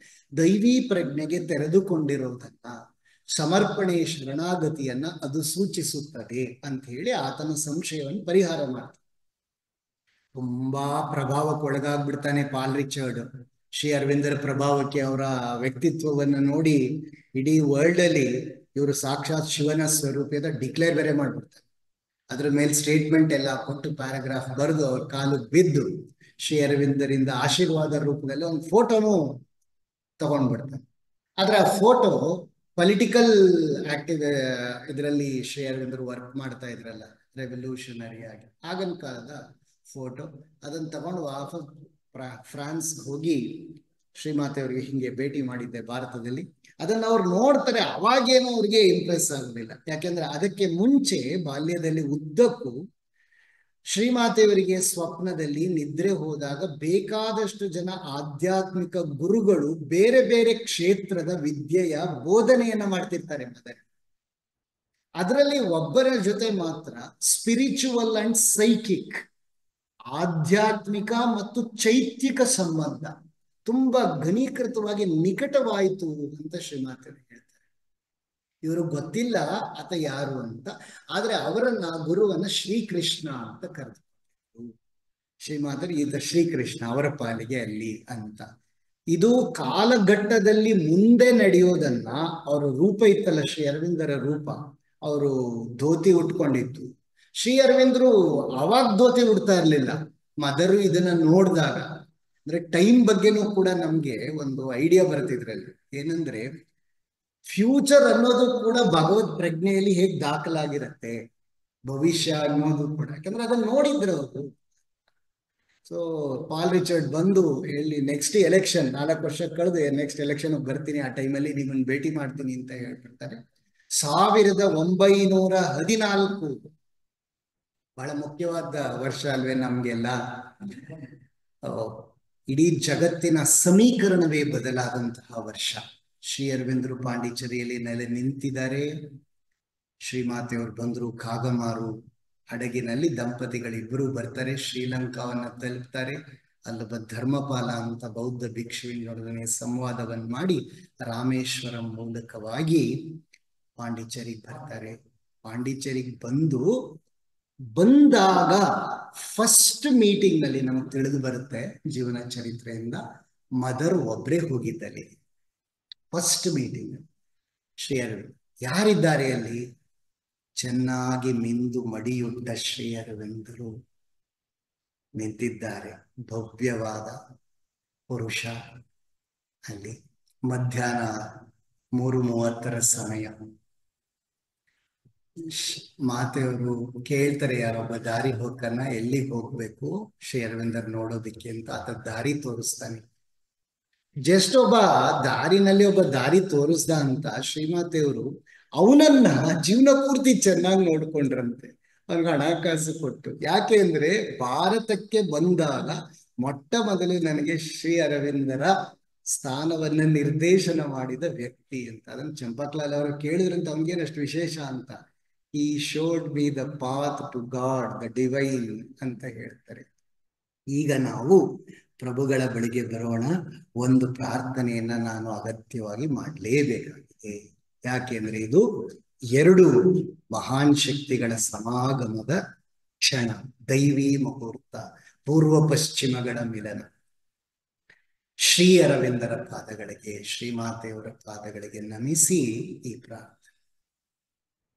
ದೈವೀ ಪ್ರಜ್ಞೆಗೆ ತೆರೆದುಕೊಂಡಿರೋದನ್ನ, ಸಮರ್ಪಣೆ, ಶರಣಾಗತಿಯನ್ನ ಅದು ಸೂಚಿಸುತ್ತದೆ ಅಂತ ಹೇಳಿ ಆತನ ಸಂಶಯವನ್ನು ಪರಿಹಾರ ಮಾಡ್ತಾನೆ. ತುಂಬಾ ಪ್ರಭಾವಕ್ಕೊಳಗಾಗ್ಬಿಡ್ತಾನೆ ಪಾಲ್ ರಿಚರ್ಡ್. ಶ್ರೀ ಅರವಿಂದರ ಪ್ರಭಾವಕ್ಕೆ, ಅವರ ವ್ಯಕ್ತಿತ್ವವನ್ನು ನೋಡಿ ಇಡೀ ವರ್ಲ್ಡ್ ಅಲ್ಲಿ ಇವರು ಸಾಕ್ಷಾತ್ ಶಿವನ ಸ್ವರೂಪದ ಡಿಕ್ಲೇರ್ ಬೇರೆ ಮಾಡ್ಬಿಡ್ತಾರೆ. ಅದ್ರ ಮೇಲೆ ಸ್ಟೇಟ್ಮೆಂಟ್ ಎಲ್ಲ ಕೊಟ್ಟು ಪ್ಯಾರಾಗ್ರಾಫ್ ಬರೆದು ಅವ್ರ ಕಾಲು ಬಿದ್ದು ಶ್ರೀ ಅರವಿಂದರಿಂದ ಆಶೀರ್ವಾದ ರೂಪದಲ್ಲಿ ಒಂದು ಫೋಟೋನು ತಗೊಂಡ್ಬಿಡ್ತಾನೆ. ಆದ್ರೆ ಆ ಫೋಟೋ ಪೊಲಿಟಿಕಲ್ ಆಕ್ಟಿವ್ ಇದರಲ್ಲಿ ಶ್ರೀ ಅರವಿಂದರು ವರ್ಕ್ ಮಾಡ್ತಾ ಇದ್ರಲ್ಲ, ರೆವಲ್ಯೂಷನರಿ ಆಗಿ, ಆಗಿನ ಕಾಲದ ಫೋಟೋ. ಅದನ್ನ ತಗೊಂಡು ವಾಪಸ್ ಫ್ರಾನ್ಸ್ ಹೋಗಿ ಶ್ರೀಮಾತೆಯವರಿಗೆ ಹಿಂಗೆ ಭೇಟಿ ಮಾಡಿದ್ದೆ ಭಾರತದಲ್ಲಿ. ಅದನ್ನ ಅವ್ರು ನೋಡ್ತಾರೆ, ಅವಾಗೇನೋ ಅವ್ರಿಗೆ ಇಂಪ್ರೆಸ್ ಆಗುದಿಲ್ಲ. ಯಾಕೆಂದ್ರೆ ಅದಕ್ಕೆ ಮುಂಚೆ ಬಾಲ್ಯದಲ್ಲಿ ಉದ್ದಕ್ಕೂ ಶ್ರೀಮಾತೆಯವರಿಗೆ ಸ್ವಪ್ನದಲ್ಲಿ ನಿದ್ರೆ ಹೋದಾಗ ಬೇಕಾದಷ್ಟು ಜನ ಆಧ್ಯಾತ್ಮಿಕ ಗುರುಗಳು ಬೇರೆ ಬೇರೆ ಕ್ಷೇತ್ರದ ವಿದ್ಯೆಯ ಬೋಧನೆಯನ್ನ ಮಾಡ್ತಿರ್ತಾರೆ ಮದರ್. ಅದರಲ್ಲಿ ಒಬ್ಬರ ಜೊತೆ ಮಾತ್ರ ಸ್ಪಿರಿಚುವಲ್ ಅಂಡ್ ಸೈಕಿಕ್, ಆಧ್ಯಾತ್ಮಿಕ ಮತ್ತು ಚೈತ್ಯಿಕ ಸಂಬಂಧ ತುಂಬಾ ಘನೀಕೃತವಾಗಿ ನಿಕಟವಾಯಿತು ಅಂತ ಶ್ರೀಮಾತೆಯವರು ಹೇಳ್ತಾರೆ. ಇವರು ಗೊತ್ತಿಲ್ಲ ಆತ ಯಾರು ಅಂತ, ಆದ್ರೆ ಅವರನ್ನ ಗುರುವನ್ನ ಶ್ರೀಕೃಷ್ಣ ಅಂತ ಕರೆದು, ಶ್ರೀಮಾತರು ಈತ ಶ್ರೀಕೃಷ್ಣ ಅವರ ಪಾಲಿಗೆ ಅಲ್ಲಿ ಅಂತ. ಇದು ಕಾಲಘಟ್ಟದಲ್ಲಿ ಮುಂದೆ ನಡೆಯೋದನ್ನ, ಅವರ ರೂಪ ಇತ್ತಲ್ಲ ಶ್ರೀ ಅರವಿಂದರ ರೂಪ, ಅವರು ಧೋತಿ ಉಟ್ಕೊಂಡಿತ್ತು. ಶ್ರೀ ಅರವಿಂದರು ಅವಾಗ ಧೋತಿ ಉಡ್ತಾ ಇರ್ಲಿಲ್ಲ. ಮದರು ಇದನ್ನ ನೋಡಿದಾಗ, ಅಂದ್ರೆ ಟೈಮ್ ಬಗ್ಗೆನೂ ಕೂಡ ನಮ್ಗೆ ಒಂದು ಐಡಿಯಾ ಬರ್ತಿದ್ರಲ್ಲಿ. ಏನಂದ್ರೆ ಫ್ಯೂಚರ್ ಅನ್ನೋದು ಕೂಡ ಭಗವತ್ ಪ್ರಜ್ಞೆಯಲ್ಲಿ ಹೇಗೆ ದಾಖಲಾಗಿರತ್ತೆ, ಭವಿಷ್ಯ ಅನ್ನೋದು ಕೂಡ, ಯಾಕಂದ್ರೆ ಅದನ್ನ ನೋಡಿದ್ರು ಅವರು. ಸೊ ಪಾಲ್ ರಿಚರ್ಡ್ ಬಂದು ಹೇಳಿ, ನೆಕ್ಸ್ಟ್ ಎಲೆಕ್ಷನ್ 4 ವರ್ಷ ಕಳೆದು ನೆಕ್ಸ್ಟ್ ಎಲೆಕ್ಷನ್ ಬರ್ತೀನಿ, ಆ ಟೈಮಲ್ಲಿ ನಿಮ್ಮನ್ನು ಭೇಟಿ ಮಾಡ್ತೀನಿ ಅಂತ ಹೇಳ್ಬಿಡ್ತಾರೆ. 1914 ಬಹಳ ಮುಖ್ಯವಾದ ವರ್ಷ ಅಲ್ವೇ ನಮ್ಗೆಲ್ಲ. ಇಡೀ ಜಗತ್ತಿನ ಸಮೀಕರಣವೇ ಬದಲಾದಂತಹ ವರ್ಷ. ಶ್ರೀ ಅರವಿಂದರು ಪಾಂಡಿಚೇರಿಯಲ್ಲಿ ನೆಲೆ ನಿಂತಿದ್ದಾರೆ. ಶ್ರೀಮಾತೆಯವರು ಬಂದರು ಕಾಗಮಾರು ಹಡಗಿನಲ್ಲಿ. ದಂಪತಿಗಳಿಬ್ಬರು ಬರ್ತಾರೆ, ಶ್ರೀಲಂಕಾವನ್ನ ತಲುಪ್ತಾರೆ. ಅಲ್ಲೊಬ್ಬ ಧರ್ಮಪಾಲ ಅಂತ ಬೌದ್ಧ ಭಿಕ್ಷುವಿನೊಡನೆ ಸಂವಾದವನ್ನು ಮಾಡಿ ರಾಮೇಶ್ವರಂ ಮೂಲಕವಾಗಿ ಪಾಂಡಿಚೇರಿಗೆ ಬರ್ತಾರೆ. ಪಾಂಡಿಚೇರಿಗೆ ಬಂದಾಗ ಫಸ್ಟ್ ಮೀಟಿಂಗ್ ನಲ್ಲಿ ನಮಗೆ ತಿಳಿದು ಬರುತ್ತೆ ಜೀವನ ಚರಿತ್ರೆಯಿಂದ, ಮದರ್ ಒಬ್ರೇ ಹೋಗಿದ್ದಲ್ಲಿ. ಫಸ್ಟ್ ಮೀಟಿಂಗ್ ಶ್ರೀ ಅರವಿಂದ್ ಯಾರಿದ್ದಾರೆ ಅಲ್ಲಿ? ಚೆನ್ನಾಗಿ ಮಿಂದು ಮಡಿಯುಟ್ಟ ಶ್ರೀ ಅರವಿಂದರು ನಿಂತಿದ್ದಾರೆ. ಭವ್ಯವಾದ ಪುರುಷ ಅಲ್ಲಿ. ಮಧ್ಯಾಹ್ನ 3:30 ಸಮಯ. ಮಾತೆಯವರು ಕೇಳ್ತಾರೆ, ಯಾರೊಬ್ಬ ದಾರಿ ಹೋಗ್ಕನ್ನ, ಎಲ್ಲಿಗೆ ಹೋಗ್ಬೇಕು ಶ್ರೀ ಅರವಿಂದರ್ ನೋಡೋದಿಕ್ಕೆ ಅಂತ. ಆತ ದಾರಿ ತೋರಿಸ್ತಾನೆ. ಜಸ್ಟ್ ಒಬ್ಬ ದಾರಿನಲ್ಲಿ ಒಬ್ಬ ದಾರಿ ತೋರಿಸ್ದ ಅಂತ ಶ್ರೀಮಾತೆಯವರು ಅವನನ್ನ ಜೀವನ ಪೂರ್ತಿ ಚೆನ್ನಾಗಿ ನೋಡ್ಕೊಂಡ್ರಂತೆ. ಅವ್ನಿಗೆ ಹಣಕಾಸು ಕೊಟ್ಟು. ಯಾಕೆ ಅಂದ್ರೆ ಭಾರತಕ್ಕೆ ಬಂದಾಗ ಮೊಟ್ಟ ಮೊದಲು ನನಗೆ ಶ್ರೀ ಅರವಿಂದರ ಸ್ಥಾನವನ್ನ ನಿರ್ದೇಶನ ಮಾಡಿದ ವ್ಯಕ್ತಿ ಅಂತ. ಅದನ್ನು ಚಂಪಕ್ಲಾಲ್ ಅವರು ಕೇಳಿದ್ರಂತ, ಅವ್ನಿಗೇನಷ್ಟು ವಿಶೇಷ ಅಂತ. ಈ should be the path to God, the divine ಅಂತ ಹೇಳ್ತಾರೆ. ಈಗ ನಾವು ಪ್ರಭುಗಳ ಬಳಿಗೆ ಬರೋಣ. ಒಂದು ಪ್ರಾರ್ಥನೆಯನ್ನ ನಾನು ಅಗತ್ಯವಾಗಿ ಮಾಡಲೇಬೇಕಾಗಿದೆ. ಯಾಕೆಂದ್ರೆ ಇದು 2 ಮಹಾನ್ ಶಕ್ತಿಗಳ ಸಮಾಗಮದ ಕ್ಷಣ, ದೈವಿ ಮುಹೂರ್ತ, ಪೂರ್ವ ಪಶ್ಚಿಮಗಳ ಮಿಲನ. ಶ್ರೀ ಅರವಿಂದರ ಪಾದಗಳಿಗೆ, ಶ್ರೀಮಾತೆಯವರ ಪಾದಗಳಿಗೆ ನಮಿಸಿ ಈ ಪ್ರಾರ್ಥನೆ.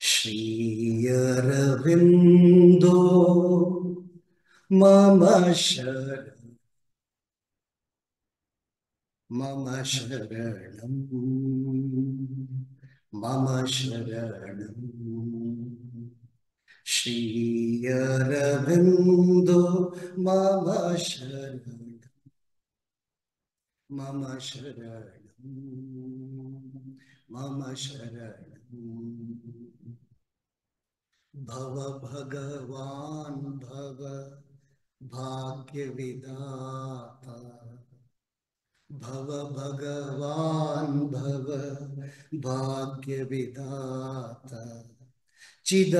ಶ್ರೀ ಅರವಿಂದೋ ಮಮ ಶರಣಂ ಮಮ ಶರಣಂ. ಶ್ರೀ ಅರವಿಂದೋ ಮಮ ಶರಣಂ ಮಮ ಶರಣಂ ಮಮ ಶರಣಂ. ಭವ ಭಗವಾನ್ ಭವ ಭಾಗ್ಯ ವಿಧಾತ, ಭವ ಭಗವಾನ್ ಭವ ಭಾಗ್ಯ ವಿಧಾತ, ಚಿದಾನಂದಮಯ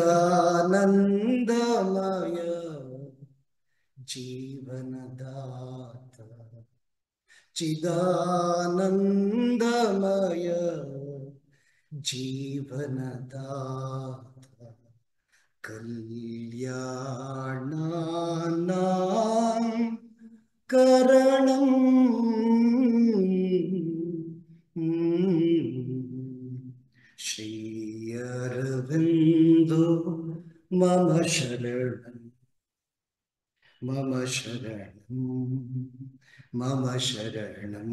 ಜೀವನದಾತ, ಚಿದಾನಂದಮಯ ಜೀವನದಾತ, ಕಲ್ಯಾಣಾನಾಂ ಕರಣಂ ಶ್ರೀ ಅರವಿಂದೋ ಮಮ ಶರಣಂ ಮಮ ಶರಣಂ ಮಮ ಶರಣಂ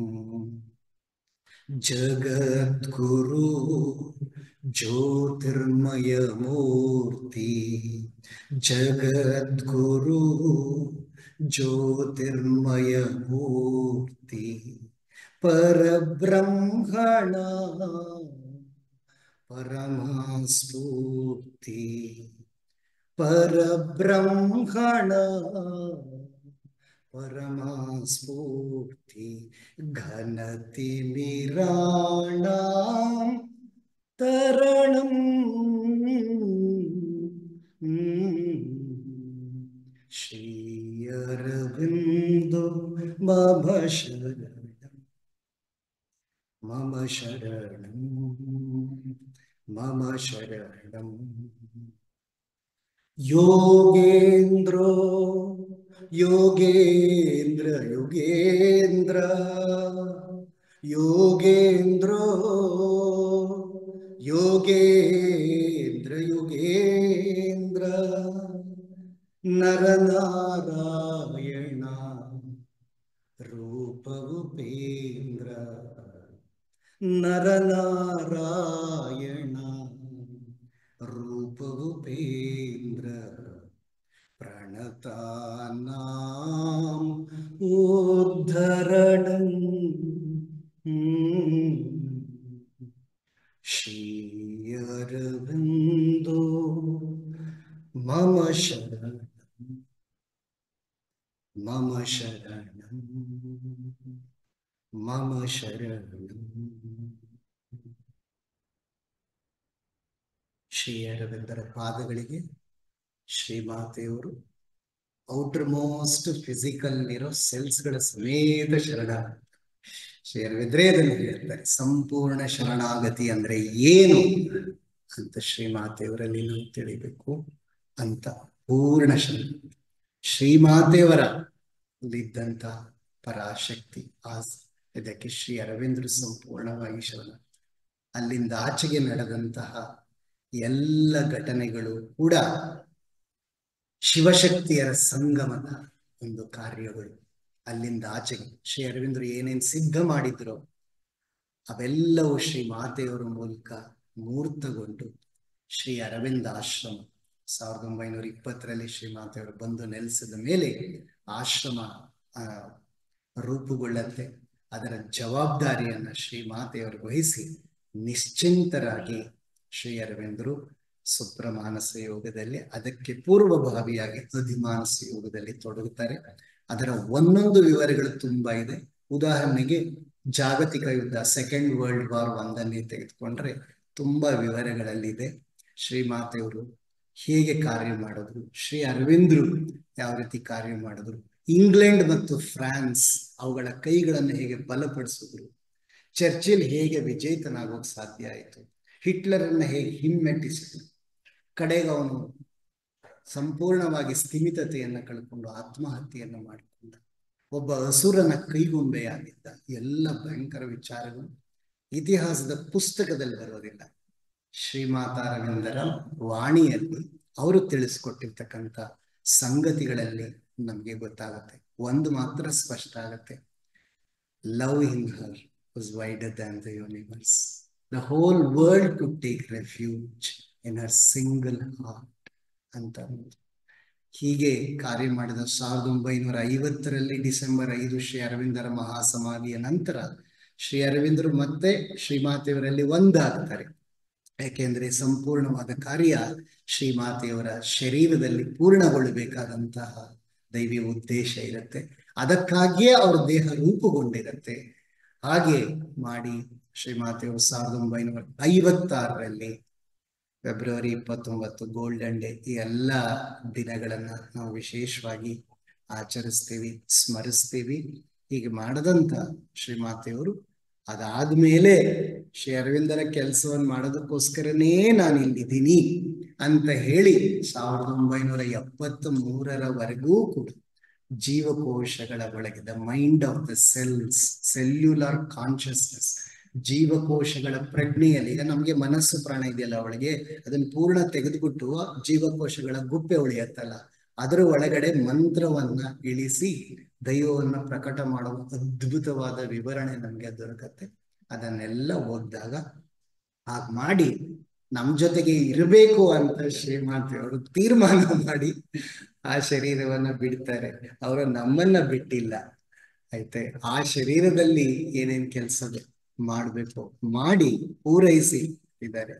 ಜಗದ್ಗುರು ಜ್ಯೋತಿರ್ಮಯ ಮೂರ್ತಿ ಜಗದ್ಗುರು ಜ್ಯೋತಿರ್ಮಯ ಮೂರ್ತಿ ಪರಬ್ರಹ್ಮಣ ಪರಮಸ್ಫೂರ್ತಿ ಪರಬ್ರಹ್ಮಣ ಪರಮಸ್ಫೂರ್ತಿ ಘನತಿಮಿರಾಣ ತರಣಂ ಶ್ರೀ ಅರವಿಂದೋ ಮಮ ಶರಣಂ ಮಮ ಶರಣಂ ಮಮ ಶರಣಂ ಯೋಗೇಂದ್ರೋ ಯೋಗೇಂದ್ರ ಯೋಗೇಂದ್ರ ಯೋಗೇಂದ್ರೋ ಯೋಗೇಂದ್ರ ಯೋಗೇಂದ್ರ ನರನಾರಾಯಣ ರೂಪವುಪೇಂದ್ರ ನರನಾರಾಯಣ ರೂಪವುಪೇಂದ್ರ ಪ್ರಣತಾನಾಂ ಉದ್ಧರಣಂ ಶ್ರೀ ಅರವಿಂದೋ ಮಮ ಶರಣಂ ಮಮ ಶರಣಂ ಮಮ ಶರಣಂ ಶ್ರೀ ಅರವಿಂದರ ಪಾದಗಳಿಗೆ ಶ್ರೀಮಾತೆಯವರು ಔಟರ್ ಮೋಸ್ಟ್ ಫಿಸಿಕಲ್ ಇರೋ ಸೆಲ್ಸ್ಗಳ ಸಮೇತ ಶರಣ ಶ್ರೀ ಅರವಿಂದ್ರೇ ಅದನ್ನು ಹೇಳ್ತಾರೆ. ಸಂಪೂರ್ಣ ಶರಣಾಗತಿ ಅಂದ್ರೆ ಏನು ಅಂತ ಶ್ರೀಮಾತೆಯವರಲ್ಲಿ ನಾವು ತಿಳಿಬೇಕು ಅಂತ. ಪೂರ್ಣ ಶರಣ ಶ್ರೀಮಾತೆಯವರ ಇದ್ದಂತ ಪರಾಶಕ್ತಿ ಇದಕ್ಕೆ ಶ್ರೀ ಅರವಿಂದರು ಸಂಪೂರ್ಣವಾಗಿ ಶರಣ. ಅಲ್ಲಿಂದ ಆಚೆಗೆ ನಡೆದಂತಹ ಎಲ್ಲ ಘಟನೆಗಳು ಕೂಡ ಶಿವಶಕ್ತಿಯರ ಸಂಗಮದ ಒಂದು ಕಾರ್ಯಗಳು. ಅಲ್ಲಿಂದ ಆಚೆಗೆ ಶ್ರೀ ಅರವಿಂದರು ಏನೇನ್ ಸಿದ್ಧ ಮಾಡಿದ್ರು ಅವೆಲ್ಲವೂ ಶ್ರೀ ಮಾತೆಯವರ ಮೂಲಕ ಮೂರ್ತಗೊಂಡು ಶ್ರೀ ಅರವಿಂದ ಆಶ್ರಮ 1920ರಲ್ಲಿ ಶ್ರೀ ಮಾತೆಯವರು ಬಂದು ನೆಲೆಸಿದ ಮೇಲೆ ಆಶ್ರಮ ರೂಪುಗೊಳ್ಳತ್ತೆ. ಅದರ ಜವಾಬ್ದಾರಿಯನ್ನ ಶ್ರೀ ಮಾತೆಯವರು ವಹಿಸಿ ನಿಶ್ಚಿಂತರಾಗಿ ಶ್ರೀ ಅರವಿಂದರು ಸುಪ್ರಮಾನಸ ಯೋಗದಲ್ಲಿ ಅದಕ್ಕೆ ಪೂರ್ವಭಾವಿಯಾಗಿ ಅಧಿಮಾನಸ ಯೋಗದಲ್ಲಿ ತೊಡಗುತ್ತಾರೆ. ಅದರ ಒಂದೊಂದು ವಿವರಗಳು ತುಂಬಾ ಇದೆ. ಉದಾಹರಣೆಗೆ ಜಾಗತಿಕ ಯುದ್ಧ ಸೆಕೆಂಡ್ ವರ್ಲ್ಡ್ ವಾರ್ ಒಂದನ್ನೇ ತೆಗೆದುಕೊಂಡ್ರೆ ತುಂಬಾ ವಿವರಗಳಲ್ಲಿದೆ. ಶ್ರೀಮಾತೆಯವರು ಹೇಗೆ ಕಾರ್ಯ ಮಾಡಿದ್ರು, ಶ್ರೀ ಅರವಿಂದರು ಯಾವ ರೀತಿ ಕಾರ್ಯ ಮಾಡಿದ್ರು, ಇಂಗ್ಲೆಂಡ್ ಮತ್ತು ಫ್ರಾನ್ಸ್ ಅವುಗಳ ಕೈಗಳನ್ನು ಹೇಗೆ ಬಲಪಡಿಸಿದ್ರು, ಚರ್ಚಿಲ್ ಹೇಗೆ ವಿಜೇತನಾಗೋಕ್ ಸಾಧ್ಯ ಆಯಿತು, ಹಿಟ್ಲರನ್ನ ಹೇಗೆ ಹಿಮ್ಮೆಟ್ಟಿಸಿದ್ರು, ಕಡೆಗೆ ಅವನು ಸಂಪೂರ್ಣವಾಗಿ ಸ್ಥಿಮಿತತೆಯನ್ನು ಕಳ್ಕೊಂಡು ಆತ್ಮಹತ್ಯೆಯನ್ನು ಮಾಡಿಕೊಂಡ, ಒಬ್ಬ ಅಸುರನ ಕೈಗೊಂಬೆಯಾಗಿದ್ದ. ಎಲ್ಲ ಭಯಂಕರ ವಿಚಾರಗಳು ಇತಿಹಾಸದ ಪುಸ್ತಕದಲ್ಲಿ ಬರೋದಿಲ್ಲ. ಶ್ರೀಮಾತಾ ಅರವಿಂದರ ವಾಣಿಯಲ್ಲಿ ಅವರು ತಿಳಿಸ್ಕೊಟ್ಟಿರ್ತಕ್ಕಂಥ ಸಂಗತಿಗಳಲ್ಲಿ ನಮಗೆ ಗೊತ್ತಾಗುತ್ತೆ. ಒಂದು ಮಾತ್ರ ಸ್ಪಷ್ಟ ಆಗತ್ತೆ, love in Har was wider than the universe. The whole world could take refuge in her single heart ಅಂತ. ಹೀಗೆ ಕಾರ್ಯ ಮಾಡಿದ 1950ರಲ್ಲಿ ಡಿಸೆಂಬರ್ 5 ಶ್ರೀ ಅರವಿಂದರ ಮಹಾಸಮಾಧಿಯ ನಂತರ ಶ್ರೀ ಅರವಿಂದರು ಮತ್ತೆ ಶ್ರೀಮಾತೆಯವರಲ್ಲಿ ಒಂದಾಗ್ತಾರೆ. ಯಾಕೆಂದ್ರೆ ಸಂಪೂರ್ಣವಾದ ಕಾರ್ಯ ಶ್ರೀಮಾತೆಯವರ ಶರೀರದಲ್ಲಿ ಪೂರ್ಣಗೊಳ್ಳಬೇಕಾದಂತಹ ದೈವಿ ಉದ್ದೇಶ ಇರುತ್ತೆ. ಅದಕ್ಕಾಗಿಯೇ ಅವ್ರ ದೇಹ ರೂಪುಗೊಂಡಿರುತ್ತೆ. ಹಾಗೆ ಮಾಡಿ ಶ್ರೀಮಾತೆಯವರು 1956ರಲ್ಲಿ ಫೆಬ್ರವರಿ 29 ಗೋಲ್ಡನ್ ಡೇ ಈ ಎಲ್ಲ ದಿನಗಳನ್ನ ನಾವು ವಿಶೇಷವಾಗಿ ಆಚರಿಸ್ತೀವಿ, ಸ್ಮರಿಸ್ತೀವಿ. ಹೀಗೆ ಮಾಡದಂತ ಶ್ರೀಮಾತೆಯವರು ಅದಾದ್ಮೇಲೆ ಶ್ರೀ ಅರವಿಂದರ ಕೆಲಸವನ್ನು ಮಾಡೋದಕ್ಕೋಸ್ಕರನೇ ನಾನು ಇಲ್ಲಿದ್ದೀನಿ ಅಂತ ಹೇಳಿ 1973ರವರೆಗೂ ಕೂಡ ಜೀವಕೋಶಗಳ ಒಳಗೆ the mind of the cells, cellular consciousness, ಜೀವಕೋಶಗಳ ಪ್ರಜ್ಞೆಯಲ್ಲಿ, ಈಗ ನಮ್ಗೆ ಮನಸ್ಸು ಪ್ರಾಣ ಇದೆಯಲ್ಲ ಒಳಗೆ, ಅದನ್ನ ಪೂರ್ಣ ತೆಗೆದುಬಿಟ್ಟು ಜೀವಕೋಶಗಳ ಗುಪ್ಪೆ ಉಳಿಯತ್ತಲ್ಲ, ಅದರ ಒಳಗಡೆ ಮಂತ್ರವನ್ನ ಇಳಿಸಿ ದೈವವನ್ನ ಪ್ರಕಟ ಮಾಡುವ ಅದ್ಭುತವಾದ ವಿವರಣೆ ನಮ್ಗೆ ದೊರಕತ್ತೆ. ಅದನ್ನೆಲ್ಲ ಓದಿದಾಗ ಹಾಗೆ ಮಾಡಿ ನಮ್ ಜೊತೆಗೆ ಇರಬೇಕು ಅಂತ ಶ್ರೀಮಾತೆಯವರು ತೀರ್ಮಾನ ಮಾಡಿ ಆ ಶರೀರವನ್ನ ಬಿಡ್ತಾರೆ. ಅವರು ನಮ್ಮನ್ನ ಬಿಟ್ಟಿಲ್ಲ, ಆಯ್ತೆ. ಆ ಶರೀರದಲ್ಲಿ ಏನೇನ್ ಕೆಲಸ ಮಾಡ್ಬೇಕು ಮಾಡಿ ಪೂರೈಸಿ ಇದ್ದಾರೆ.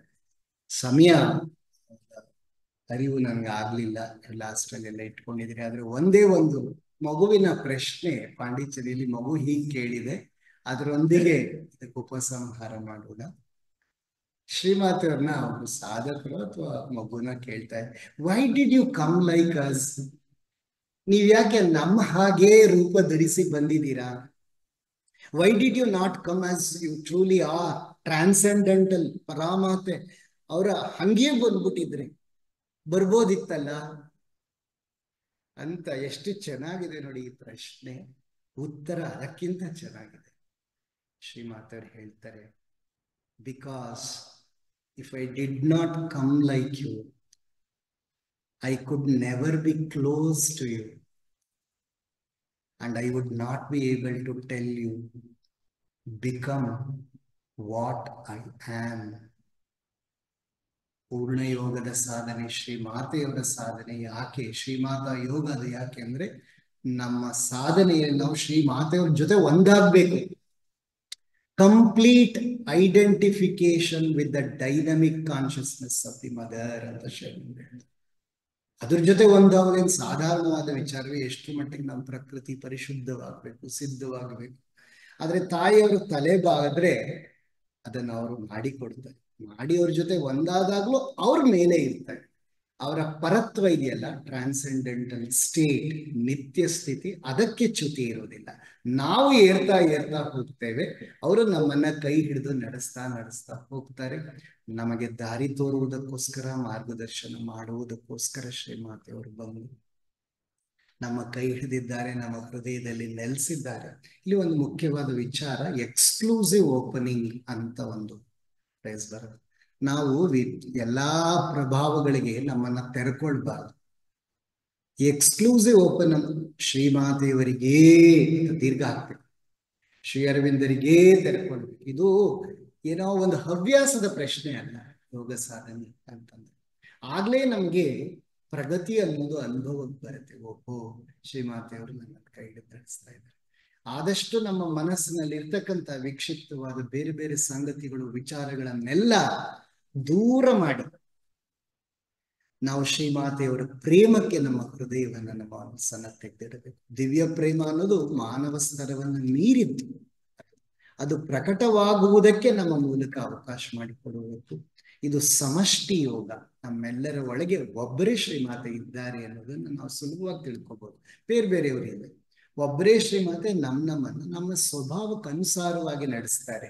ಸಮಯ ಅರಿವು ನನ್ಗೆ ಆಗ್ಲಿಲ್ಲ, ಲಾಸ್ಟ್ ಅಲ್ಲೆಲ್ಲ ಇಟ್ಕೊಂಡಿದ್ದೀನಿ. ಆದ್ರೆ ಒಂದೇ ಒಂದು ಮಗುವಿನ ಪ್ರಶ್ನೆ ಪಾಂಡಿಚೇರಿಯಲ್ಲಿ ಮಗು ಹೀಗೆ ಕೇಳಿದೆ, ಅದರೊಂದಿಗೆ ಇದಕ್ಕೆ ಉಪಸಂಹಾರ ಮಾಡೋಣ. ಶ್ರೀಮಾತೆಯವ್ರನ್ನ ಅವರು ಸಾಧಕರು ಅಥವಾ ಮಗುನ ಕೇಳ್ತಾ ಇದ್ದಾರೆ, why did you come like us? ನೀವ್ ಯಾಕೆ ನಮ್ಮ ಹಾಗೆ ರೂಪ ಧರಿಸಿ ಬಂದಿದ್ದೀರಾ? Why did you not come as you truly are, transcendental ಪರಾಮಾತೆ ಅವರ ಹಂಗೆ ಬಂದ್ಬಿಟ್ಟಿದ್ರಿ, ಬರ್ಬೋದಿತ್ತಲ್ಲ ಅಂತ. ಎಷ್ಟು ಚೆನ್ನಾಗಿದೆ ನೋಡಿ ಈ ಪ್ರಶ್ನೆ, ಉತ್ತರ ಅದಕ್ಕಿಂತ ಚೆನ್ನಾಗಿದೆ. ಶ್ರೀಮಾತವ್ರು ಹೇಳ್ತಾರೆ, because if I did not come like you, I could never be close to you and I would not be able to tell you, become what I am. ಪೂರ್ಣ ಯೋಗದ ಸಾಧನೆ, ಶ್ರೀಮಾತೆಯವರ ಸಾಧನೆ ಯಾಕೆ, ಶ್ರೀಮಾತಾ ಯೋಗ ಅದು ಯಾಕೆ ಅಂದ್ರೆ ನಮ್ಮ ಸಾಧನೆಯಲ್ಲಿ ನಾವು ಶ್ರೀಮಾತೆಯವ್ರ ಜೊತೆ ಒಂದಾಗ್ಬೇಕು. Complete identification with the dynamic consciousness of the Mother ಅಂತ ಶರಣ. ಅದ್ರ ಜೊತೆ ಒಂದಾಗದೇನು ಸಾಧಾರಣವಾದ ವಿಚಾರವೇ. ಎಷ್ಟು ಮಟ್ಟಿಗೆ ನಮ್ಮ ಪ್ರಕೃತಿ ಪರಿಶುದ್ಧವಾಗಬೇಕು, ಸಿದ್ಧವಾಗಬೇಕು. ಆದ್ರೆ ತಾಯಿಯವರು ತಲೆ ಬಾದ್ರೆ ಅದನ್ನ ಅವರು ಮಾಡಿಕೊಡ್ತಾರೆ. ಮಾಡಿ ಅವ್ರ ಜೊತೆ ಒಂದಾದಾಗ್ಲೂ ಅವ್ರ ಮೇಲೆ ಇರ್ತಾರೆ. ಅವರ ಪರತ್ವ ಇದೆಯಲ್ಲ, ಟ್ರಾನ್ಸೆಂಡೆಂಟಲ್ ಸ್ಟೇಟ್, ನಿತ್ಯ ಸ್ಥಿತಿ, ಅದಕ್ಕೆ ಚ್ಯುತಿ ಇರೋದಿಲ್ಲ. ನಾವು ಏರ್ತಾ ಏರ್ತಾ ಹೋಗ್ತೇವೆ, ಅವರು ನಮ್ಮನ್ನ ಕೈ ಹಿಡಿದು ನಡೆಸ್ತಾ ಹೋಗ್ತಾರೆ. ನಮಗೆ ದಾರಿ ತೋರುವುದಕ್ಕೋಸ್ಕರ, ಮಾರ್ಗದರ್ಶನ ಮಾಡುವುದಕ್ಕೋಸ್ಕರ ಶ್ರೀಮಾತೆಯವರು ಬಂದು ನಮ್ಮ ಕೈ ಹಿಡಿದಿದ್ದಾರೆ, ನಮ್ಮ ಹೃದಯದಲ್ಲಿ ನೆಲೆಸಿದ್ದಾರೆ. ಇಲ್ಲಿ ಒಂದು ಮುಖ್ಯವಾದ ವಿಚಾರ, ಎಕ್ಸ್ಕ್ಲೂಸಿವ್ ಓಪನಿಂಗ್ ಅಂತ ಒಂದು ಫ್ರೇಸ್ ಬರುತ್ತೆ. ನಾವು ಎಲ್ಲಾ ಪ್ರಭಾವಗಳಿಗೆ ನಮ್ಮನ್ನ ತೆರೆಕೊಳ್ಬಾರ್ದು. ಎಕ್ಸ್ಕ್ಲೂಸಿವ್ ಓಪನ್ ಶ್ರೀಮಾತೆಯವರಿಗೇ ದೀರ್ಘ ಹಾಕ್ಬೇಕು, ಶ್ರೀ ಅರವಿಂದರಿಗೇ ತೆರೆಕೊಳ್ಬೇಕು. ಇದು ಏನೋ ಒಂದು ಹವ್ಯಾಸದ ಪ್ರಶ್ನೆ ಅಲ್ಲ, ಯೋಗ ಸಾಧನೆ ಅಂತಂದ್ರೆ. ಆಗ್ಲೇ ನಮ್ಗೆ ಪ್ರಗತಿ ಅನ್ನೋದು ಅನುಭವಕ್ಕೆ ಬರುತ್ತೆ. ಓಹೋ, ಶ್ರೀಮಾತೆಯವರು ನನ್ನ ಕೈ ಹಿಡಿದು ನಡೆಸ್ತಾ ಇದ್ದಾರೆ. ಆದಷ್ಟು ನಮ್ಮ ಮನಸ್ಸಿನಲ್ಲಿ ಇರ್ತಕ್ಕಂಥ ವಿಕ್ಷಿಪ್ತವಾದ ಬೇರೆ ಬೇರೆ ಸಂಗತಿಗಳು, ವಿಚಾರಗಳನ್ನೆಲ್ಲ ದೂರ ಮಾಡಿ ನಾವು ಶ್ರೀಮಾತೆಯವರ ಪ್ರೇಮಕ್ಕೆ ನಮ್ಮ ಹೃದಯವನ್ನ, ನಮ್ಮ ಮನಸ್ಸನ್ನ ತೆಗೆದಿಡಬೇಕು. ದಿವ್ಯ ಪ್ರೇಮ ಅನ್ನೋದು ಮಾನವ ಸ್ತರವನ್ನು ಮೀರಿದ್ದು. ಅದು ಪ್ರಕಟವಾಗುವುದಕ್ಕೆ ನಮ್ಮ ಮೂಲಕ ಅವಕಾಶ ಮಾಡಿಕೊಡಬೇಕು. ಇದು ಸಮಷ್ಟಿ ಯೋಗ. ನಮ್ಮೆಲ್ಲರ ಒಳಗೆ ಒಬ್ಬರೇ ಶ್ರೀಮಾತೆ ಇದ್ದಾರೆ ಅನ್ನೋದನ್ನು ನಾವು ಸುಲಭವಾಗಿ ತಿಳ್ಕೊಬಹುದು. ಬೇರೆ ಬೇರೆಯವರಿಲ್ಲ, ಒಬ್ಬರೇ ಶ್ರೀಮಾತೆ ನಮ್ಮನ್ನ ನಮ್ಮ ಸ್ವಭಾವಕ್ಕೆ ಅನುಸಾರವಾಗಿ ನಡೆಸ್ತಾರೆ.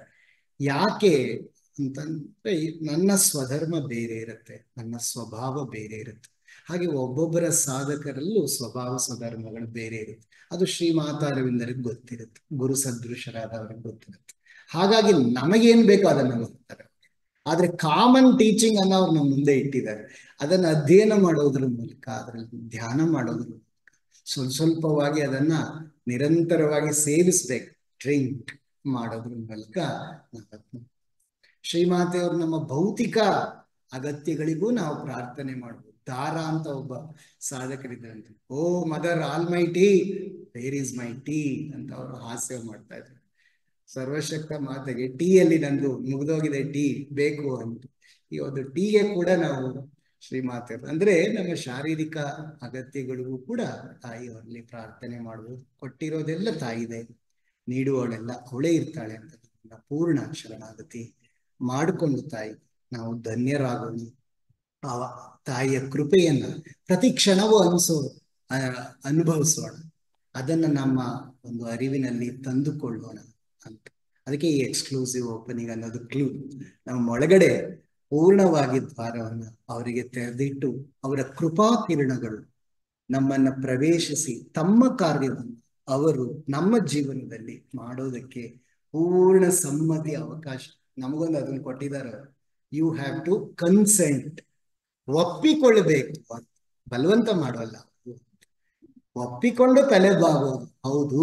ಯಾಕೆ ಅಂತಂದ್ರೆ ನನ್ನ ಸ್ವಧರ್ಮ ಬೇರೆ ಇರುತ್ತೆ, ನನ್ನ ಸ್ವಭಾವ ಬೇರೆ ಇರುತ್ತೆ. ಹಾಗೆ ಒಬ್ಬೊಬ್ಬರ ಸಾಧಕರಲ್ಲೂ ಸ್ವಭಾವ ಸ್ವಧರ್ಮಗಳು ಬೇರೆ ಇರುತ್ತೆ. ಅದು ಶ್ರೀಮಾತಾ ಅರವಿಂದರಿಗೆ ಗೊತ್ತಿರುತ್ತೆ, ಗುರು ಸದೃಶರಾದವರಿಗೆ ಗೊತ್ತಿರುತ್ತೆ. ಹಾಗಾಗಿ ನಮಗೇನ್ ಬೇಕೋ ಅದನ್ನ ಗೊತ್ತಾರೆ. ಆದ್ರೆ ಕಾಮನ್ ಟೀಚಿಂಗ್ ಅನ್ನ ಅವ್ರು ನಮ್ಮ ಮುಂದೆ ಇಟ್ಟಿದ್ದಾರೆ. ಅದನ್ನ ಅಧ್ಯಯನ ಮಾಡೋದ್ರ ಮೂಲಕ, ಅದರಲ್ಲಿ ಧ್ಯಾನ ಮಾಡೋದ್ರ ಮೂಲಕ, ಸ್ವಲ್ಪವಾಗಿ ಅದನ್ನ ನಿರಂತರವಾಗಿ ಸೇವಿಸ್ಬೇಕು, ಡ್ರಿಂಕ್ ಮಾಡೋದ್ರ ಮೂಲಕ. ಶ್ರೀಮಾತೆಯವರು ನಮ್ಮ ಭೌತಿಕ ಅಗತ್ಯಗಳಿಗೂ ನಾವು ಪ್ರಾರ್ಥನೆ ಮಾಡ್ಬೋದು. ದಾರ ಅಂತ ಒಬ್ಬ ಸಾಧಕರಿದ್ದಂತೆ, oh Mother all my tea, where is my tea ಅಂತ ಅವರು ಹಾಸ್ಯ ಮಾಡ್ತಾ ಇದ್ರು. ಸರ್ವಶಕ್ತ ಮಾತೆಗೆ ಟೀಯಲ್ಲಿ ನಂದು ಮುಗಿದೋಗಿದೆ, ಟೀ ಬೇಕು ಅಂತ. ಈ ಒಂದು ಟೀಗೆ ಕೂಡ ನಾವು ಶ್ರೀಮಾತೆಯವರು ಅಂದ್ರೆ ನಮ್ಮ ಶಾರೀರಿಕ ಅಗತ್ಯಗಳಿಗೂ ಕೂಡ ತಾಯಿಯವರಲ್ಲಿ ಪ್ರಾರ್ಥನೆ ಮಾಡ್ಬೋದು. ಕೊಟ್ಟಿರೋದೆಲ್ಲ ತಾಯಿದೆ, ನೀಡುವವಳೆಲ್ಲ ಅವಳೇ ಇರ್ತಾಳೆ ಅಂತ ಪೂರ್ಣ ಶರಣಾಗತಿ ಮಾಡಿಕೊಂಡು ತಾಯಿ ನಾವು ಧನ್ಯರಾಗೋಣ. ಆ ತಾಯಿಯ ಕೃಪೆಯನ್ನ ಪ್ರತಿ ಕ್ಷಣವೂ ಅನುಭವಿಸೋಣ. ಅದನ್ನ ನಮ್ಮ ಒಂದು ಅರಿವಿನಲ್ಲಿ ತಂದುಕೊಳ್ಳೋಣ ಅಂತ. ಅದಕ್ಕೆ ಈ ಎಕ್ಸ್ಕ್ಲೂಸಿವ್ ಓಪನಿಂಗ್ ಅನ್ನೋದು ಕ್ಲೂ. ನಮ್ಮ ಒಳಗಡೆ ಪೂರ್ಣವಾಗಿ ದ್ವಾರವನ್ನ ಅವರಿಗೆ ತೆರೆದಿಟ್ಟು, ಅವರ ಕೃಪಾ ಕಿರಣಗಳು ನಮ್ಮನ್ನ ಪ್ರವೇಶಿಸಿ ತಮ್ಮ ಕಾರ್ಯವನ್ನು ಅವರು ನಮ್ಮ ಜೀವನದಲ್ಲಿ ಮಾಡೋದಕ್ಕೆ ಪೂರ್ಣ ಸಮ್ಮತಿ ಅವಕಾಶ ನಮಗೊಂದು ಅದನ್ನು ಕೊಟ್ಟಿದ್ದಾರೆ. ಯು ಹ್ಯಾವ್ ಟು ಕನ್ಸೆಂಟ್, ಒಪ್ಪಿಕೊಳ್ಳಬೇಕು, ಬಲವಂತ ಮಾಡೋಲ್ಲ. ಒಪ್ಪಿಕೊಂಡು ತಲೆ ಬಾಗೋದು, ಹೌದು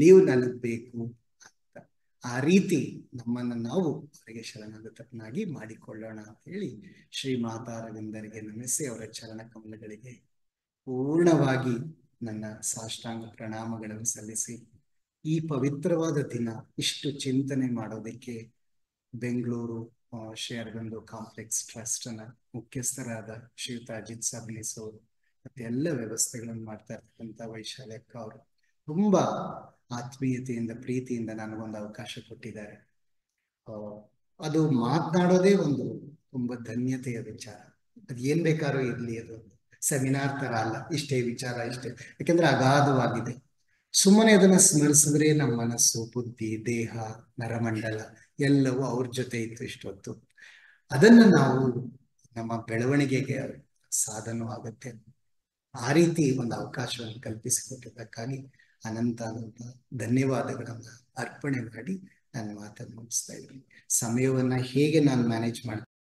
ನೀವು ನನಗ್ ಬೇಕು ಅಂತ. ಆ ರೀತಿ ನಮ್ಮನ್ನು ನಾವು ಅವರಿಗೆ ಶರಣಾಗತನಾಗಿ ಮಾಡಿಕೊಳ್ಳೋಣ ಅಂತ ಹೇಳಿ ಶ್ರೀ ಮಾತಾರವಿಂದರಿಗೆ ನಮಿಸಿ ಅವರ ಚರಣ ಕಮಲಗಳಿಗೆ ಪೂರ್ಣವಾಗಿ ನನ್ನ ಸಾಷ್ಟಾಂಗ ಪ್ರಣಾಮಗಳನ್ನು ಸಲ್ಲಿಸಿ, ಈ ಪವಿತ್ರವಾದ ದಿನ ಇಷ್ಟು ಚಿಂತನೆ ಮಾಡೋದಕ್ಕೆ ಬೆಂಗಳೂರು ಶ್ರೀ ಅರವಿಂದೋ ಕಾಂಪ್ಲೆಕ್ಸ್ ಟ್ರಸ್ಟ್ ನ ಮುಖ್ಯಸ್ಥರಾದ ಶ್ರೀಯುತ ಅಜಿತ್ ಸಬ್ನೀಸ್ ಅವರು ಮತ್ತೆ ಎಲ್ಲ ವ್ಯವಸ್ಥೆಗಳನ್ನು ಮಾಡ್ತಾ ಇರ್ತಕ್ಕಂಥ ವೈಶಾಲ್ಯಕ್ಕ ಅವರು ತುಂಬಾ ಆತ್ಮೀಯತೆಯಿಂದ ಪ್ರೀತಿಯಿಂದ ನನಗೊಂದು ಅವಕಾಶ ಕೊಟ್ಟಿದ್ದಾರೆ. ಅದು ಮಾತನಾಡೋದೇ ಒಂದು ತುಂಬಾ ಧನ್ಯತೆಯ ವಿಚಾರ. ಅದು ಏನ್ ಬೇಕಾದ್ರೂ ಇರ್ಲಿ, ಅದು ಸೆಮಿನಾರ್ ತರ ಅಲ್ಲ, ಇಷ್ಟೇ ವಿಚಾರ ಇಷ್ಟೇ, ಯಾಕೆಂದ್ರೆ ಅಗಾಧವಾಗಿದೆ. ಸುಮ್ಮನೆ ಅದನ್ನ ಸ್ಮರಿಸಿದ್ರೆ ನಮ್ಮ ಮನಸ್ಸು, ಬುದ್ಧಿ, ದೇಹ, ನರಮಂಡಲ ಎಲ್ಲವೂ ಅವ್ರ ಜೊತೆ ಇತ್ತು ಇಷ್ಟೊತ್ತು. ಅದನ್ನ ನಾವು ನಮ್ಮ ಬೆಳವಣಿಗೆಗೆ ಸಾಧನವಾಗುತ್ತೆ. ಆ ರೀತಿ ಒಂದು ಅವಕಾಶವನ್ನು ಕಲ್ಪಿಸಿಕೊಟ್ಟಿದ್ದಕ್ಕಾಗಿ ಅನಂತ ಧನ್ಯವಾದಗಳನ್ನ ಅರ್ಪಣೆ ಮಾಡಿ ನಾನು ಮಾತನ್ನು ಮುಗಿಸ್ತಾ ಇದ್ದೀನಿ. ಸಮಯವನ್ನ ಹೇಗೆ ನಾನು ಮ್ಯಾನೇಜ್ ಮಾಡ್ತೀನಿ